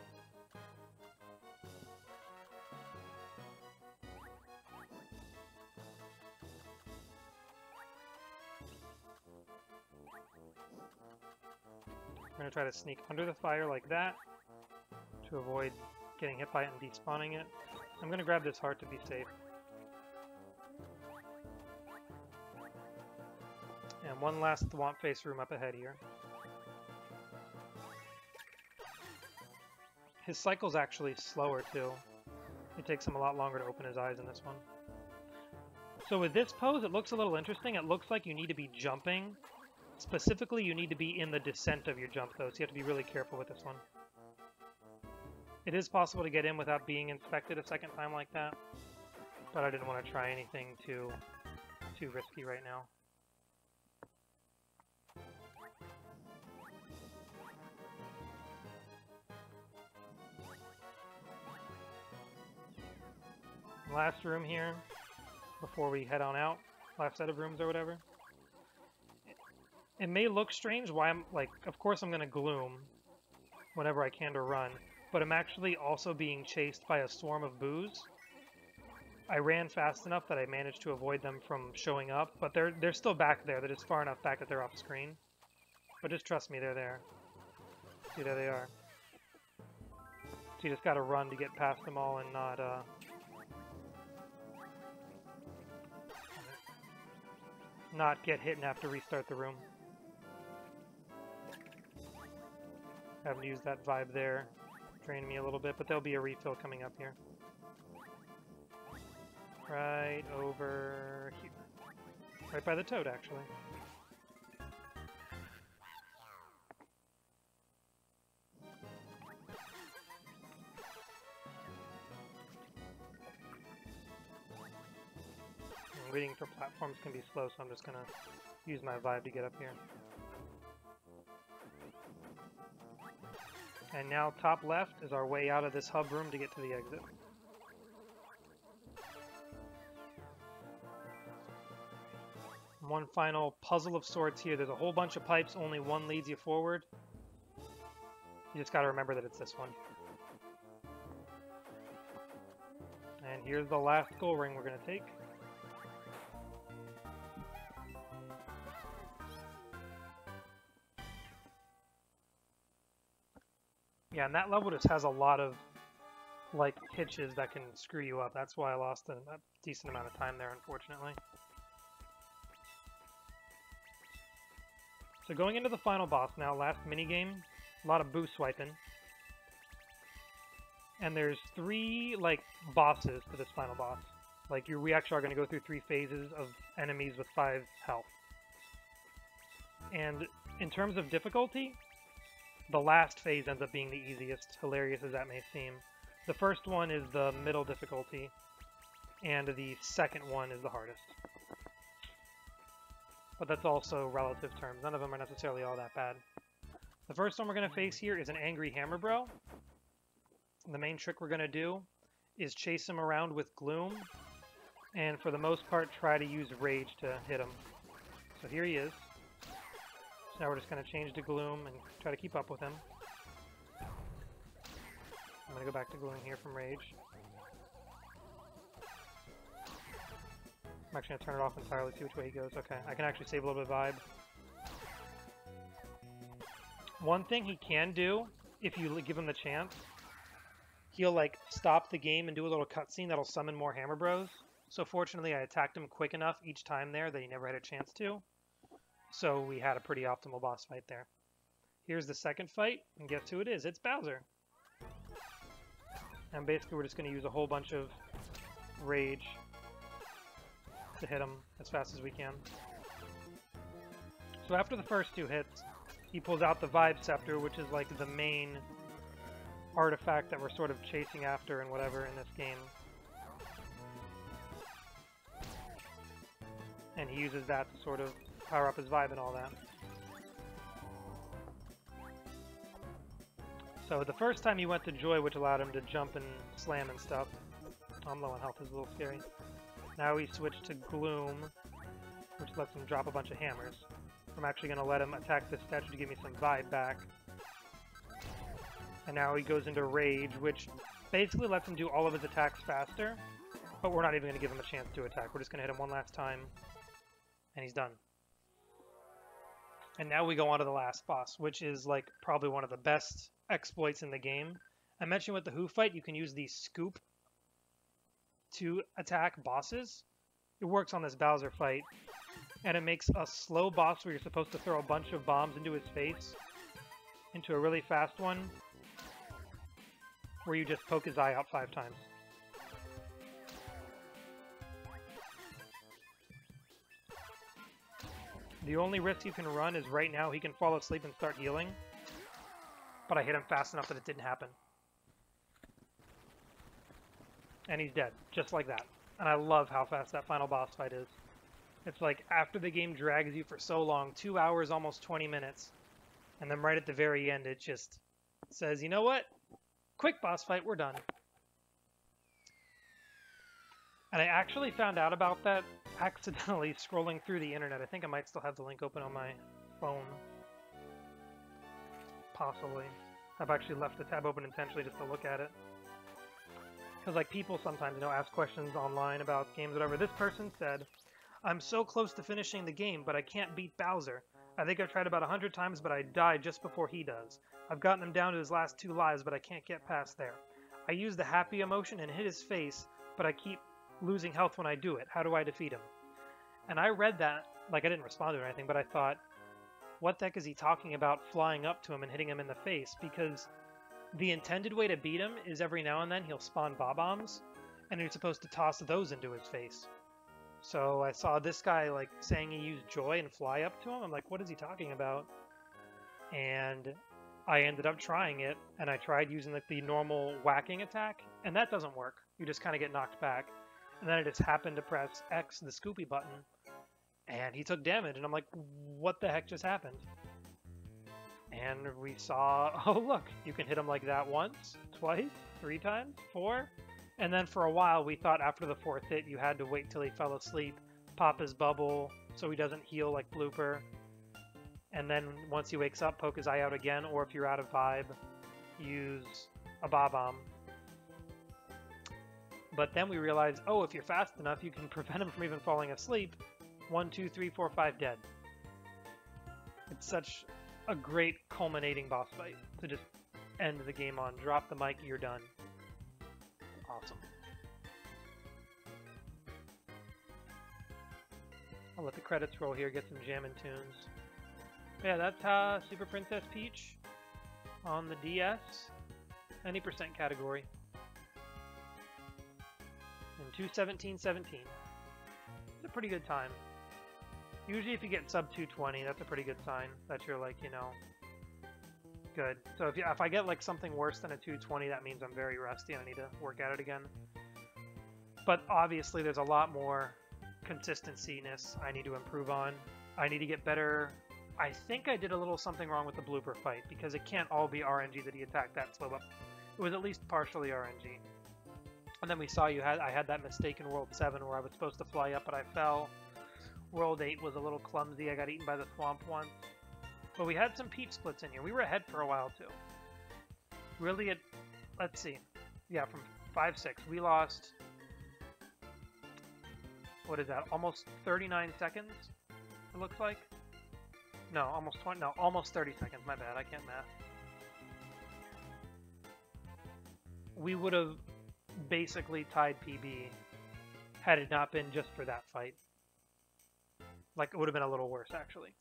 We're going to try to sneak under the fire like that to avoid getting hit by it and despawning it. I'm going to grab this heart to be safe. And one last Thwomp Face room up ahead here. His cycle's actually slower too. It takes him a lot longer to open his eyes in this one. So with this pose, it looks a little interesting. It looks like you need to be jumping. Specifically, you need to be in the descent of your jump, though, so you have to be really careful with this one. It is possible to get in without being inspected a second time like that, but I didn't want to try anything too risky right now. Last room here, before we head on out. Last set of rooms or whatever. It may look strange why I'm, like, of course I'm going to gloom whenever I can to run, but I'm actually also being chased by a swarm of boos. I ran fast enough that I managed to avoid them from showing up, but they're still back there. They're just far enough back that they're off screen. But just trust me, they're there. See, there they are. So you just gotta run to get past them all and not get hit and have to restart the room. Having to use that vibe there. Drained me a little bit, but there'll be a refill coming up here. Right over here. Right by the toad, actually. And waiting for platforms can be slow, so I'm just gonna use my vibe to get up here. And now top left is our way out of this hub room to get to the exit. One final puzzle of sorts here. There's a whole bunch of pipes, only one leads you forward. You just gotta remember that it's this one. And here's the last goal ring we're gonna take. Yeah, and that level just has a lot of, like, hitches that can screw you up. That's why I lost a decent amount of time there, unfortunately. So going into the final boss now, last minigame, a lot of boo swiping. And there's 3, like, bosses to this final boss. Like, we actually are going to go through 3 phases of enemies with 5 health. And in terms of difficulty, the last phase ends up being the easiest, hilarious as that may seem. The first one is the middle difficulty, and the second one is the hardest. But that's also relative terms. None of them are necessarily all that bad. The first one we're going to face here is an Angry Hammer Bro. The main trick we're going to do is chase him around with Gloom, and for the most part try to use Rage to hit him. So here he is. So now we're just going to change to Gloom and try to keep up with him. I'm going to go back to Gloom here from Rage. I'm actually going to turn it off entirely, see which way he goes. Okay, I can actually save a little bit of vibe. One thing he can do, if you give him the chance, he'll like stop the game and do a little cutscene that'll summon more Hammer Bros. So fortunately I attacked him quick enough each time there that he never had a chance to. So we had a pretty optimal boss fight there. Here's the second fight, and guess who it is? It's Bowser. And basically we're just going to use a whole bunch of rage to hit him as fast as we can. So after the first two hits, he pulls out the Vibe Scepter, which is like the main artifact that we're sort of chasing after and whatever in this game. And he uses that to sort of power up his vibe and all that. So the first time he went to Joy, which allowed him to jump and slam and stuff. I'm low on health, is a little scary. Now he switched to Gloom, which lets him drop a bunch of hammers. I'm actually going to let him attack this statue to give me some vibe back. And now he goes into Rage, which basically lets him do all of his attacks faster, but we're not even going to give him a chance to attack. We're just going to hit him one last time, and he's done. And now we go on to the last boss, which is like probably one of the best exploits in the game. I mentioned with the Who fight, you can use the Scoop to attack bosses. It works on this Bowser fight, and it makes a slow boss where you're supposed to throw a bunch of bombs into his face into a really fast one where you just poke his eye out 5 times. The only risk you can run is right now he can fall asleep and start healing, but I hit him fast enough that it didn't happen. And he's dead, just like that. And I love how fast that final boss fight is. It's like after the game drags you for so long, 2 hours, almost 20 minutes, and then right at the very end it just says, you know what? Quick boss fight, we're done. And I actually found out about that accidentally scrolling through the internet. I think I might still have the link open on my phone. Possibly. I've actually left the tab open intentionally just to look at it. Because like people sometimes, you know, ask questions online about games, whatever. This person said, I'm so close to finishing the game, but I can't beat Bowser. I think I've tried about 100 times, but I die just before he does. I've gotten him down to his last 2 lives, but I can't get past there. I use the happy emotion and hit his face, but I keep losing health when I do it. How do I defeat him? And I read that, like I didn't respond to it or anything, but I thought, what the heck is he talking about flying up to him and hitting him in the face? Because the intended way to beat him is every now and then he'll spawn Bob-Ombs, and you're supposed to toss those into his face. So I saw this guy like saying he used Joy and fly up to him. I'm like, what is he talking about? And I ended up trying it, and I tried using like the normal whacking attack, and that doesn't work. You just kind of get knocked back. And then I just happened to press X, the Scoopy button, and he took damage, and I'm like, what the heck just happened? And we saw, oh look, you can hit him like that once, twice, 3 times, 4, and then for a while we thought after the 4th hit you had to wait till he fell asleep, pop his bubble so he doesn't heal like Blooper, and then once he wakes up, poke his eye out again, or if you're out of vibe, use a Bob-Omb. But then we realized, oh, if you're fast enough, you can prevent him from even falling asleep. 1, 2, 3, 4, 5, dead. It's such a great culminating boss fight to just end the game on. Drop the mic, you're done. Awesome. I'll let the credits roll here, get some jammin' tunes. But yeah, that's Super Princess Peach on the DS. Any percent category. In 2:17:17. It's a pretty good time. Usually if you get sub 220, that's a pretty good sign that you're like, you know, good. So if I get like something worse than a 220, that means I'm very rusty and I need to work at it again. But obviously there's a lot more consistency-ness I need to improve on. I need to get better. I think I did a little something wrong with the Blooper fight, because it can't all be RNG that he attacked that slow up. It was at least partially RNG. And then we saw I had that mistake in World 7 where I was supposed to fly up but I fell. World 8 was a little clumsy. I got eaten by the swamp once. But we had some Peach splits in here. We were ahead for a while too. Really, let's see. Yeah, from 5-6. We lost what is that? Almost 39 seconds, it looks like. No, almost 20, no, almost 30 seconds, my bad, I can't math. We would have basically tied PB had it not been just for that fight. Like, it would have been a little worse, actually.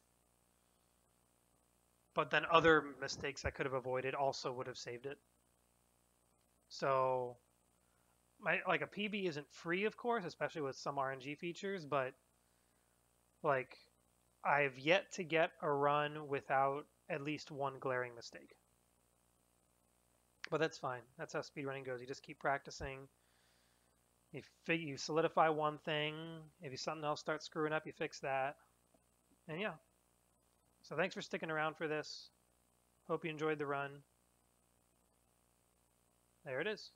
But then other mistakes I could have avoided also would have saved it. So, like, a PB isn't free, of course, especially with some RNG features, but, like, I've yet to get a run without at least one glaring mistake. But that's fine. That's how speedrunning goes. You just keep practicing. You solidify one thing. If something else starts screwing up, you fix that. And yeah. So thanks for sticking around for this. Hope you enjoyed the run. There it is.